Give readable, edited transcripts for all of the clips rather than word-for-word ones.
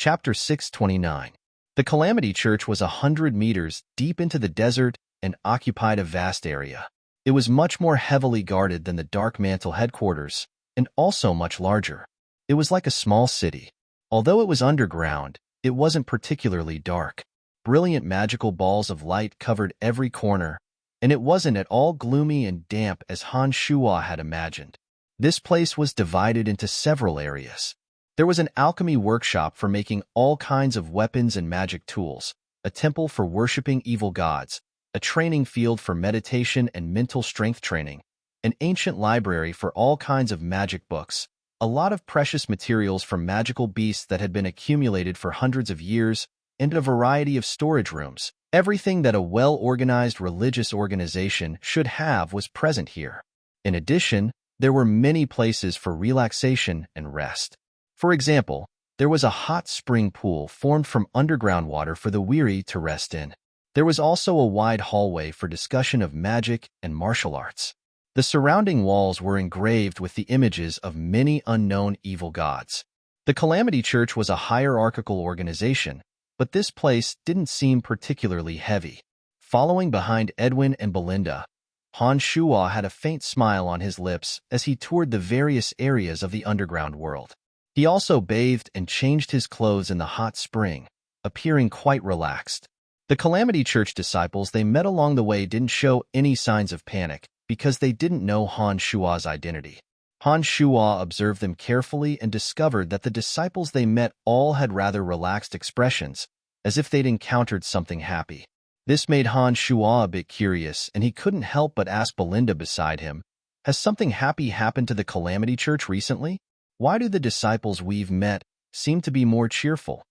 Chapter 629. The Calamity Church was 100 meters deep into the desert and occupied a vast area. It was much more heavily guarded than the Dark Mantle headquarters, and also much larger. It was like a small city. Although it was underground, it wasn't particularly dark. Brilliant magical balls of light covered every corner, and it wasn't at all gloomy and damp as Han Shuo had imagined. This place was divided into several areas. There was an alchemy workshop for making all kinds of weapons and magic tools, a temple for worshipping evil gods, a training field for meditation and mental strength training, an ancient library for all kinds of magic books, a lot of precious materials from magical beasts that had been accumulated for hundreds of years, and a variety of storage rooms. Everything that a well-organized religious organization should have was present here. In addition, there were many places for relaxation and rest. For example, there was a hot spring pool formed from underground water for the weary to rest in. There was also a wide hallway for discussion of magic and martial arts. The surrounding walls were engraved with the images of many unknown evil gods. The Calamity Church was a hierarchical organization, but this place didn't seem particularly heavy. Following behind Edwin and Belinda, Han Shuo had a faint smile on his lips as he toured the various areas of the underground world. He also bathed and changed his clothes in the hot spring, appearing quite relaxed. The Calamity Church disciples they met along the way didn't show any signs of panic because they didn't know Han Shuo's identity. Han Shuo observed them carefully and discovered that the disciples they met all had rather relaxed expressions, as if they'd encountered something happy. This made Han Shuo a bit curious, and he couldn't help but ask Belinda beside him, "Has something happy happened to the Calamity Church recently? Why do the disciples we've met seem to be more cheerful?"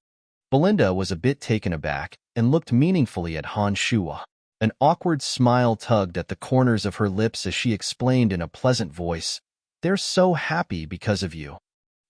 Belinda was a bit taken aback and looked meaningfully at Han Shuo. An awkward smile tugged at the corners of her lips as she explained in a pleasant voice, "They're so happy because of you."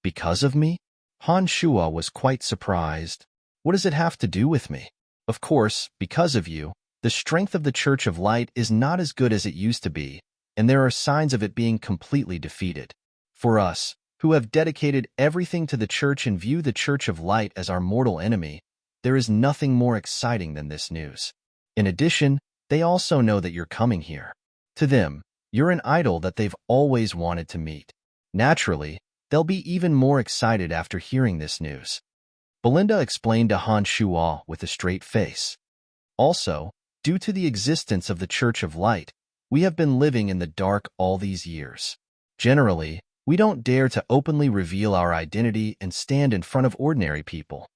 "Because of me?" Han Shuo was quite surprised. "What does it have to do with me?" "Of course, because of you. The strength of the Church of Light is not as good as it used to be, and there are signs of it being completely defeated. For us, who have dedicated everything to the Church and view the Church of Light as our mortal enemy, there is nothing more exciting than this news. In addition, they also know that you're coming here. To them, you're an idol that they've always wanted to meet. Naturally, they'll be even more excited after hearing this news." Belinda explained to Han Shuo with a straight face. "Also, due to the existence of the Church of Light, we have been living in the dark all these years. Generally, we don't dare to openly reveal our identity and stand in front of ordinary people.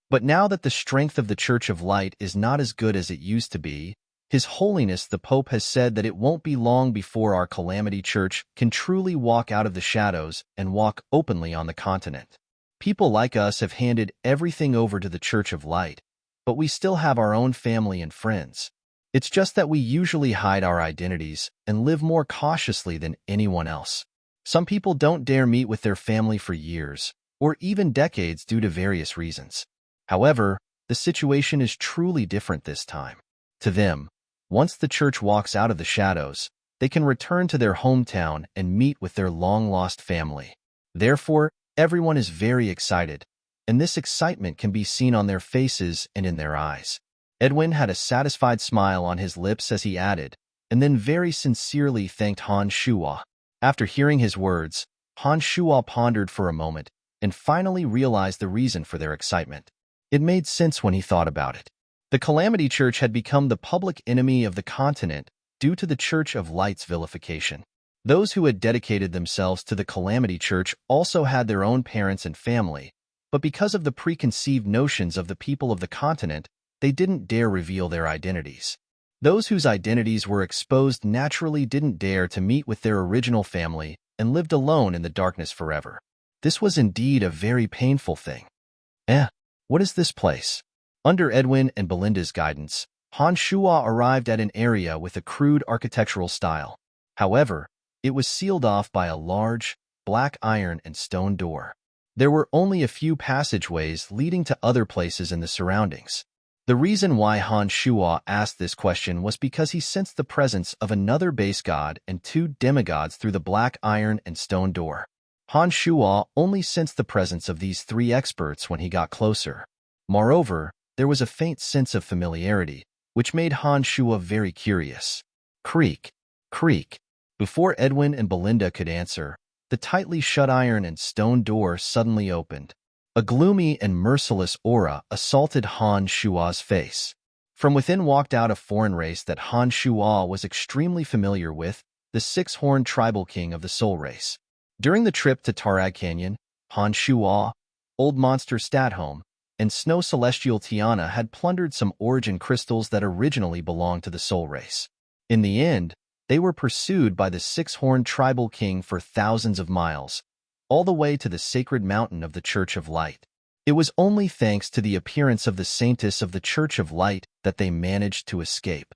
But now that the strength of the Church of Light is not as good as it used to be, His Holiness the Pope has said that it won't be long before our Calamity Church can truly walk out of the shadows and walk openly on the continent. People like us have handed everything over to the Church of Light, but we still have our own family and friends. It's just that we usually hide our identities and live more cautiously than anyone else. Some people don't dare meet with their family for years, or even decades due to various reasons. However, the situation is truly different this time. To them, once the Church walks out of the shadows, they can return to their hometown and meet with their long-lost family. Therefore, everyone is very excited, and this excitement can be seen on their faces and in their eyes." Edwin had a satisfied smile on his lips as he added, and then very sincerely thanked Han Shuo. After hearing his words, Han Shuo pondered for a moment and finally realized the reason for their excitement. It made sense when he thought about it. The Calamity Church had become the public enemy of the continent due to the Church of Light's vilification. Those who had dedicated themselves to the Calamity Church also had their own parents and family, but because of the preconceived notions of the people of the continent, they didn't dare reveal their identities. Those whose identities were exposed naturally didn't dare to meet with their original family and lived alone in the darkness forever. This was indeed a very painful thing. What is this place? Under Edwin and Belinda's guidance, Han Shuo arrived at an area with a crude architectural style. However, it was sealed off by a large, black iron and stone door. There were only a few passageways leading to other places in the surroundings. The reason why Han Shuo asked this question was because he sensed the presence of another base god and two demigods through the black iron and stone door. Han Shuo only sensed the presence of these three experts when he got closer. Moreover, there was a faint sense of familiarity, which made Han Shuo very curious. Creak, creak. Before Edwin and Belinda could answer, the tightly shut iron and stone door suddenly opened. A gloomy and merciless aura assaulted Han Shuo's face. From within walked out a foreign race that Han Shuo was extremely familiar with, the six-horned tribal king of the Soul Race. During the trip to Tarag Canyon, Han Shuo, Old Monster Statholm, and Snow Celestial Tiana had plundered some origin crystals that originally belonged to the Soul Race. In the end, they were pursued by the six-horned tribal king for thousands of miles, all the way to the sacred mountain of the Church of Light. It was only thanks to the appearance of the saintess of the Church of Light that they managed to escape.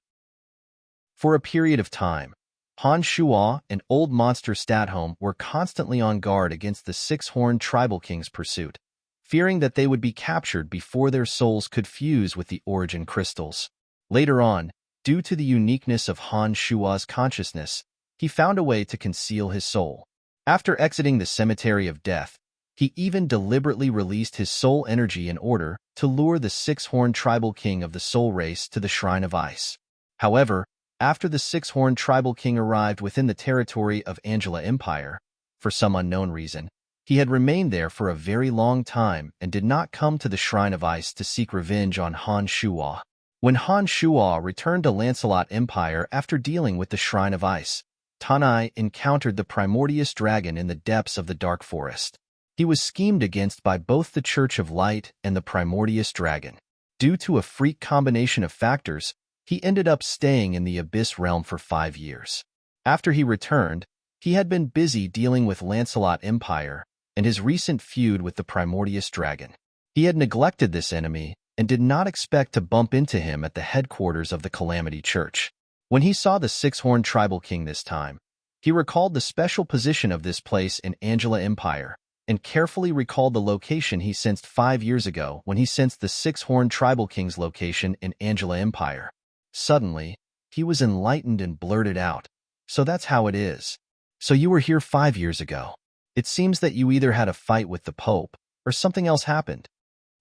For a period of time, Han Shuo and Old Monster Statholm were constantly on guard against the six-horned tribal king's pursuit, fearing that they would be captured before their souls could fuse with the origin crystals. Later on, due to the uniqueness of Han Shuo's consciousness, he found a way to conceal his soul. After exiting the Cemetery of Death, he even deliberately released his soul energy in order to lure the six-horned tribal king of the Soul Race to the Shrine of Ice. However, after the six-horned tribal king arrived within the territory of Angela Empire, for some unknown reason, he had remained there for a very long time and did not come to the Shrine of Ice to seek revenge on Han Shuo. When Han Shuo returned to Lancelot Empire after dealing with the Shrine of Ice, Tanai encountered the Primordius Dragon in the depths of the Dark Forest. He was schemed against by both the Church of Light and the Primordius Dragon. Due to a freak combination of factors, he ended up staying in the Abyss Realm for 5 years. After he returned, he had been busy dealing with Lancelot Empire and his recent feud with the Primordius Dragon. He had neglected this enemy and did not expect to bump into him at the headquarters of the Calamity Church. When he saw the six-horned tribal king this time, he recalled the special position of this place in Angela Empire and carefully recalled the location he sensed 5 years ago when he sensed the six-horned tribal king's location in Angela Empire. Suddenly, he was enlightened and blurted out, "So that's how it is. So you were here 5 years ago. It seems that you either had a fight with the Pope or something else happened."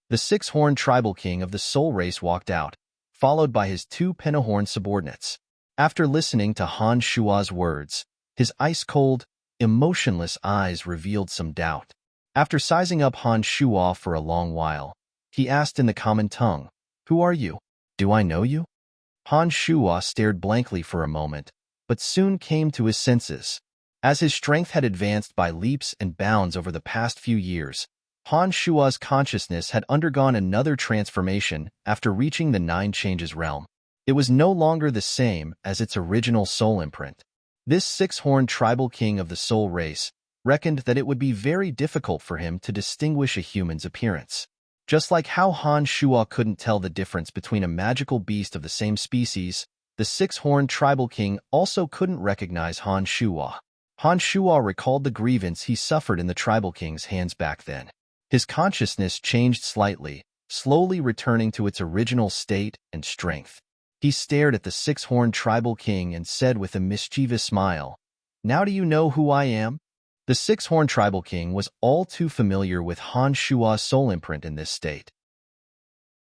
The six-horned tribal king of the Soul Race walked out, followed by his 2 Penahorn subordinates. After listening to Han Shuo's words, his ice-cold, emotionless eyes revealed some doubt. After sizing up Han Shuo for a long while, he asked in the common tongue, "Who are you? Do I know you?" Han Shuo stared blankly for a moment, but soon came to his senses. As his strength had advanced by leaps and bounds over the past few years, Han Shuo's consciousness had undergone another transformation after reaching the Nine Changes realm. It was no longer the same as its original soul imprint. This six-horned tribal king of the Soul Race reckoned that it would be very difficult for him to distinguish a human's appearance. Just like how Han Shuo couldn't tell the difference between a magical beast of the same species, the six-horned tribal king also couldn't recognize Han Shuo. Han Shuo recalled the grievance he suffered in the tribal king's hands back then. His consciousness changed slightly, slowly returning to its original state and strength. He stared at the six-horned tribal king and said with a mischievous smile, "Now do you know who I am?" The six-horned tribal king was all too familiar with Han Shuo's soul imprint in this state.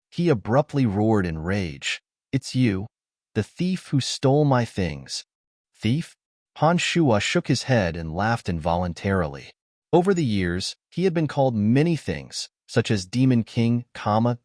He abruptly roared in rage, "It's you, the thief who stole my things." "Thief?" Han Shuo shook his head and laughed involuntarily. Over the years, he had been called many things, such as Demon King,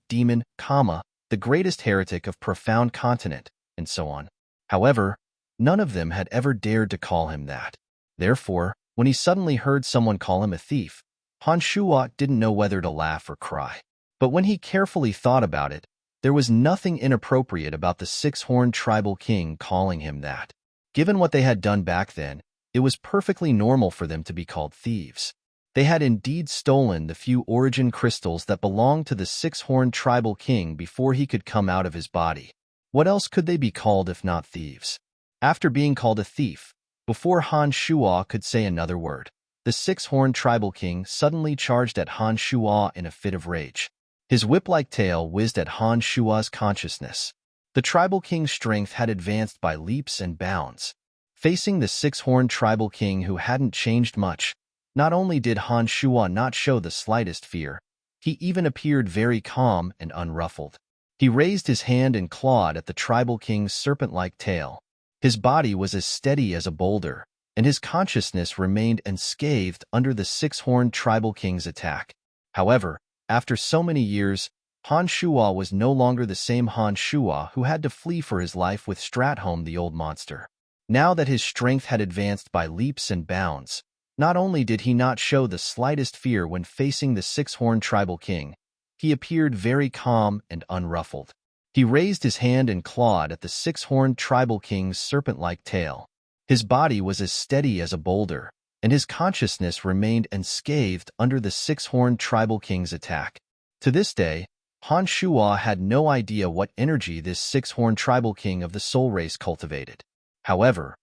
Demon, the greatest heretic of Profound Continent, and so on. However, none of them had ever dared to call him that. Therefore, when he suddenly heard someone call him a thief, Han Shuo didn't know whether to laugh or cry. But when he carefully thought about it, there was nothing inappropriate about the six-horned tribal king calling him that. Given what they had done back then, it was perfectly normal for them to be called thieves. They had indeed stolen the few origin crystals that belonged to the six-horned tribal king before he could come out of his body. What else could they be called if not thieves? After being called a thief, before Han Shuo could say another word, the six-horned tribal king suddenly charged at Han Shuo in a fit of rage. His whip-like tail whizzed at Han Shuo's consciousness. The tribal king's strength had advanced by leaps and bounds. Facing the six-horned tribal king who hadn't changed much, Not only did Han Shuo not show the slightest fear, he even appeared very calm and unruffled. He raised his hand and clawed at the tribal king's serpent-like tail. His body was as steady as a boulder, and his consciousness remained unscathed under the six-horned tribal king's attack. However, after so many years, Han Shuo was no longer the same Han Shuo who had to flee for his life with Stratholme the old monster. Now that his strength had advanced by leaps and bounds, not only did he not show the slightest fear when facing the six-horned tribal king, he appeared very calm and unruffled. He raised his hand and clawed at the six-horned tribal king's serpent-like tail. His body was as steady as a boulder, and his consciousness remained unscathed under the six-horned tribal king's attack. To this day, Han Shuo had no idea what energy this six-horned tribal king of the soul race cultivated. However,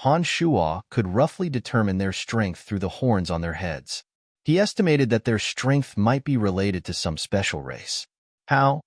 Han Shuo could roughly determine their strength through the horns on their heads. He estimated that their strength might be related to some special race. How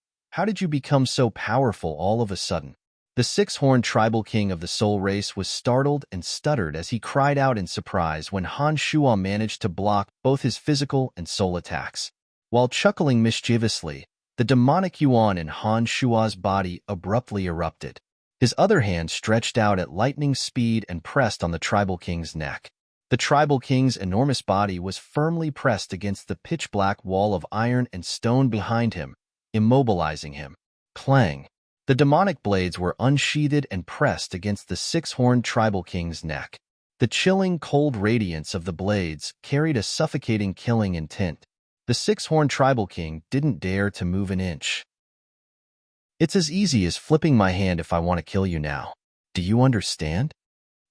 did you become so powerful all of a sudden? The six-horned tribal king of the soul race was startled and stuttered as he cried out in surprise when Han Shuo managed to block both his physical and soul attacks. While chuckling mischievously, the demonic yuan in Han Shuo's body abruptly erupted. His other hand stretched out at lightning speed and pressed on the tribal king's neck. The tribal king's enormous body was firmly pressed against the pitch-black wall of iron and stone behind him, immobilizing him. Clang! The demonic blades were unsheathed and pressed against the six-horned tribal king's neck. The chilling, cold radiance of the blades carried a suffocating killing intent. The six-horned tribal king didn't dare to move an inch. It's as easy as flipping my hand if I want to kill you now. Do you understand?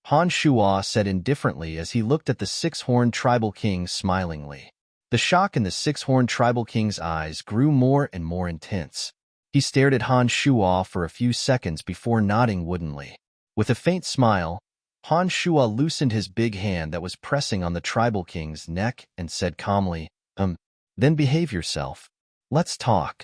Han Shuo said indifferently as he looked at the six-horned tribal king smilingly. The shock in the six-horned tribal king's eyes grew more and more intense. He stared at Han Shuo for a few seconds before nodding woodenly. With a faint smile, Han Shuo loosened his big hand that was pressing on the tribal king's neck and said calmly, then behave yourself. Let's talk.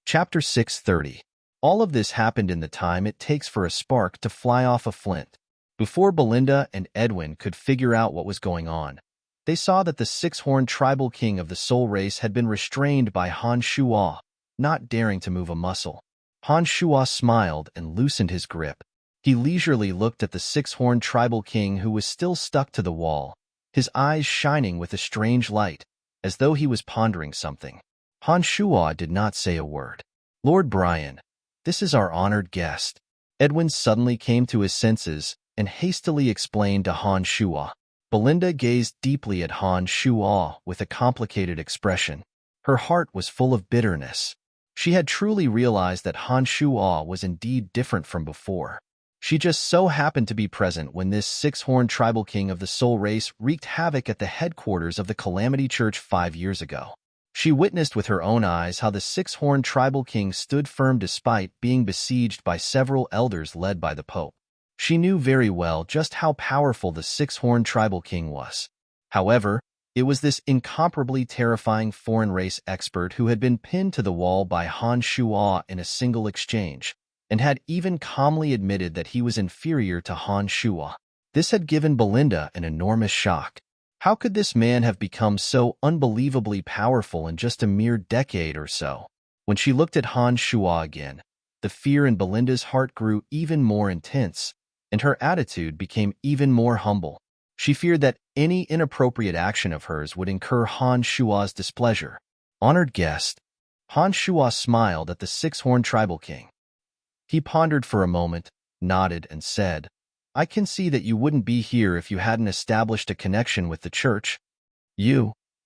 Chapter 630. All of this happened in the time it takes for a spark to fly off a flint. Before Belinda and Edwin could figure out what was going on, they saw that the six-horned tribal king of the soul race had been restrained by Han Shuo, not daring to move a muscle. Han Shuo smiled and loosened his grip. He leisurely looked at the six-horned tribal king who was still stuck to the wall, his eyes shining with a strange light, as though he was pondering something. Han Shuo did not say a word. Lord Brian, this is our honored guest. Edwin suddenly came to his senses and hastily explained to Han Shuo. Belinda gazed deeply at Han Shuo with a complicated expression. Her heart was full of bitterness. She had truly realized that Han Shuo was indeed different from before. She just so happened to be present when this six-horned tribal king of the soul race wreaked havoc at the headquarters of the Calamity Church 5 years ago. She witnessed with her own eyes how the six-horned tribal king stood firm despite being besieged by several elders led by the Pope. She knew very well just how powerful the six-horned tribal king was. However, it was this incomparably terrifying foreign race expert who had been pinned to the wall by Han Shuo in a single exchange, and had even calmly admitted that he was inferior to Han Shuo. This had given Belinda an enormous shock. How could this man have become so unbelievably powerful in just a mere decade or so? When she looked at Han Shuo again, the fear in Belinda's heart grew even more intense, and her attitude became even more humble. She feared that any inappropriate action of hers would incur Han Shuo's displeasure. Honored guest, Han Shuo smiled at the six-horned tribal king. He pondered for a moment, nodded, and said, I can see that you wouldn't be here if you hadn't established a connection with the church.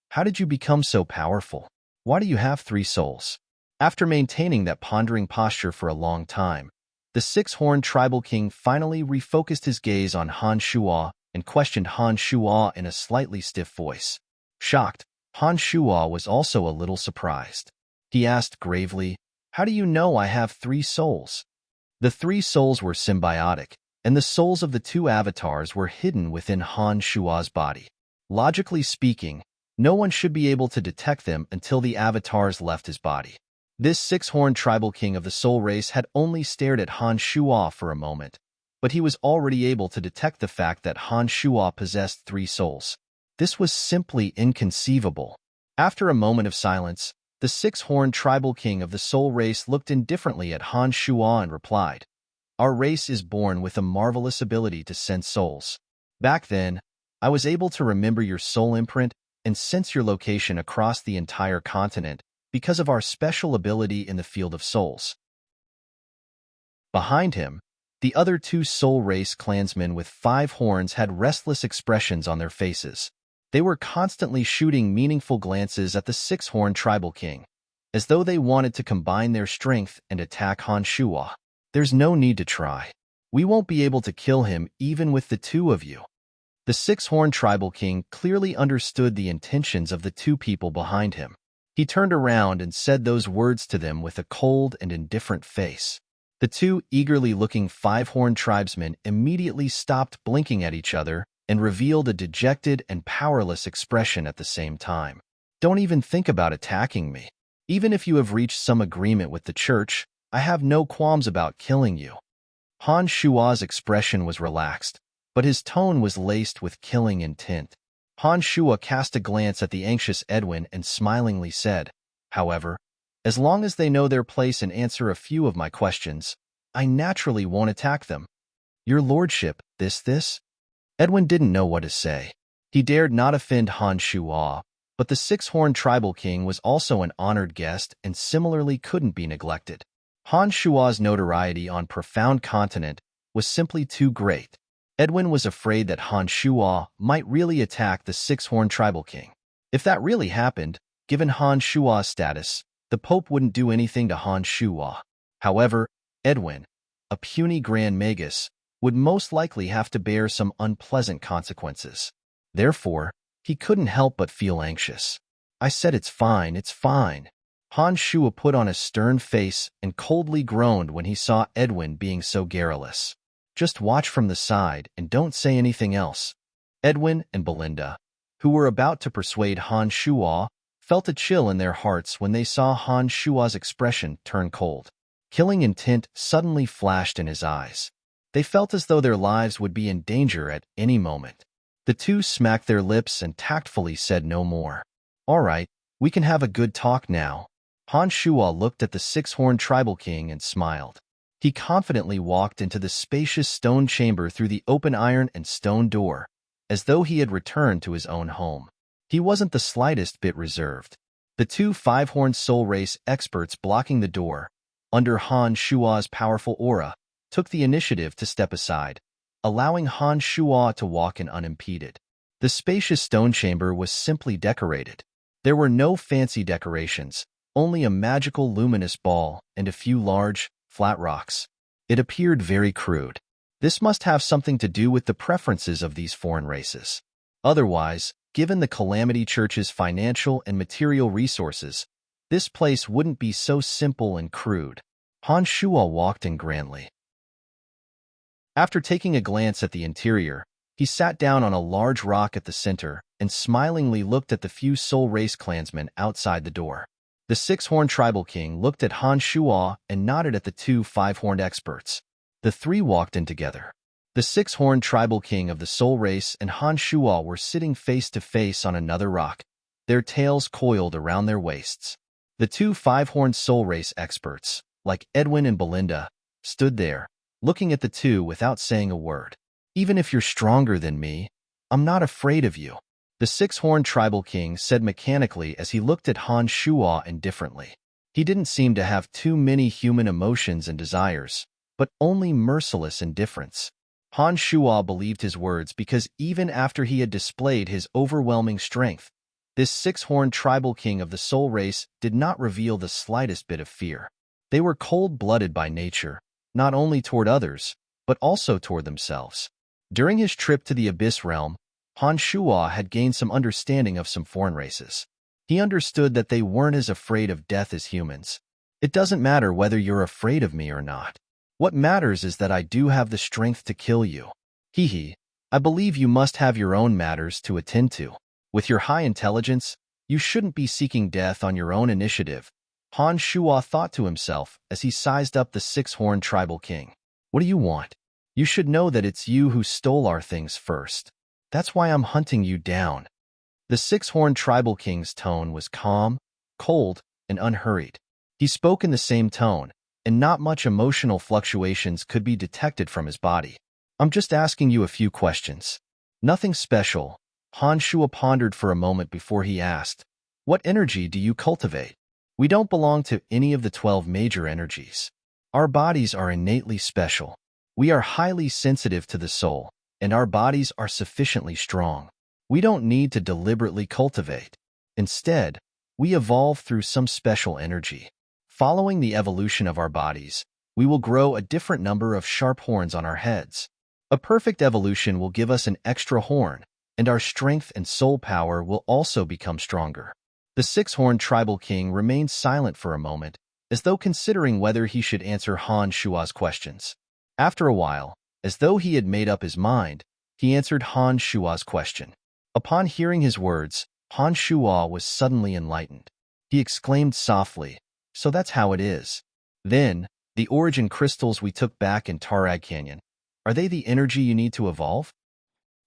How did you become so powerful? Why do you have 3 souls? After maintaining that pondering posture for a long time, the six-horned tribal king finally refocused his gaze on Han Shuo and questioned Han Shuo in a slightly stiff voice. Shocked, Han Shuo was also a little surprised. He asked gravely, How do you know I have 3 souls? The 3 souls were symbiotic, and the souls of the 2 avatars were hidden within Han Shuo's body. Logically speaking, no one should be able to detect them until the avatars left his body. This six-horned tribal king of the soul race had only stared at Han Shuo for a moment, but he was already able to detect the fact that Han Shuo possessed 3 souls. This was simply inconceivable. After a moment of silence, the 6-horned tribal king of the soul race looked indifferently at Han Shuo and replied, "Our race is born with a marvelous ability to sense souls. Back then, I was able to remember your soul imprint and sense your location across the entire continent because of our special ability in the field of souls." Behind him, the other 2 soul race clansmen with 5 horns had restless expressions on their faces. They were constantly shooting meaningful glances at the 6-horned tribal king, as though they wanted to combine their strength and attack Han Shuo. "There's no need to try. We won't be able to kill him even with the 2 of you." The 6-horned tribal king clearly understood the intentions of the 2 people behind him. He turned around and said those words to them with a cold and indifferent face. The 2 eagerly looking 5-horned tribesmen immediately stopped blinking at each other and revealed a dejected and powerless expression at the same time. "Don't even think about attacking me. Even if you have reached some agreement with the church, I have no qualms about killing you." Han Shuo's expression was relaxed, but his tone was laced with killing intent. Han Shuo cast a glance at the anxious Edwin and smilingly said, "However, as long as they know their place and answer a few of my questions, I naturally won't attack them." "Your lordship, this?" Edwin didn't know what to say. He dared not offend Han Shuo, but the 6-horned tribal king was also an honored guest and similarly couldn't be neglected. Han Shuo's notoriety on Profound Continent was simply too great. Edwin was afraid that Han Shuo might really attack the 6-horned tribal king. If that really happened, given Han Shuo's status, the Pope wouldn't do anything to Han Shuo. However, Edwin, a puny Grand Magus, would most likely have to bear some unpleasant consequences. Therefore, he couldn't help but feel anxious. "I said it's fine, it's fine." Han Shuo put on a stern face and coldly groaned when he saw Edwin being so garrulous. "Just watch from the side and don't say anything else." Edwin and Belinda, who were about to persuade Han Shuo, felt a chill in their hearts when they saw Han Shuo's expression turn cold. Killing intent suddenly flashed in his eyes. They felt as though their lives would be in danger at any moment. The 2 smacked their lips and tactfully said no more. "All right, we can have a good talk now." Han Shuo looked at the 6-horned tribal king and smiled. He confidently walked into the spacious stone chamber through the open iron and stone door, as though he had returned to his own home. He wasn't the slightest bit reserved. The 2 5-horned soul race experts blocking the door, under Han Shuo's powerful aura, took the initiative to step aside, allowing Han Shuo to walk in unimpeded. The spacious stone chamber was simply decorated. There were no fancy decorations, only a magical luminous ball and a few large, flat rocks. It appeared very crude. This must have something to do with the preferences of these foreign races. Otherwise, given the Calamity Church's financial and material resources, this place wouldn't be so simple and crude. Han Shuo walked in grandly. After taking a glance at the interior, he sat down on a large rock at the center and smilingly looked at the few soul race clansmen outside the door. The 6-horned tribal king looked at Han Shuo and nodded at the 2 5-horned experts. The 3 walked in together. The 6-horned tribal king of the soul race and Han Shuo were sitting face to face on another rock, their tails coiled around their waists. The 2 5-horned soul race experts, like Edwin and Belinda, stood there, looking at the 2 without saying a word. "Even if you're stronger than me, I'm not afraid of you," the 6-horned tribal king said mechanically as he looked at Han Shuo indifferently. He didn't seem to have too many human emotions and desires, but only merciless indifference. Han Shuo believed his words because even after he had displayed his overwhelming strength, this 6-horned tribal king of the soul race did not reveal the slightest bit of fear. They were cold-blooded by nature, not only toward others, but also toward themselves. During his trip to the Abyss Realm, Han Shuo had gained some understanding of some foreign races. He understood that they weren't as afraid of death as humans. "It doesn't matter whether you're afraid of me or not. What matters is that I do have the strength to kill you. Hee. I believe you must have your own matters to attend to. With your high intelligence, you shouldn't be seeking death on your own initiative," Han Shuo thought to himself as he sized up the 6-horned tribal king. "What do you want?" You should know that it's you who stole our things first. That's why I'm hunting you down." The six-horned tribal king's tone was calm, cold, and unhurried. He spoke in the same tone, and not much emotional fluctuations could be detected from his body. "I'm just asking you a few questions. Nothing special." Han Shua pondered for a moment before he asked, "What energy do you cultivate?" "We don't belong to any of the 12 major energies. Our bodies are innately special. We are highly sensitive to the soul, and our bodies are sufficiently strong. We don't need to deliberately cultivate. Instead, we evolve through some special energy. Following the evolution of our bodies, we will grow a different number of sharp horns on our heads. A perfect evolution will give us an extra horn, and our strength and soul power will also become stronger." The six-horned tribal king remained silent for a moment, as though considering whether he should answer Han Shua's questions. After a while, as though he had made up his mind, he answered Han Shua's question. Upon hearing his words, Han Shua was suddenly enlightened. He exclaimed softly, "So that's how it is. Then, the origin crystals we took back in Tarag Canyon, are they the energy you need to evolve?"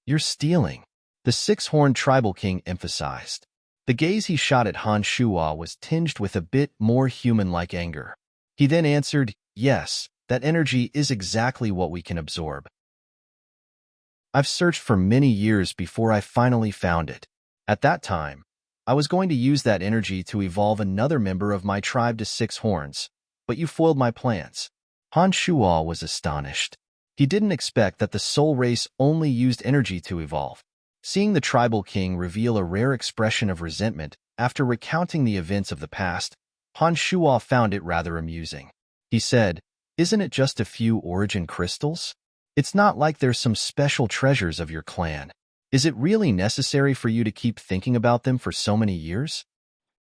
"You're stealing," the six-horned tribal king emphasized. The gaze he shot at Han Shua was tinged with a bit more human-like anger. He then answered, "Yes, that energy is exactly what we can absorb. I've searched for many years before I finally found it. At that time, I was going to use that energy to evolve another member of my tribe to 6 horns, but you foiled my plans." Han Shua was astonished. He didn't expect that the soul race only used energy to evolve. Seeing the tribal king reveal a rare expression of resentment after recounting the events of the past, Han Shua found it rather amusing. He said, "Isn't it just a few origin crystals? It's not like there's some special treasures of your clan. Is it really necessary for you to keep thinking about them for so many years?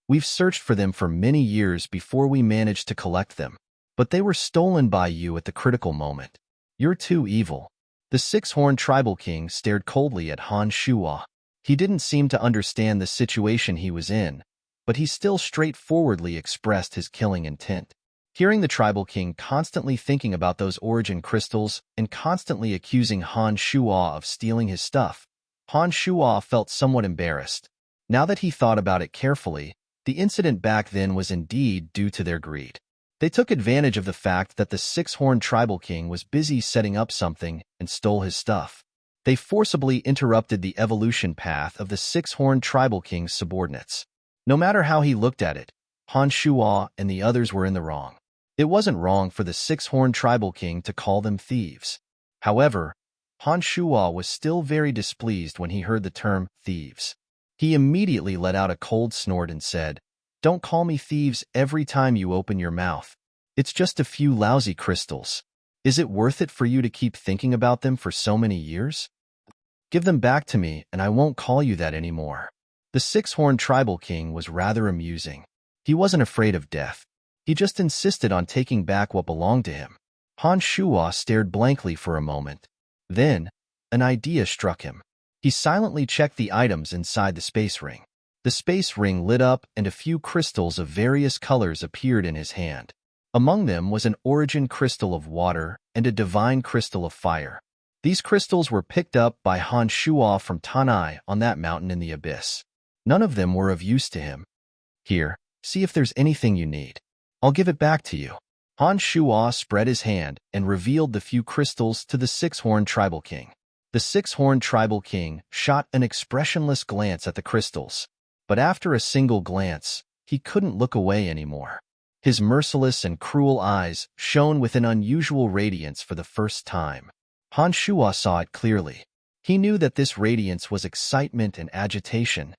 We've searched for them for many years before we managed to collect them, but they were stolen by you at the critical moment. You're too evil." The six-horned tribal king stared coldly at Han Shua. He didn't seem to understand the situation he was in, but he still straightforwardly expressed his killing intent. Hearing the tribal king constantly thinking about those origin crystals and constantly accusing Han Shua of stealing his stuff, Han Shua felt somewhat embarrassed. Now that he thought about it carefully, the incident back then was indeed due to their greed. They took advantage of the fact that the six-horned tribal king was busy setting up something and stole his stuff. They forcibly interrupted the evolution path of the six-horned tribal king's subordinates. No matter how he looked at it, Han Shua and the others were in the wrong. It wasn't wrong for the six-horned tribal king to call them thieves. However, Han Shua was still very displeased when he heard the term thieves. He immediately let out a cold snort and said, "Don't call me thieves every time you open your mouth. It's just a few lousy crystals. Is it worth it for you to keep thinking about them for so many years? Give them back to me and I won't call you that anymore." The six-horned tribal king was rather amusing. He wasn't afraid of death. He just insisted on taking back what belonged to him. Han Shua stared blankly for a moment. Then, an idea struck him. He silently checked the items inside the space ring. The space ring lit up and a few crystals of various colors appeared in his hand. Among them was an origin crystal of water and a divine crystal of fire. These crystals were picked up by Han Shua from Tanai on that mountain in the abyss. None of them were of use to him. "Here, see if there's anything you need. I'll give it back to you." Han Shua spread his hand and revealed the few crystals to the six-horned tribal king. The six-horned tribal king shot an expressionless glance at the crystals, but after a single glance, he couldn't look away anymore. His merciless and cruel eyes shone with an unusual radiance for the first time. Han Shua saw it clearly. He knew that this radiance was excitement and agitation.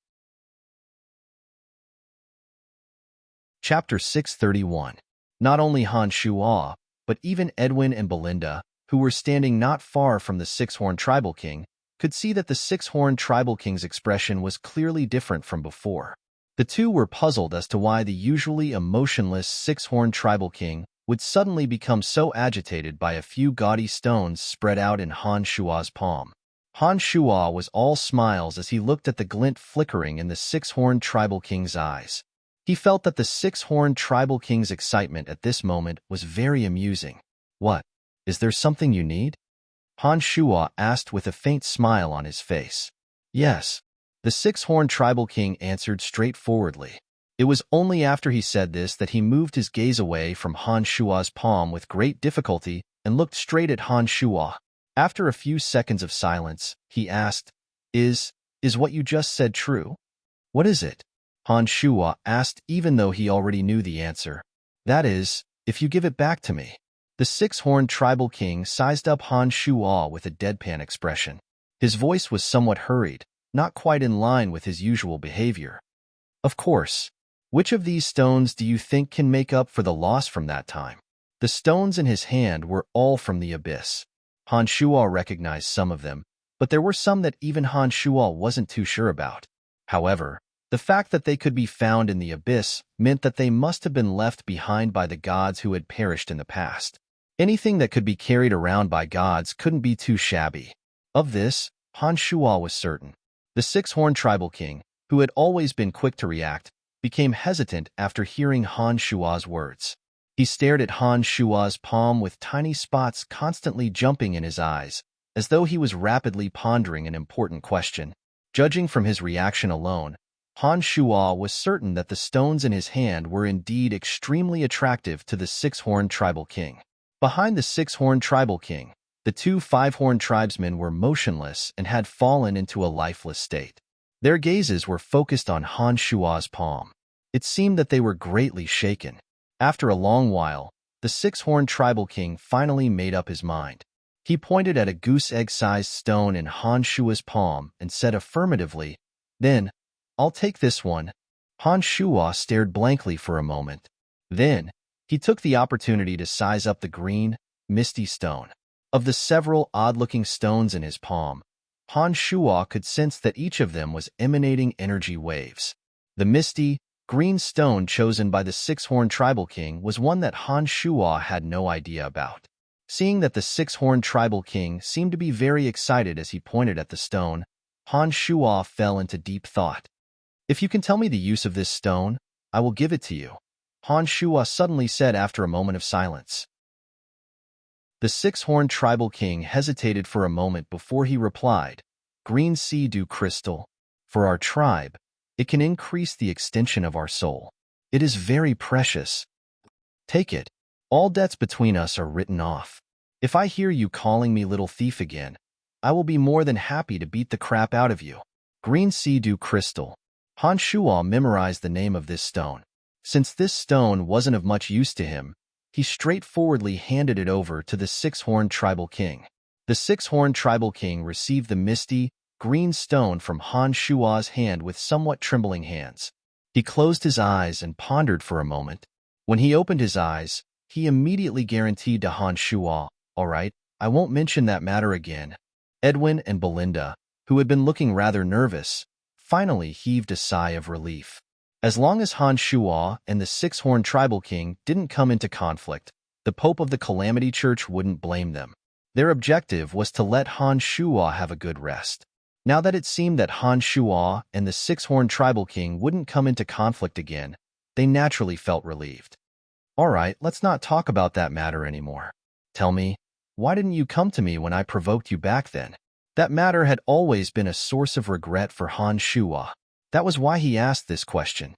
Chapter 631. Not only Han Shua, but even Edwin and Belinda, who were standing not far from the six-horned tribal king, could see that the six-horned tribal king's expression was clearly different from before. The two were puzzled as to why the usually emotionless six-horned tribal king would suddenly become so agitated by a few gaudy stones spread out in Han Shua's palm. Han Shua was all smiles as he looked at the glint flickering in the six-horned tribal king's eyes. He felt that the six-horned tribal king's excitement at this moment was very amusing. "What? Is there something you need?" Han Shuo asked with a faint smile on his face. Yes, the six-horned tribal king answered straightforwardly. It was only after he said this that he moved his gaze away from Han Shuo's palm with great difficulty and looked straight at Han Shuo. After a few seconds of silence, he asked, Is what you just said true? What is it? Han Shuo asked even though he already knew the answer. That is, if you give it back to me. The six-horned tribal king sized up Han Shuo with a deadpan expression. His voice was somewhat hurried, not quite in line with his usual behavior. Of course. Which of these stones do you think can make up for the loss from that time? The stones in his hand were all from the abyss. Han Shuo recognized some of them, but there were some that even Han Shuo wasn't too sure about. However, the fact that they could be found in the abyss meant that they must have been left behind by the gods who had perished in the past. Anything that could be carried around by gods couldn't be too shabby. Of this, Han Shuo was certain. The six-horned tribal king, who had always been quick to react, became hesitant after hearing Han Shuo's words. He stared at Han Shuo's palm with tiny spots constantly jumping in his eyes, as though he was rapidly pondering an important question. Judging from his reaction alone, Han Shuo was certain that the stones in his hand were indeed extremely attractive to the six-horned tribal king. Behind the six-horned tribal king, the two five-horned tribesmen were motionless and had fallen into a lifeless state. Their gazes were focused on Han Shuo's palm. It seemed that they were greatly shaken. After a long while, the six-horned tribal king finally made up his mind. He pointed at a goose-egg-sized stone in Han Shuo's palm and said affirmatively, Then, I'll take this one. Han Shuo stared blankly for a moment. Then, he took the opportunity to size up the green, misty stone. Of the several odd-looking stones in his palm, Han Shuo could sense that each of them was emanating energy waves. The misty, green stone chosen by the six-horned tribal king was one that Han Shuo had no idea about. Seeing that the six-horned tribal king seemed to be very excited as he pointed at the stone, Han Shuo fell into deep thought. If you can tell me the use of this stone, I will give it to you, Han Shuo suddenly said after a moment of silence. The six-horned tribal king hesitated for a moment before he replied, Green sea dew crystal. For our tribe, it can increase the extension of our soul. It is very precious. Take it. All debts between us are written off. If I hear you calling me little thief again, I will be more than happy to beat the crap out of you. Green sea dew crystal. Han Shuo memorized the name of this stone. Since this stone wasn't of much use to him, he straightforwardly handed it over to the six-horned tribal king. The six-horned tribal king received the misty, green stone from Han Shuo's hand with somewhat trembling hands. He closed his eyes and pondered for a moment. When he opened his eyes, he immediately guaranteed to Han Shuo, All right, I won't mention that matter again. Edwin and Belinda, who had been looking rather nervous, finally heaved a sigh of relief. As long as Han Shuo and the six-horned tribal king didn't come into conflict, the Pope of the Calamity Church wouldn't blame them. Their objective was to let Han Shuo have a good rest. Now that it seemed that Han Shuo and the six-horned tribal king wouldn't come into conflict again, they naturally felt relieved. All right, let's not talk about that matter anymore. Tell me, why didn't you come to me when I provoked you back then? That matter had always been a source of regret for Han Shuo. That was why he asked this question.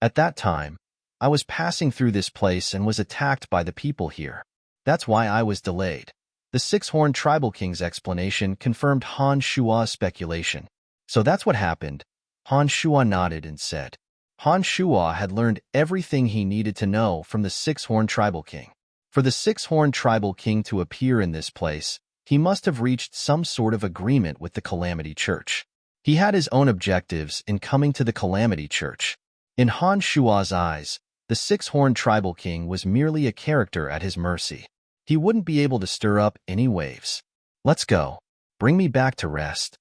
At that time, I was passing through this place and was attacked by the people here. That's why I was delayed. The six-horned tribal king's explanation confirmed Han Shuo's speculation. So that's what happened. Han Shuo nodded and said. Han Shuo had learned everything he needed to know from the six-horned tribal king. For the six-horned tribal king to appear in this place, he must have reached some sort of agreement with the Calamity Church. He had his own objectives in coming to the Calamity Church. In Han Shuo's eyes, the six-horned tribal king was merely a character at his mercy. He wouldn't be able to stir up any waves. Let's go. Bring me back to rest.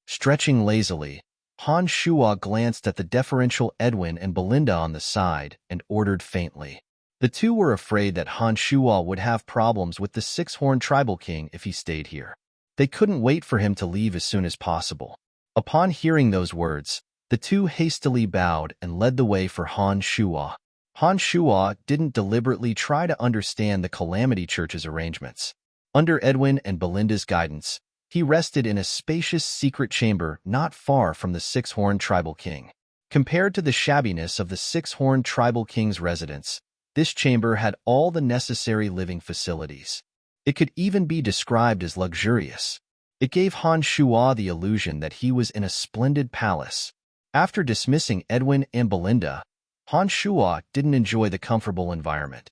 Stretching lazily, Han Shuo glanced at the deferential Edwin and Belinda on the side and ordered faintly. The two were afraid that Han Shuo would have problems with the six-horned tribal king if he stayed here. They couldn't wait for him to leave as soon as possible. Upon hearing those words, the two hastily bowed and led the way for Han Shuo. Han Shuo didn't deliberately try to understand the Calamity Church's arrangements. Under Edwin and Belinda's guidance, he rested in a spacious secret chamber not far from the Six-Horned Tribal King. Compared to the shabbiness of the Six-Horned Tribal King's residence, this chamber had all the necessary living facilities. It could even be described as luxurious. It gave Han Shuo the illusion that he was in a splendid palace. After dismissing Edwin and Belinda, Han Shuo didn't enjoy the comfortable environment.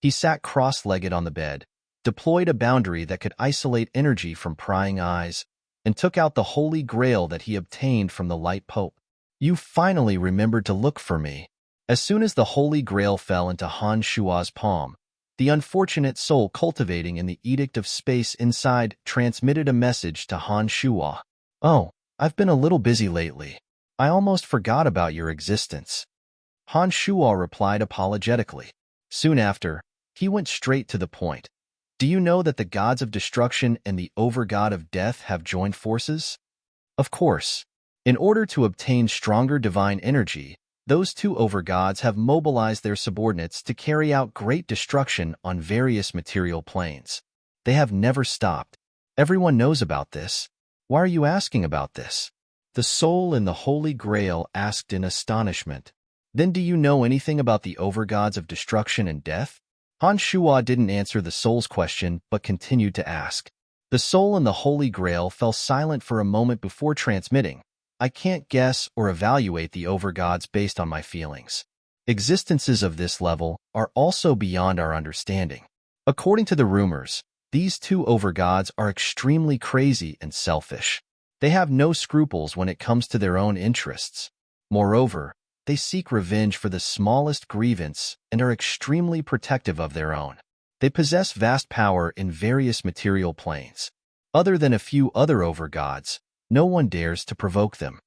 He sat cross-legged on the bed, deployed a boundary that could isolate energy from prying eyes, and took out the Holy Grail that he obtained from the Light Pope. You finally remembered to look for me. As soon as the Holy Grail fell into Han Shuo's palm, the unfortunate soul cultivating in the Edict of Space inside transmitted a message to Han Shuo. Oh, I've been a little busy lately. I almost forgot about your existence. Han Shuo replied apologetically. Soon after, he went straight to the point. Do you know that the gods of destruction and the overgod of death have joined forces? Of course. In order to obtain stronger divine energy, those two overgods have mobilized their subordinates to carry out great destruction on various material planes. They have never stopped. Everyone knows about this. Why are you asking about this? The soul in the Holy Grail asked in astonishment. Then do you know anything about the overgods of destruction and death? Han Shuo didn't answer the soul's question, but continued to ask. The soul in the Holy Grail fell silent for a moment before transmitting. I can't guess or evaluate the overgods based on my feelings. Existences of this level are also beyond our understanding. According to the rumors, these two overgods are extremely crazy and selfish. They have no scruples when it comes to their own interests. Moreover, they seek revenge for the smallest grievance and are extremely protective of their own. They possess vast power in various material planes. Other than a few other overgods, no one dares to provoke them.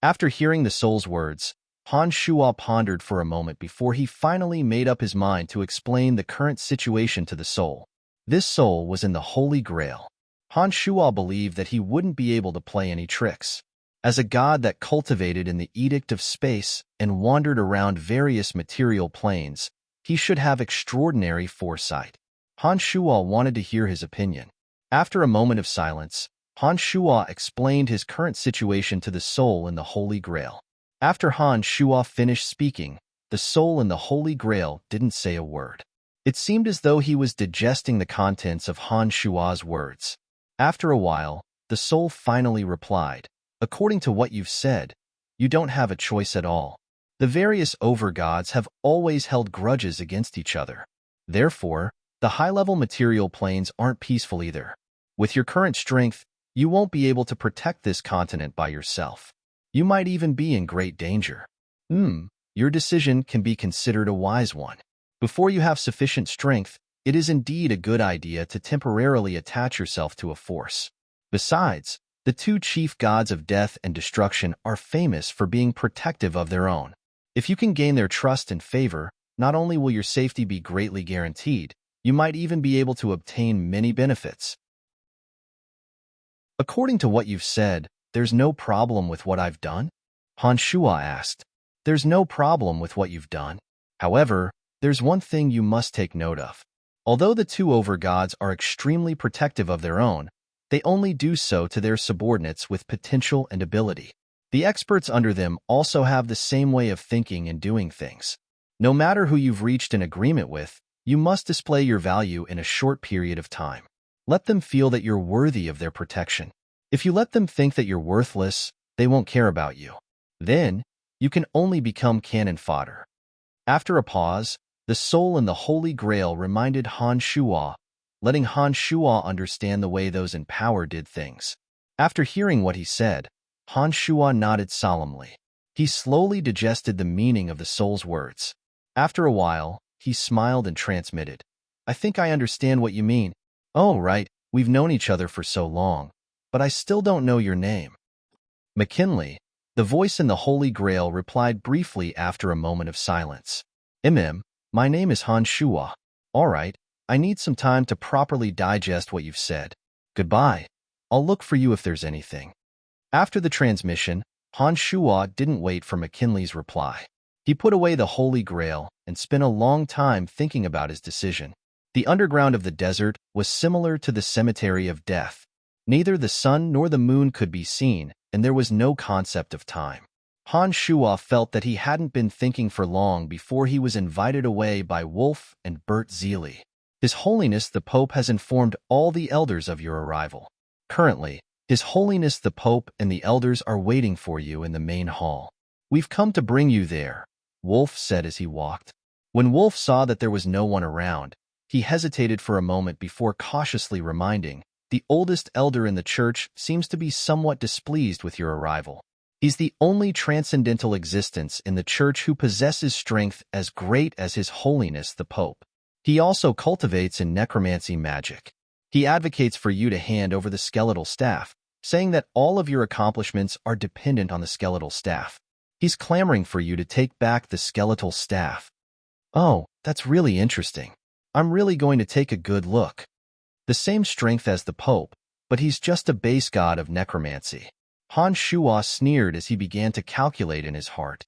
After hearing the soul's words, Han Shuo pondered for a moment before he finally made up his mind to explain the current situation to the soul. This soul was in the Holy Grail. Han Shuo believed that he wouldn't be able to play any tricks. As a god that cultivated in the Edict of Space and wandered around various material planes, he should have extraordinary foresight. Han Shuo wanted to hear his opinion. After a moment of silence, Han Shuo explained his current situation to the soul in the Holy Grail. After Han Shuo finished speaking, the soul in the Holy Grail didn't say a word. It seemed as though he was digesting the contents of Han Shuo's words. After a while, the soul finally replied, according to what you've said, you don't have a choice at all. The various overgods have always held grudges against each other. Therefore, the high-level material planes aren't peaceful either. With your current strength, you won't be able to protect this continent by yourself. You might even be in great danger. Your decision can be considered a wise one. Before you have sufficient strength, it is indeed a good idea to temporarily attach yourself to a force. Besides, the two chief gods of death and destruction are famous for being protective of their own. If you can gain their trust and favor, not only will your safety be greatly guaranteed, you might even be able to obtain many benefits. According to what you've said, there's no problem with what I've done? Han Shuo asked. There's no problem with what you've done. However, there's one thing you must take note of. Although the two overgods are extremely protective of their own, they only do so to their subordinates with potential and ability. The experts under them also have the same way of thinking and doing things. No matter who you've reached an agreement with, you must display your value in a short period of time. Let them feel that you're worthy of their protection. If you let them think that you're worthless, they won't care about you. Then, you can only become cannon fodder. After a pause, the soul in the Holy Grail reminded Han Shuo, letting Han Shuo understand the way those in power did things. After hearing what he said, Han Shuo nodded solemnly. He slowly digested the meaning of the soul's words. After a while, he smiled and transmitted. I think I understand what you mean. Oh, right, we've known each other for so long, but I still don't know your name. McKinley, the voice in the Holy Grail, replied briefly after a moment of silence. My name is Han Shuo. All right, I need some time to properly digest what you've said. Goodbye. I'll look for you if there's anything. After the transmission, Han Shuo didn't wait for McKinley's reply. He put away the Holy Grail and spent a long time thinking about his decision. The underground of the desert was similar to the cemetery of death. Neither the sun nor the moon could be seen, and there was no concept of time. Han Shuo felt that he hadn't been thinking for long before he was invited away by Wolf and Bert Zeely. His Holiness the Pope has informed all the elders of your arrival. Currently, His Holiness the Pope and the elders are waiting for you in the main hall. We've come to bring you there, Wolf said as he walked. When Wolf saw that there was no one around, he hesitated for a moment before cautiously reminding, the oldest elder in the church seems to be somewhat displeased with your arrival. He's the only transcendental existence in the church who possesses strength as great as His Holiness the Pope. He also cultivates in necromancy magic. He advocates for you to hand over the skeletal staff, saying that all of your accomplishments are dependent on the skeletal staff. He's clamoring for you to take back the skeletal staff. Oh, that's really interesting. I'm really going to take a good look. The same strength as the Pope, but he's just a base god of necromancy. Han Shuo sneered as he began to calculate in his heart.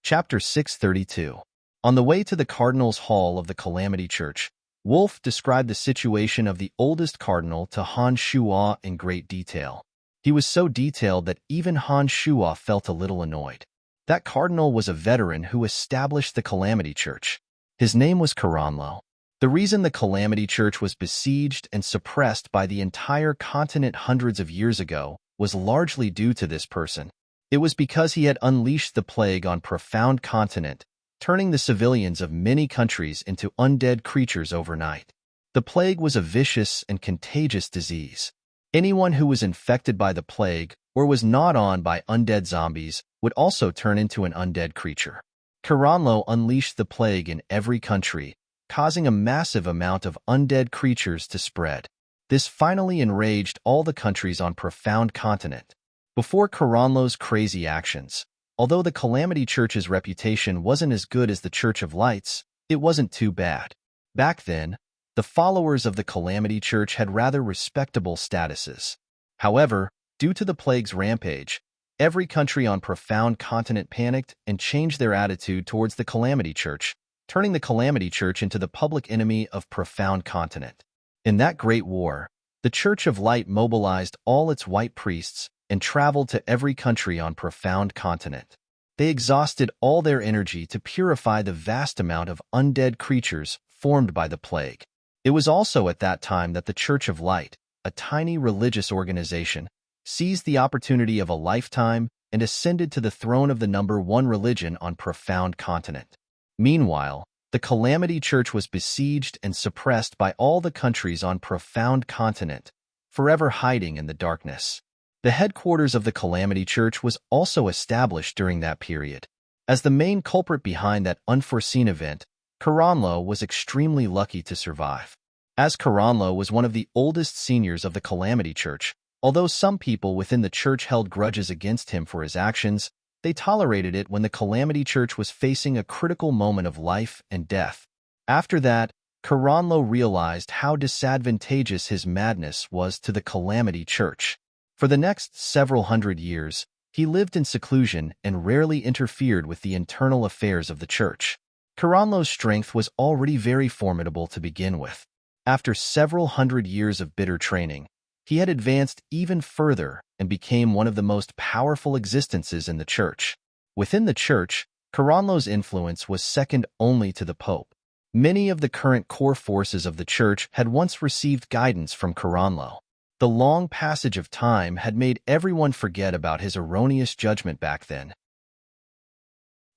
Chapter 632. On the way to the Cardinal's Hall of the Calamity Church, Wolf described the situation of the oldest cardinal to Han Shuo in great detail. He was so detailed that even Han Shuo felt a little annoyed. That cardinal was a veteran who established the Calamity Church. His name was Caranlo. The reason the Calamity Church was besieged and suppressed by the entire continent hundreds of years ago was largely due to this person. It was because he had unleashed the plague on Profound Continent, turning the civilians of many countries into undead creatures overnight. The plague was a vicious and contagious disease. Anyone who was infected by the plague or was gnawed on by undead zombies would also turn into an undead creature. Caranlo unleashed the plague in every country, causing a massive amount of undead creatures to spread. This finally enraged all the countries on Profound Continent. Before Caranlo's crazy actions, although the Calamity Church's reputation wasn't as good as the Church of Lights, it wasn't too bad. Back then, the followers of the Calamity Church had rather respectable statuses. However, due to the plague's rampage, every country on Profound Continent panicked and changed their attitude towards the Calamity Church, turning the Calamity Church into the public enemy of Profound Continent. In that great war, the Church of Light mobilized all its white priests and traveled to every country on Profound Continent. They exhausted all their energy to purify the vast amount of undead creatures formed by the plague. It was also at that time that the Church of Light, a tiny religious organization, seized the opportunity of a lifetime and ascended to the throne of the #1 religion on Profound Continent. Meanwhile, the Calamity Church was besieged and suppressed by all the countries on Profound Continent, forever hiding in the darkness. The headquarters of the Calamity Church was also established during that period. As the main culprit behind that unforeseen event, Caranlo was extremely lucky to survive. As Caranlo was one of the oldest seniors of the Calamity Church, although some people within the church held grudges against him for his actions, they tolerated it when the Calamity Church was facing a critical moment of life and death. After that, Caranlo realized how disadvantageous his madness was to the Calamity Church. For the next several hundred years, he lived in seclusion and rarely interfered with the internal affairs of the church. Caranlo's strength was already very formidable to begin with. After several hundred years of bitter training, he had advanced even further and became one of the most powerful existences in the church. Within the church, Caranlo's influence was second only to the Pope. Many of the current core forces of the church had once received guidance from Caranlo. The long passage of time had made everyone forget about his erroneous judgment back then.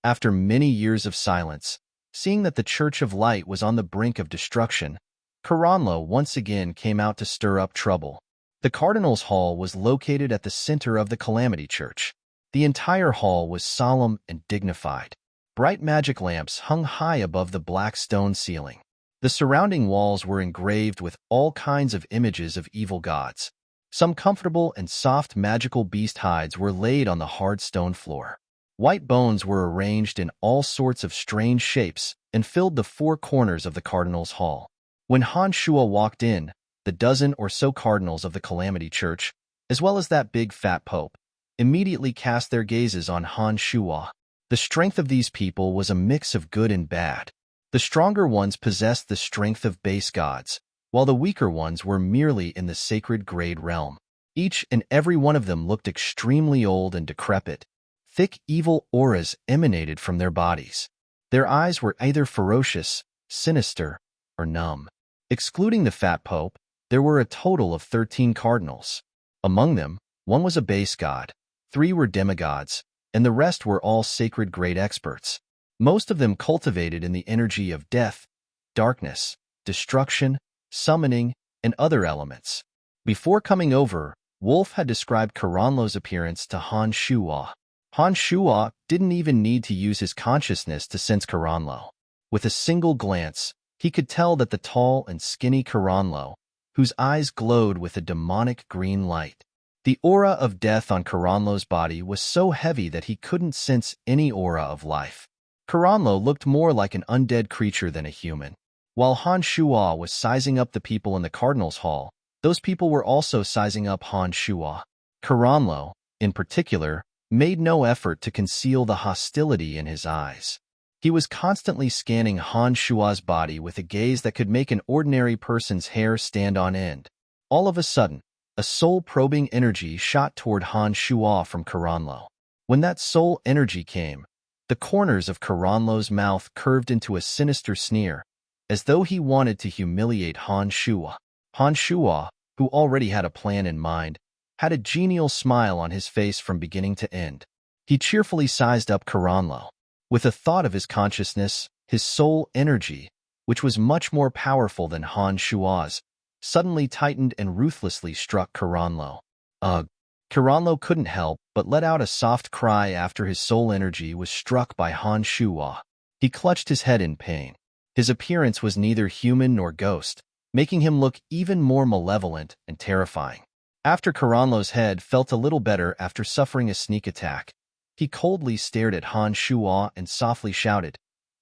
After many years of silence, seeing that the Church of Light was on the brink of destruction, Caranlo once again came out to stir up trouble. The Cardinal's Hall was located at the center of the Calamity Church. The entire hall was solemn and dignified. Bright magic lamps hung high above the black stone ceiling. The surrounding walls were engraved with all kinds of images of evil gods. Some comfortable and soft magical beast hides were laid on the hard stone floor. White bones were arranged in all sorts of strange shapes and filled the four corners of the Cardinal's Hall. When Han Shuo walked in, the dozen or so cardinals of the Calamity Church, as well as that big fat pope, immediately cast their gazes on Han Shuo. The strength of these people was a mix of good and bad. The stronger ones possessed the strength of base gods, while the weaker ones were merely in the sacred grade realm. Each and every one of them looked extremely old and decrepit. Thick, evil auras emanated from their bodies. Their eyes were either ferocious, sinister, or numb. Excluding the fat pope, there were a total of 13 cardinals. Among them, one was a base god, 3 were demigods, and the rest were all sacred grade experts. Most of them cultivated in the energy of death, darkness, destruction, summoning, and other elements. Before coming over, Wolf had described Karanlo's appearance to Han Shuo. Han Shuo didn't even need to use his consciousness to sense Karanlo. With a single glance, he could tell that the tall and skinny Karanlo, whose eyes glowed with a demonic green light. The aura of death on Karanlo's body was so heavy that he couldn't sense any aura of life. Karanlo looked more like an undead creature than a human. While Han Shuo was sizing up the people in the Cardinals' Hall, those people were also sizing up Han Shuo. Karanlo, in particular, made no effort to conceal the hostility in his eyes. He was constantly scanning Han Shuo's body with a gaze that could make an ordinary person's hair stand on end. All of a sudden, a soul-probing energy shot toward Han Shuo from Karanlo. When that soul energy came, the corners of Karanlo's mouth curved into a sinister sneer, as though he wanted to humiliate Han Shuo. Han Shuo, who already had a plan in mind, had a genial smile on his face from beginning to end. He cheerfully sized up Karanlo. With a thought of his consciousness, his soul energy, which was much more powerful than Han Shuo's, suddenly tightened and ruthlessly struck Karanlo. Ugh! Karanlo couldn't help but let out a soft cry after his soul energy was struck by Han Shuo. He clutched his head in pain. His appearance was neither human nor ghost, making him look even more malevolent and terrifying. After Karanlo's head felt a little better after suffering a sneak attack, he coldly stared at Han Shuo and softly shouted,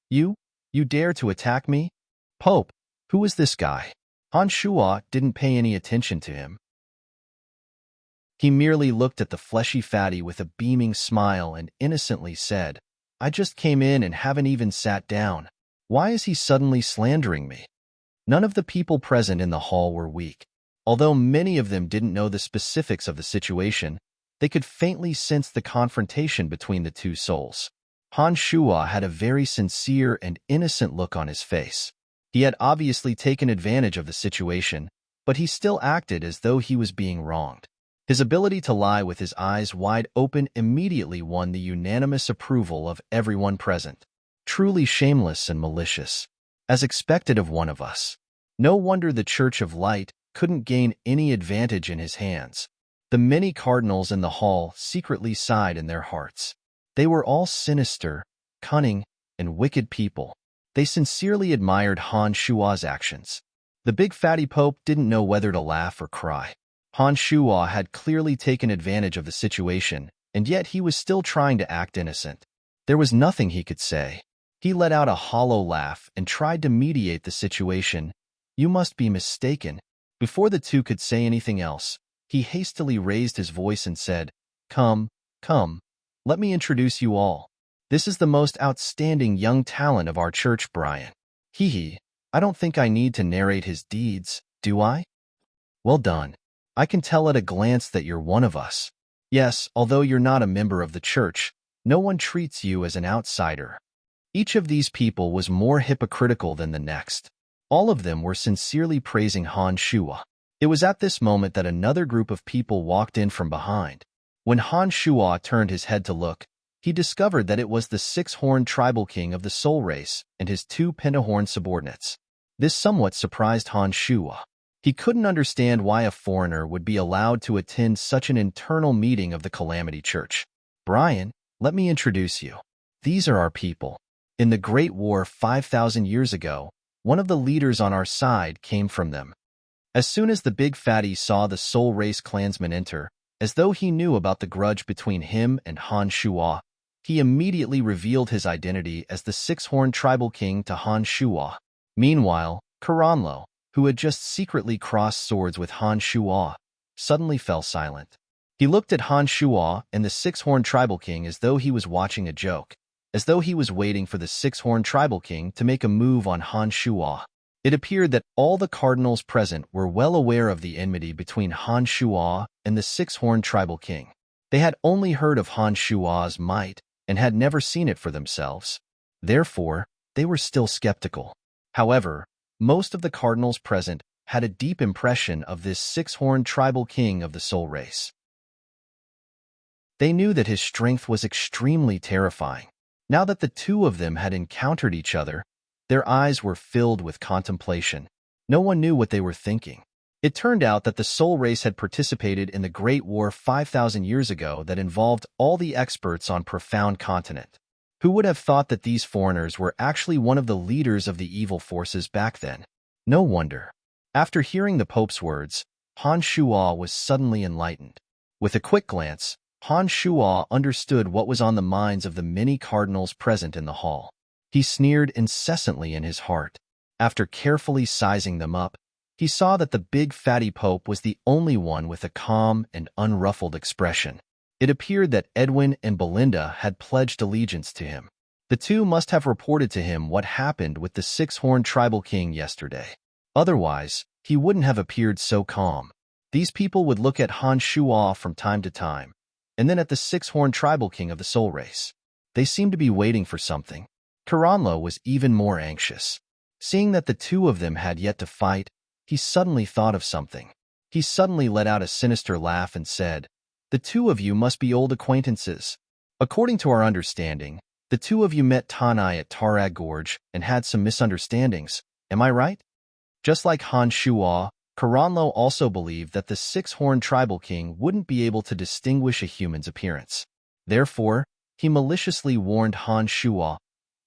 You dare to attack me? Pope, who is this guy? Han Shuo didn't pay any attention to him. He merely looked at the fleshy fatty with a beaming smile and innocently said, I just came in and haven't even sat down. Why is he suddenly slandering me? None of the people present in the hall were weak. Although many of them didn't know the specifics of the situation, they could faintly sense the confrontation between the two souls. Han Shuo had a very sincere and innocent look on his face. He had obviously taken advantage of the situation, but he still acted as though he was being wronged. His ability to lie with his eyes wide open immediately won the unanimous approval of everyone present. Truly shameless and malicious, as expected of one of us. No wonder the Church of Light couldn't gain any advantage in his hands. The many cardinals in the hall secretly sighed in their hearts. They were all sinister, cunning, and wicked people. They sincerely admired Han Shuo's actions. The big fatty pope didn't know whether to laugh or cry. Han Shuo had clearly taken advantage of the situation, and yet he was still trying to act innocent. There was nothing he could say. He let out a hollow laugh and tried to mediate the situation. You must be mistaken. Before the two could say anything else, he hastily raised his voice and said, Come, let me introduce you all. This is the most outstanding young talent of our church, Brian. I don't think I need to narrate his deeds, do I? Well done. I can tell at a glance that you're one of us. Yes, although you're not a member of the church, no one treats you as an outsider. Each of these people was more hypocritical than the next. All of them were sincerely praising Han Shuo. It was at this moment that another group of people walked in from behind. When Han Shuo turned his head to look, he discovered that it was the six-horned tribal king of the soul race and his 2 pentahorn subordinates. This somewhat surprised Han Shuo. He couldn't understand why a foreigner would be allowed to attend such an internal meeting of the Calamity Church. Brian, let me introduce you. These are our people. In the Great War 5,000 years ago, one of the leaders on our side came from them. As soon as the big fatty saw the soul race clansman enter, as though he knew about the grudge between him and Han Shuo, he immediately revealed his identity as the six-horned tribal king to Han Shuo. Meanwhile, Karanlo, who had just secretly crossed swords with Han Shuo, suddenly fell silent. He looked at Han Shuo and the six-horned tribal king as though he was watching a joke. as though he was waiting for the six-horned tribal king to make a move on Han Shuo. It appeared that all the cardinals present were well aware of the enmity between Han Shuo and the six-horned tribal king. They had only heard of Han Shuo's might and had never seen it for themselves. Therefore, they were still skeptical. However, most of the cardinals present had a deep impression of this six-horned tribal king of the soul race. They knew that his strength was extremely terrifying. Now that the two of them had encountered each other, their eyes were filled with contemplation. No one knew what they were thinking. It turned out that the soul race had participated in the Great War 5,000 years ago that involved all the experts on Profound Continent. Who would have thought that these foreigners were actually one of the leaders of the evil forces back then? No wonder. After hearing the Pope's words, Han Shuo was suddenly enlightened. With a quick glance, Han Shuo understood what was on the minds of the many cardinals present in the hall. He sneered incessantly in his heart. After carefully sizing them up, he saw that the big fatty Pope was the only one with a calm and unruffled expression. It appeared that Edwin and Belinda had pledged allegiance to him. The two must have reported to him what happened with the six-horned tribal king yesterday. Otherwise, he wouldn't have appeared so calm. These people would look at Han Shuo from time to time, and then at the six-horned tribal king of the soul race. They seemed to be waiting for something. Karanlo was even more anxious. Seeing that the two of them had yet to fight, he suddenly thought of something. He suddenly let out a sinister laugh and said, "The two of you must be old acquaintances. According to our understanding, the two of you met Tanai at Tarag Gorge and had some misunderstandings. Am I right?" Just like Han Shuo, Karanlo also believed that the six-horned tribal king wouldn't be able to distinguish a human's appearance. Therefore, he maliciously warned Han Shuo,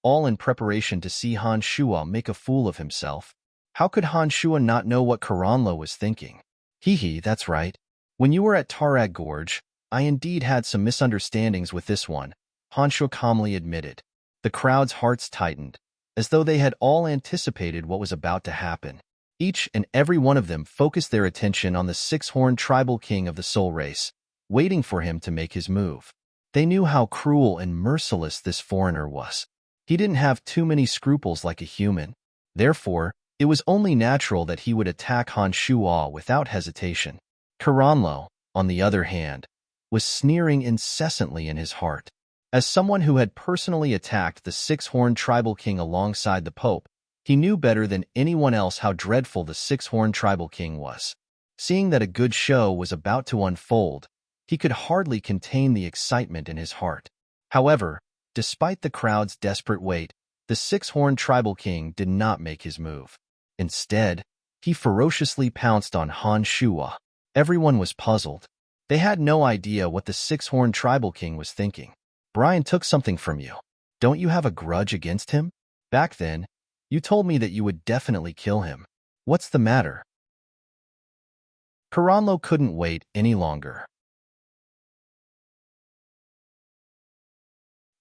all in preparation to see Han Shuo make a fool of himself. How could Han Shuo not know what Karanlo was thinking? Hee, that's right. When you were at Tarag Gorge, I indeed had some misunderstandings with this one, Han Shuo calmly admitted. The crowd's hearts tightened, as though they had all anticipated what was about to happen. Each and every one of them focused their attention on the six-horned tribal king of the soul race, waiting for him to make his move. They knew how cruel and merciless this foreigner was. He didn't have too many scruples like a human. Therefore, it was only natural that he would attack Han Shuo without hesitation. Karanlo, on the other hand, was sneering incessantly in his heart. As someone who had personally attacked the six-horned tribal king alongside the Pope, he knew better than anyone else how dreadful the six-horned tribal king was. Seeing that a good show was about to unfold, he could hardly contain the excitement in his heart. However, despite the crowd's desperate wait, the six-horned tribal king did not make his move. Instead, he ferociously pounced on Han Shuo. Everyone was puzzled. They had no idea what the six-horned tribal king was thinking. "Brian took something from you. Don't you have a grudge against him? Back then, you told me that you would definitely kill him. What's the matter?" Karanlo couldn't wait any longer.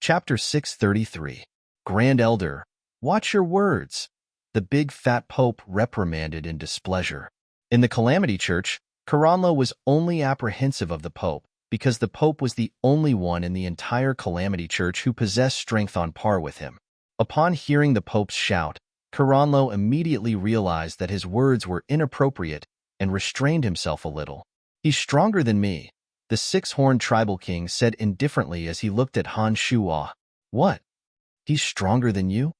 Chapter 633. Grand Elder, watch your words. The big fat Pope reprimanded in displeasure. In the Calamity Church, Karanlo was only apprehensive of the Pope because the Pope was the only one in the entire Calamity Church who possessed strength on par with him. Upon hearing the Pope's shout, Karanlo immediately realized that his words were inappropriate and restrained himself a little. "He's stronger than me," the six-horned tribal king said indifferently as he looked at Han Shuo. "What? He's stronger than you?"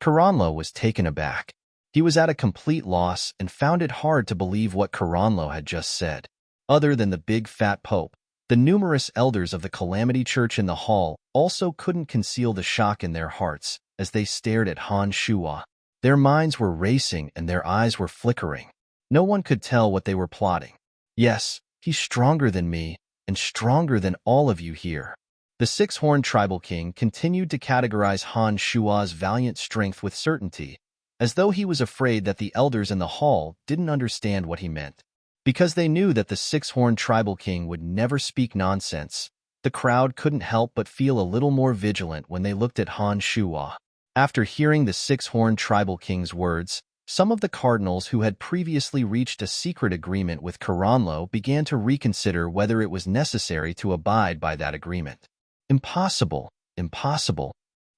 Karanlo was taken aback. He was at a complete loss and found it hard to believe what Karanlo had just said. Other than the big fat Pope, the numerous elders of the Calamity Church in the hall also couldn't conceal the shock in their hearts as they stared at Han Shuo. Their minds were racing and their eyes were flickering. No one could tell what they were plotting. "Yes, he's stronger than me, and stronger than all of you here." The six-horned tribal king continued to categorize Han Shuo's valiant strength with certainty, as though he was afraid that the elders in the hall didn't understand what he meant. Because they knew that the six-horned tribal king would never speak nonsense, the crowd couldn't help but feel a little more vigilant when they looked at Han Shuo. After hearing the six-horned tribal king's words, some of the cardinals who had previously reached a secret agreement with Karanlo began to reconsider whether it was necessary to abide by that agreement. Impossible, impossible.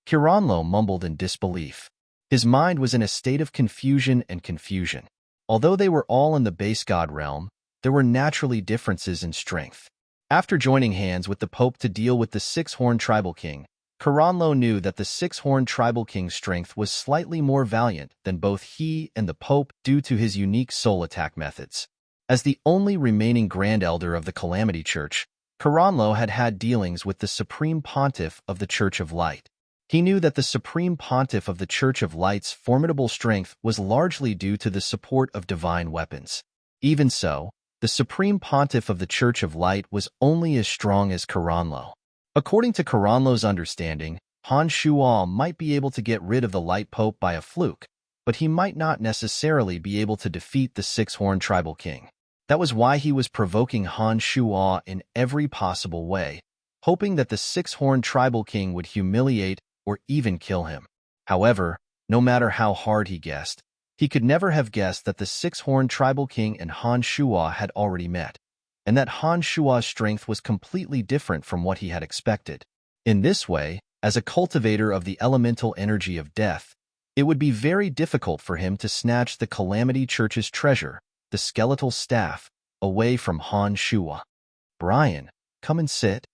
Kiranlo mumbled in disbelief. His mind was in a state of confusion and confusion. Although they were all in the base god realm, there were naturally differences in strength. After joining hands with the Pope to deal with the six-horned tribal king, Kiranlo knew that the six-horned tribal king's strength was slightly more valiant than both he and the Pope due to his unique soul attack methods. As the only remaining Grand Elder of the Calamity Church, Kiranlo had had dealings with the Supreme Pontiff of the Church of Light. He knew that the Supreme Pontiff of the Church of Light's formidable strength was largely due to the support of divine weapons. Even so, the Supreme Pontiff of the Church of Light was only as strong as Kiranlo. According to Kiranlo's understanding, Han Shuo might be able to get rid of the Light Pope by a fluke, but he might not necessarily be able to defeat the six-horned tribal king. That was why he was provoking Han Shuo in every possible way, hoping that the six-horned tribal king would humiliate or even kill him. However, no matter how hard he guessed, he could never have guessed that the six-horned tribal king and Han Shuo had already met, and that Han Shuo's strength was completely different from what he had expected. In this way, as a cultivator of the elemental energy of death, it would be very difficult for him to snatch the Calamity Church's treasure, the skeletal staff, away from Han Shuo. "Brian, come and sit."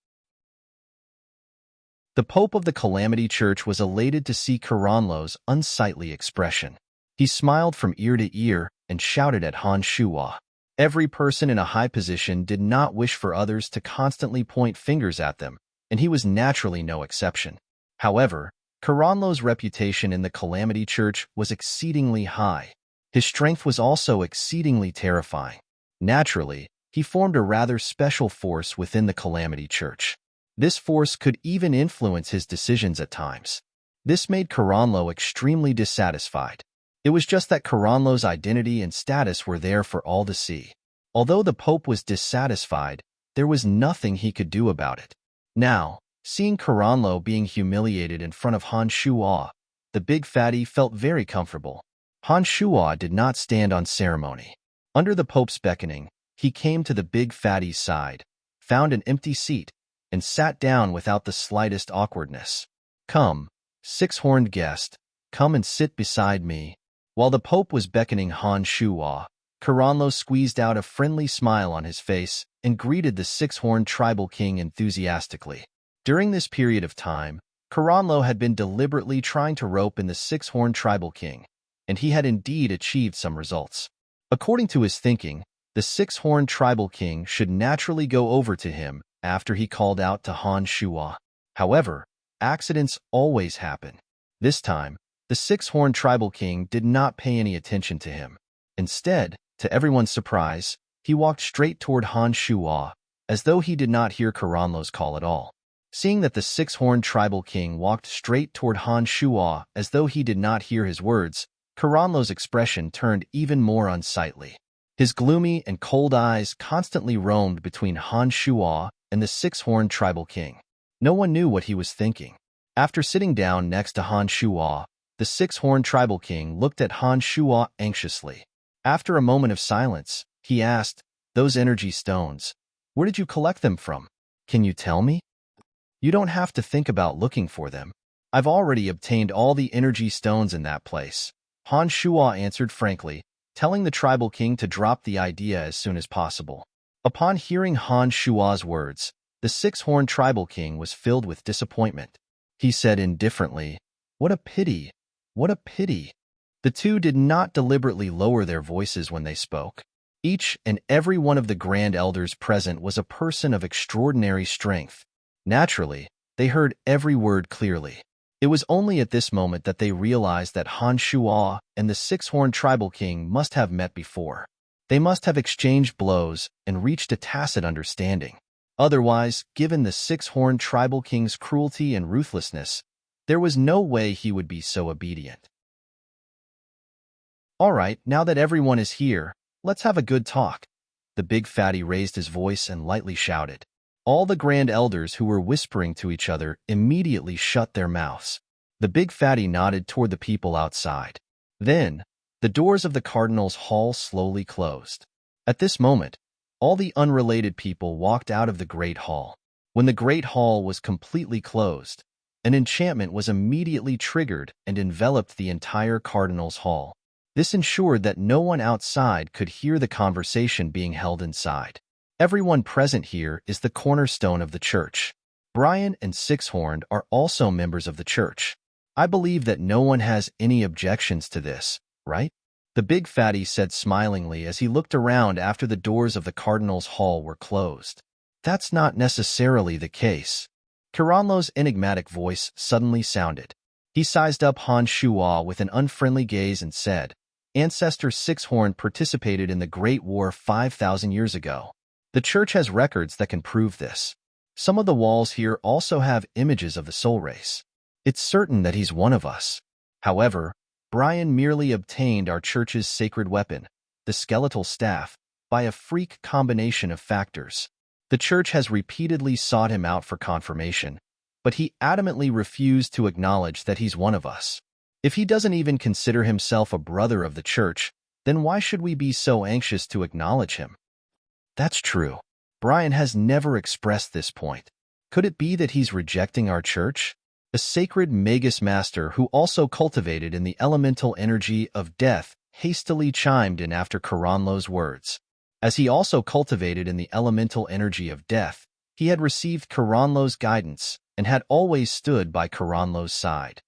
The Pope of the Calamity Church was elated to see Kiranlo's unsightly expression. He smiled from ear to ear and shouted at Han Shuo. Every person in a high position did not wish for others to constantly point fingers at them, and he was naturally no exception. However, Kiranlo's reputation in the Calamity Church was exceedingly high. His strength was also exceedingly terrifying. Naturally, he formed a rather special force within the Calamity Church. This force could even influence his decisions at times. This made Kiranlo extremely dissatisfied. It was just that Kiranlo's identity and status were there for all to see. Although the Pope was dissatisfied, there was nothing he could do about it. Now, seeing Kiranlo being humiliated in front of Han Shuo, the big fatty felt very comfortable. Han Shuo did not stand on ceremony. Under the Pope's beckoning, he came to the big fatty's side, found an empty seat, and sat down without the slightest awkwardness. "Come, six-horned guest, come and sit beside me." While the Pope was beckoning Han Shuo, Kiranlo squeezed out a friendly smile on his face and greeted the six-horned tribal king enthusiastically. During this period of time, Kiranlo had been deliberately trying to rope in the six-horned tribal king, and he had indeed achieved some results. According to his thinking, the six-horned tribal king should naturally go over to him after he called out to Han Shuo. However, accidents always happen. This time, the six-horned tribal king did not pay any attention to him. Instead, to everyone's surprise, he walked straight toward Han Shuo, as though he did not hear Kiranlo's call at all. Seeing that the six-horned tribal king walked straight toward Han Shuo as though he did not hear his words, Kiranlo's expression turned even more unsightly. His gloomy and cold eyes constantly roamed between Han Shuo and the six-horned tribal king. No one knew what he was thinking. After sitting down next to Han Shuo, the six-horned tribal king looked at Han Shuo anxiously. After a moment of silence, he asked, "Those energy stones, where did you collect them from? Can you tell me?" "You don't have to think about looking for them. I've already obtained all the energy stones in that place," Han Shuo answered frankly, telling the tribal king to drop the idea as soon as possible. Upon hearing Han Shuo's words, the six-horned tribal king was filled with disappointment. He said indifferently, "What a pity, what a pity." The two did not deliberately lower their voices when they spoke. Each and every one of the Grand Elders present was a person of extraordinary strength. Naturally, they heard every word clearly. It was only at this moment that they realized that Han Shuo and the six-horned tribal king must have met before. They must have exchanged blows and reached a tacit understanding. Otherwise, given the six-horned tribal king's cruelty and ruthlessness, there was no way he would be so obedient. "All right, now that everyone is here, let's have a good talk." The big fatty raised his voice and lightly shouted. All the Grand Elders who were whispering to each other immediately shut their mouths. The big fatty nodded toward the people outside. Then, the doors of the Cardinal's hall slowly closed. At this moment, all the unrelated people walked out of the Great Hall. When the Great Hall was completely closed, An enchantment was immediately triggered and enveloped the entire cardinal's hall. This ensured that no one outside could hear the conversation being held inside. Everyone present here is the cornerstone of the church. Brian and Sixhorn are also members of the church. I believe that no one has any objections to this, right? The big fatty said smilingly as he looked around after the doors of the cardinal's hall were closed. That's not necessarily the case. Kiranlo's enigmatic voice suddenly sounded. He sized up Han Shuo with an unfriendly gaze and said, Ancestor Sixhorn participated in the Great War 5,000 years ago. The church has records that can prove this. Some of the walls here also have images of the soul race. It's certain that he's one of us. However, Brian merely obtained our church's sacred weapon, the skeletal staff, by a freak combination of factors. The church has repeatedly sought him out for confirmation, but he adamantly refused to acknowledge that he's one of us. If he doesn't even consider himself a brother of the church, then why should we be so anxious to acknowledge him? That's true. Brian has never expressed this point. Could it be that he's rejecting our church? A sacred Magus master who also cultivated in the elemental energy of death hastily chimed in after Kiranlo's words. As he also cultivated in the elemental energy of death, he had received Kiranlo's guidance and had always stood by Kiranlo's side.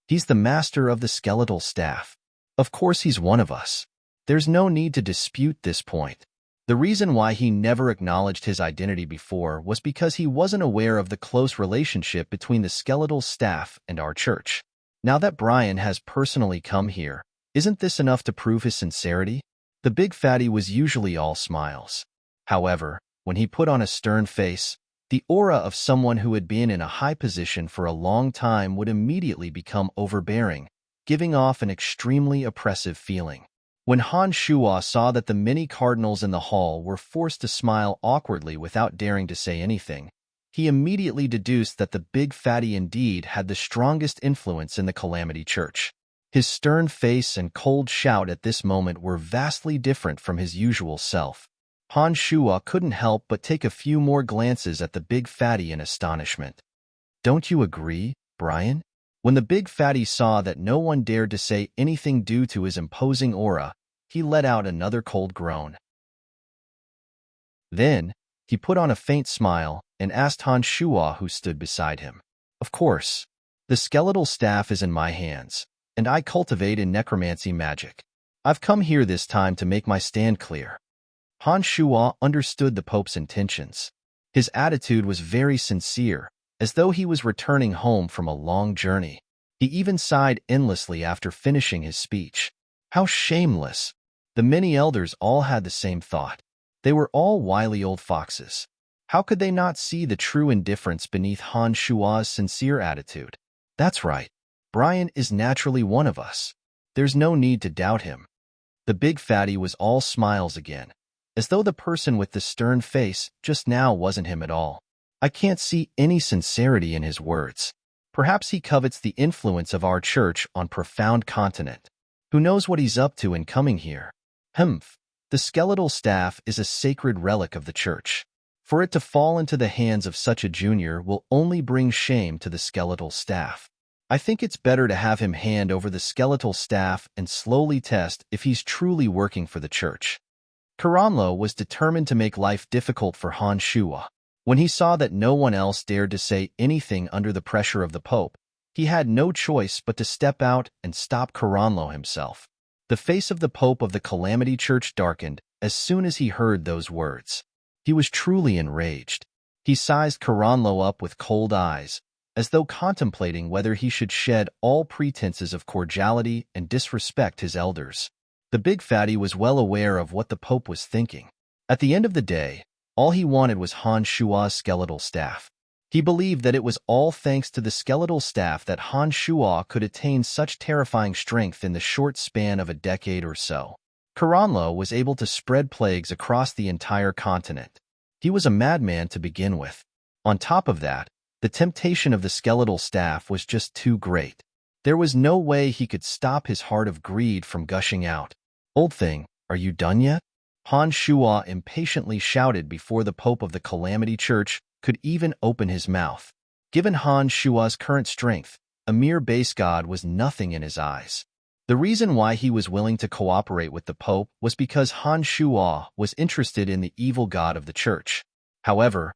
He's the master of the skeletal staff. Of course he's one of us. There's no need to dispute this point. The reason why he never acknowledged his identity before was because he wasn't aware of the close relationship between the skeletal staff and our church. Now that Brian has personally come here, isn't this enough to prove his sincerity? The big fatty was usually all smiles. However, when he put on a stern face, the aura of someone who had been in a high position for a long time would immediately become overbearing, giving off an extremely oppressive feeling. When Han Shuo saw that the many cardinals in the hall were forced to smile awkwardly without daring to say anything, he immediately deduced that the big fatty indeed had the strongest influence in the Calamity Church. His stern face and cold shout at this moment were vastly different from his usual self. Han Shuo couldn't help but take a few more glances at the big fatty in astonishment. Don't you agree, Brian? When the big fatty saw that no one dared to say anything due to his imposing aura, he let out another cold groan. Then, he put on a faint smile and asked Han Shuo who stood beside him. Of course, the skeletal staff is in my hands, and I cultivate in necromancy magic. I've come here this time to make my stand clear. Han Shuo understood the Pope's intentions. His attitude was very sincere, as though he was returning home from a long journey. He even sighed endlessly after finishing his speech. How shameless! The many elders all had the same thought. They were all wily old foxes. How could they not see the true indifference beneath Han Shuo's sincere attitude? That's right. Brian is naturally one of us. There's no need to doubt him. The big fatty was all smiles again, as though the person with the stern face just now wasn't him at all. I can't see any sincerity in his words. Perhaps he covets the influence of our church on profound continent. Who knows what he's up to in coming here? Humph. The skeletal staff is a sacred relic of the church. For it to fall into the hands of such a junior will only bring shame to the skeletal staff. I think it's better to have him hand over the skeletal staff and slowly test if he's truly working for the church. Kiranlo was determined to make life difficult for Han Shuo. When he saw that no one else dared to say anything under the pressure of the Pope, he had no choice but to step out and stop Kiranlo himself. The face of the Pope of the Calamity Church darkened as soon as he heard those words. He was truly enraged. He sized Kiranlo up with cold eyes, as though contemplating whether he should shed all pretenses of cordiality and disrespect his elders. The big fatty was well aware of what the Pope was thinking. At the end of the day, all he wanted was Han Shuo's skeletal staff. He believed that it was all thanks to the skeletal staff that Han Shuo could attain such terrifying strength in the short span of a decade or so. Kiranlo was able to spread plagues across the entire continent. He was a madman to begin with. On top of that, the temptation of the skeletal staff was just too great. There was no way he could stop his heart of greed from gushing out. Old thing, are you done yet? Han Shuo impatiently shouted before the Pope of the Calamity Church could even open his mouth. Given Han Shua's current strength, a mere base god was nothing in his eyes. The reason why he was willing to cooperate with the Pope was because Han Shua was interested in the evil god of the church. However,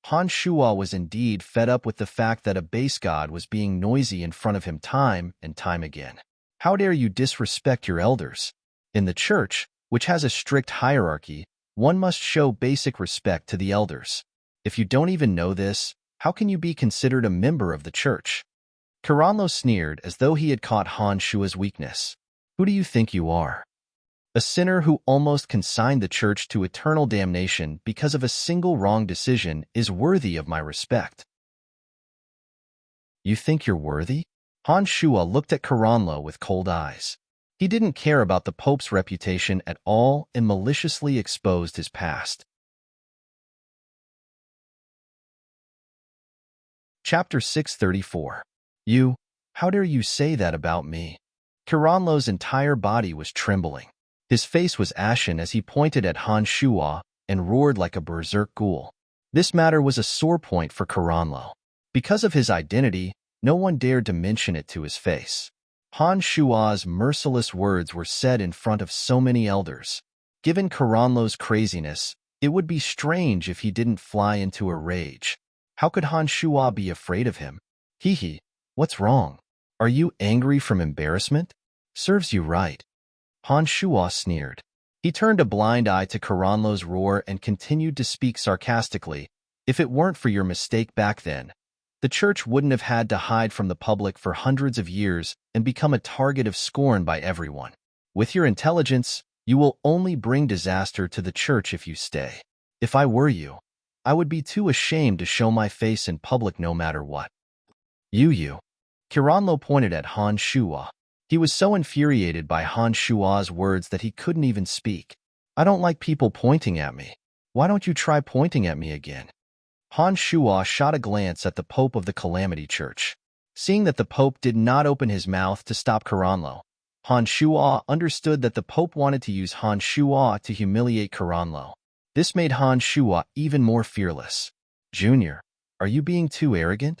Han Shua was indeed fed up with the fact that a base god was being noisy in front of him time and time again. How dare you disrespect your elders? In the church, which has a strict hierarchy, one must show basic respect to the elders. If you don't even know this, how can you be considered a member of the church? Caranlo sneered as though he had caught Han Shua's weakness. Who do you think you are? A sinner who almost consigned the church to eternal damnation because of a single wrong decision is worthy of my respect. You think you're worthy? Han Shua looked at Caranlo with cold eyes. He didn't care about the Pope's reputation at all and maliciously exposed his past. Chapter 634. How dare you say that about me? Caranlo's entire body was trembling. His face was ashen as he pointed at Han Shua and roared like a berserk ghoul. This matter was a sore point for Caranlo. Because of his identity, no one dared to mention it to his face. Han Shua's merciless words were said in front of so many elders. Given Caranlo's craziness, it would be strange if he didn't fly into a rage. How could Han Shua be afraid of him? Hee, what's wrong? Are you angry from embarrassment? Serves you right. Han Shua sneered. He turned a blind eye to Caranlo's roar and continued to speak sarcastically. If it weren't for your mistake back then, the church wouldn't have had to hide from the public for hundreds of years and become a target of scorn by everyone. With your intelligence, you will only bring disaster to the church if you stay. If I were you, I would be too ashamed to show my face in public no matter what. Caranlo pointed at Han Shua. He was so infuriated by Han Shua's words that he couldn't even speak. I don't like people pointing at me. Why don't you try pointing at me again? Han Shua shot a glance at the Pope of the Calamity Church. Seeing that the Pope did not open his mouth to stop Caranlo, Han Shua understood that the Pope wanted to use Han Shua to humiliate Caranlo. This made Han Shua even more fearless. Junior, are you being too arrogant?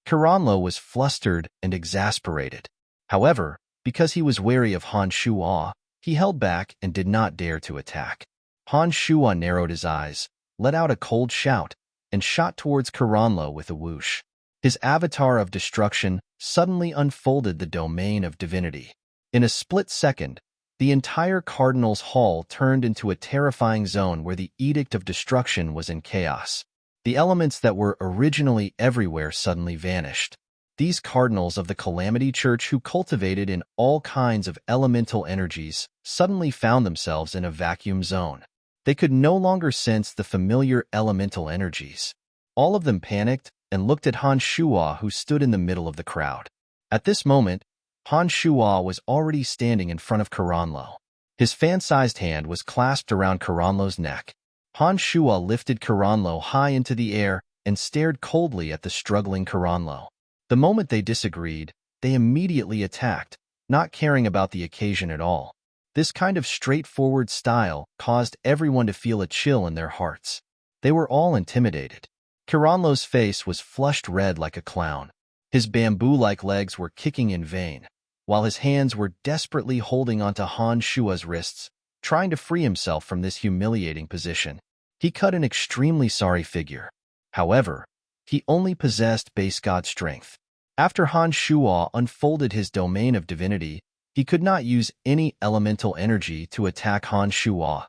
Caranlo was flustered and exasperated. However, because he was wary of Han Shua, he held back and did not dare to attack. Han Shua narrowed his eyes, let out a cold shout, and shot towards Caranlo with a whoosh. His avatar of destruction suddenly unfolded the domain of divinity. In a split second, the entire Cardinal's Hall turned into a terrifying zone where the Edict of Destruction was in chaos. The elements that were originally everywhere suddenly vanished. These cardinals of the Calamity Church who cultivated in all kinds of elemental energies suddenly found themselves in a vacuum zone. They could no longer sense the familiar elemental energies. All of them panicked and looked at Han Shua, who stood in the middle of the crowd. At this moment, Han Shua was already standing in front of Caranlo. His fan-sized hand was clasped around Caranlo's neck. Han Shua lifted Caranlo high into the air and stared coldly at the struggling Caranlo. The moment they disagreed, they immediately attacked, not caring about the occasion at all. This kind of straightforward style caused everyone to feel a chill in their hearts. They were all intimidated. Caranlo's face was flushed red like a clown. His bamboo-like legs were kicking in vain, while his hands were desperately holding onto Han Shua's wrists, trying to free himself from this humiliating position. He cut an extremely sorry figure. However, he only possessed base god strength. After Han Shua unfolded his domain of divinity, he could not use any elemental energy to attack Han Shua.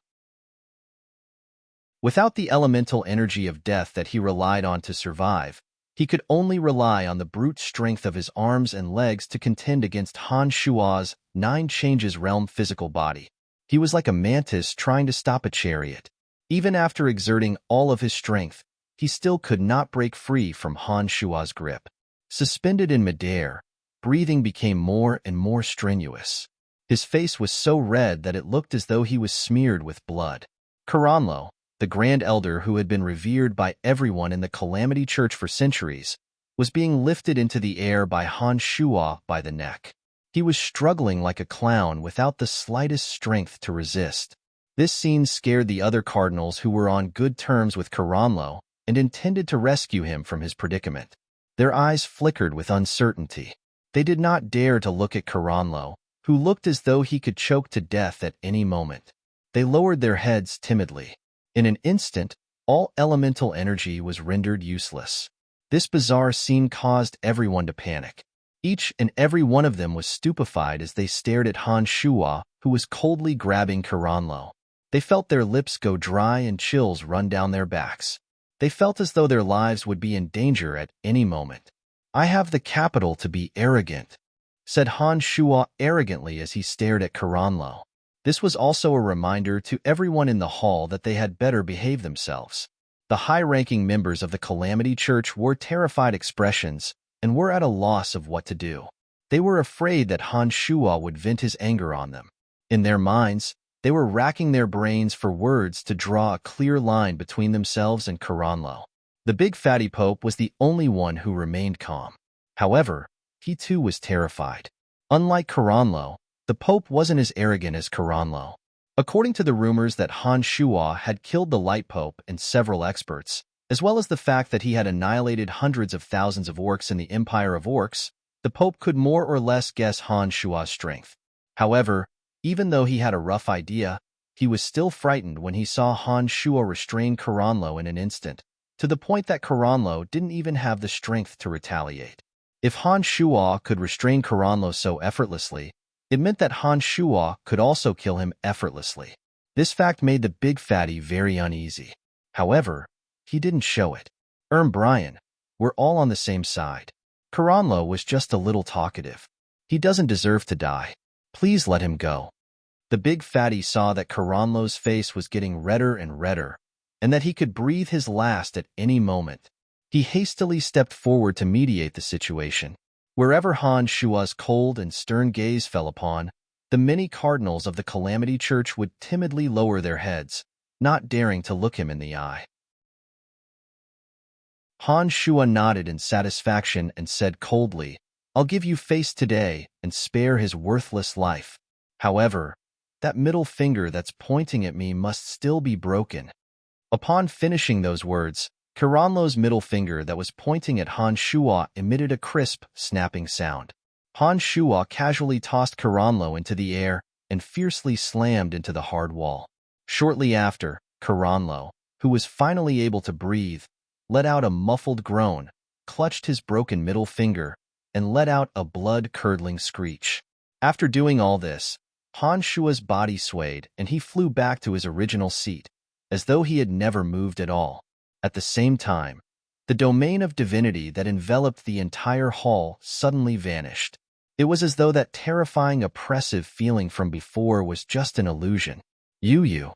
Without the elemental energy of death that he relied on to survive, he could only rely on the brute strength of his arms and legs to contend against Han Shua's 9 changes realm physical body. He was like a mantis trying to stop a chariot. Even after exerting all of his strength, he still could not break free from Han Shua's grip. Suspended in midair, breathing became more and more strenuous. His face was so red that it looked as though he was smeared with blood. Caranlo, the Grand Elder who had been revered by everyone in the Calamity Church for centuries, was being lifted into the air by Han Shua by the neck. He was struggling like a clown without the slightest strength to resist. This scene scared the other cardinals who were on good terms with Caranlo and intended to rescue him from his predicament. Their eyes flickered with uncertainty. They did not dare to look at Karanlo, who looked as though he could choke to death at any moment. They lowered their heads timidly. In an instant, all elemental energy was rendered useless. This bizarre scene caused everyone to panic. Each and every one of them was stupefied as they stared at Han Shuo, who was coldly grabbing Karanlo. They felt their lips go dry and chills run down their backs. They felt as though their lives would be in danger at any moment. "I have the capital to be arrogant," said Han Shuo arrogantly as he stared at Karanlo. This was also a reminder to everyone in the hall that they had better behave themselves. The high-ranking members of the Calamity Church wore terrified expressions and were at a loss of what to do. They were afraid that Han Shuo would vent his anger on them. In their minds, they were racking their brains for words to draw a clear line between themselves and Karanlo. The big fatty Pope was the only one who remained calm. However, he too was terrified. Unlike Karanlo, the Pope wasn't as arrogant as Karanlo. According to the rumors that Han Shuo had killed the Light Pope and several experts, as well as the fact that he had annihilated hundreds of thousands of orcs in the Empire of Orcs, the Pope could more or less guess Han Shuo's strength. However, even though he had a rough idea, he was still frightened when he saw Han Shuo restrain Karanlo in an instant, to the point that Karanlo didn't even have the strength to retaliate. If Han Shuo could restrain Karanlo so effortlessly, it meant that Han Shuo could also kill him effortlessly. This fact made the big fatty very uneasy. However, he didn't show it. Brian, we're all on the same side. Karanlo was just a little talkative. He doesn't deserve to die. Please let him go. The big fatty saw that Karanlo's face was getting redder and redder, and that he could breathe his last at any moment. He hastily stepped forward to mediate the situation. Wherever Han Shuo's cold and stern gaze fell upon, the many cardinals of the Calamity Church would timidly lower their heads, not daring to look him in the eye. Han Shuo nodded in satisfaction and said coldly, "I'll give you face today and spare his worthless life. However, that middle finger that's pointing at me must still be broken." Upon finishing those words, Karanlo's middle finger that was pointing at Han Shuo emitted a crisp, snapping sound. Han Shuo casually tossed Karanlo into the air and fiercely slammed into the hard wall. Shortly after, Karanlo, who was finally able to breathe, let out a muffled groan, clutched his broken middle finger, and let out a blood-curdling screech. After doing all this, Han Shuo's body swayed and he flew back to his original seat, as though he had never moved at all. At the same time, the domain of divinity that enveloped the entire hall suddenly vanished. It was as though that terrifying, oppressive feeling from before was just an illusion. You.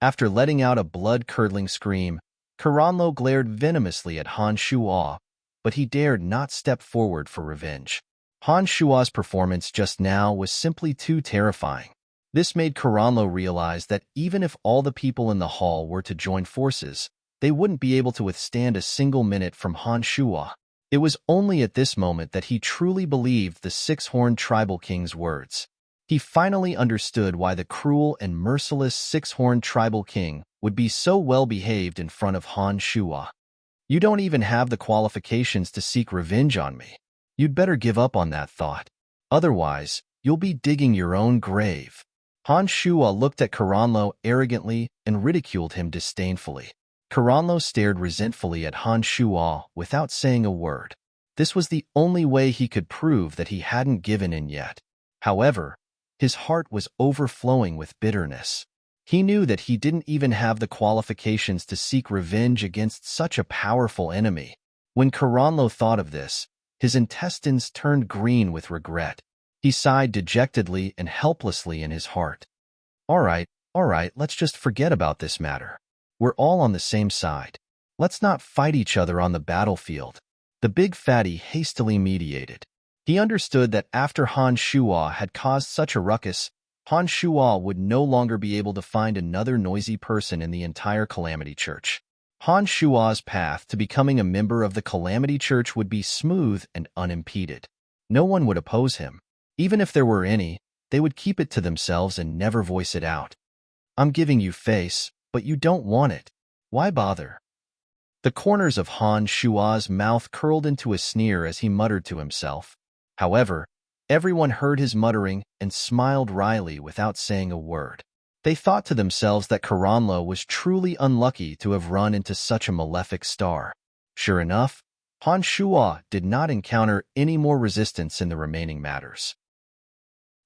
After letting out a blood-curdling scream, Karanlo glared venomously at Han Shuo, but he dared not step forward for revenge. Han Shuo's performance just now was simply too terrifying. This made Karanlo realize that even if all the people in the hall were to join forces, they wouldn't be able to withstand a single minute from Han Shuo. It was only at this moment that he truly believed the six-horned tribal king's words. He finally understood why the cruel and merciless six-horned tribal king would be so well-behaved in front of Han Shuo. "You don't even have the qualifications to seek revenge on me. You'd better give up on that thought. Otherwise, you'll be digging your own grave." Han Shuo looked at Karanlo arrogantly and ridiculed him disdainfully. Karanlo stared resentfully at Han Shuo without saying a word. This was the only way he could prove that he hadn't given in yet. However, his heart was overflowing with bitterness. He knew that he didn't even have the qualifications to seek revenge against such a powerful enemy. When Karanlo thought of this, his intestines turned green with regret. He sighed dejectedly and helplessly in his heart. All right, let's just forget about this matter. We're all on the same side. Let's not fight each other on the battlefield." The big fatty hastily mediated. He understood that after Han Shuo had caused such a ruckus, Han Shuo would no longer be able to find another noisy person in the entire Calamity Church. Han Shuo's path to becoming a member of the Calamity Church would be smooth and unimpeded. No one would oppose him. Even if there were any, they would keep it to themselves and never voice it out. "I'm giving you face, but you don't want it. Why bother?" The corners of Han Shua's mouth curled into a sneer as he muttered to himself. However, everyone heard his muttering and smiled wryly without saying a word. They thought to themselves that Karanlo was truly unlucky to have run into such a malefic star. Sure enough, Han Shua did not encounter any more resistance in the remaining matters.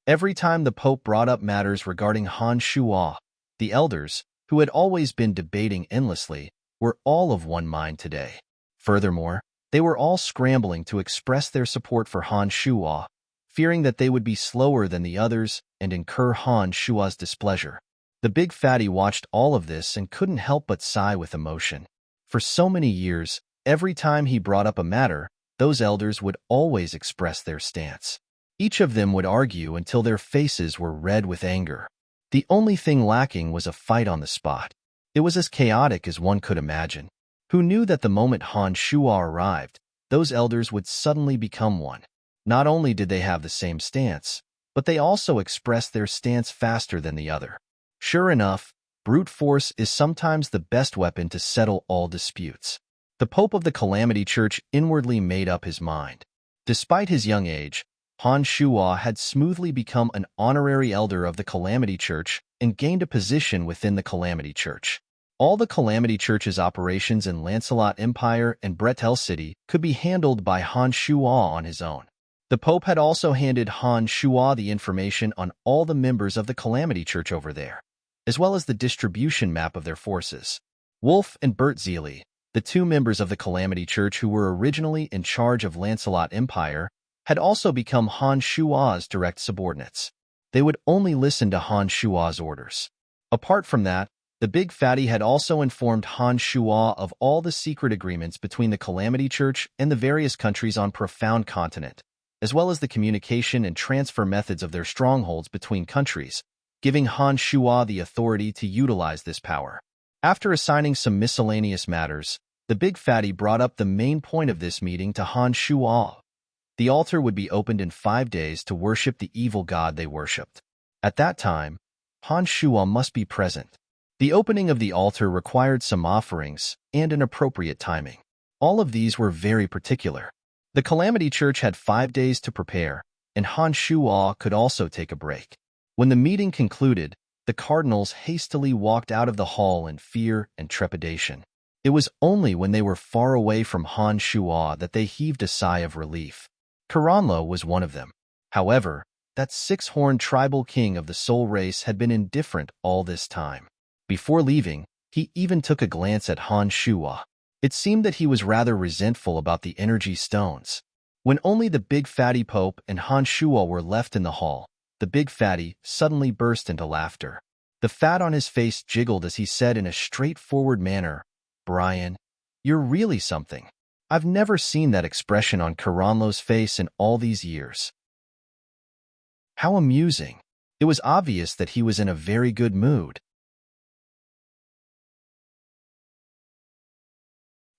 Every time the Pope brought up matters regarding Han Shua, the elders, who had always been debating endlessly, were all of one mind today. Furthermore, they were all scrambling to express their support for Han Shua, fearing that they would be slower than the others and incur Han Shua's displeasure. The big fatty watched all of this and couldn't help but sigh with emotion. For so many years, every time he brought up a matter, those elders would always express their stance. Each of them would argue until their faces were red with anger. The only thing lacking was a fight on the spot. It was as chaotic as one could imagine. Who knew that the moment Han Shua arrived, those elders would suddenly become one? Not only did they have the same stance, but they also expressed their stance faster than the other. Sure enough, brute force is sometimes the best weapon to settle all disputes. The Pope of the Calamity Church inwardly made up his mind. Despite his young age, Han Shua had smoothly become an honorary elder of the Calamity Church and gained a position within the Calamity Church. All the Calamity Church's operations in Lancelot Empire and Bretel City could be handled by Han Shua on his own. The Pope had also handed Han Shua the information on all the members of the Calamity Church over there, as well as the distribution map of their forces. Wolf and Bert Zeely, the two members of the Calamity Church who were originally in charge of Lancelot Empire, had also become Han Shua's direct subordinates. They would only listen to Han Shua's orders. Apart from that, the big fatty had also informed Han Shua of all the secret agreements between the Calamity Church and the various countries on Profound Continent, as well as the communication and transfer methods of their strongholds between countries, giving Han Shua the authority to utilize this power. After assigning some miscellaneous matters, the big fatty brought up the main point of this meeting to Han Shua. The altar would be opened in 5 days to worship the evil god they worshipped. At that time, Han Shua must be present. The opening of the altar required some offerings and an appropriate timing. All of these were very particular. The Calamity Church had 5 days to prepare, and Han Shua could also take a break. When the meeting concluded, the cardinals hastily walked out of the hall in fear and trepidation. It was only when they were far away from Han Shua that they heaved a sigh of relief. Karanlo was one of them. However, that six-horned tribal king of the soul race had been indifferent all this time. Before leaving, he even took a glance at Han Shua. It seemed that he was rather resentful about the energy stones. When only the big fatty Pope and Han Shua were left in the hall, the big fatty suddenly burst into laughter. The fat on his face jiggled as he said in a straightforward manner, "Brian, you're really something. I've never seen that expression on Karanlo's face in all these years." How amusing. It was obvious that he was in a very good mood.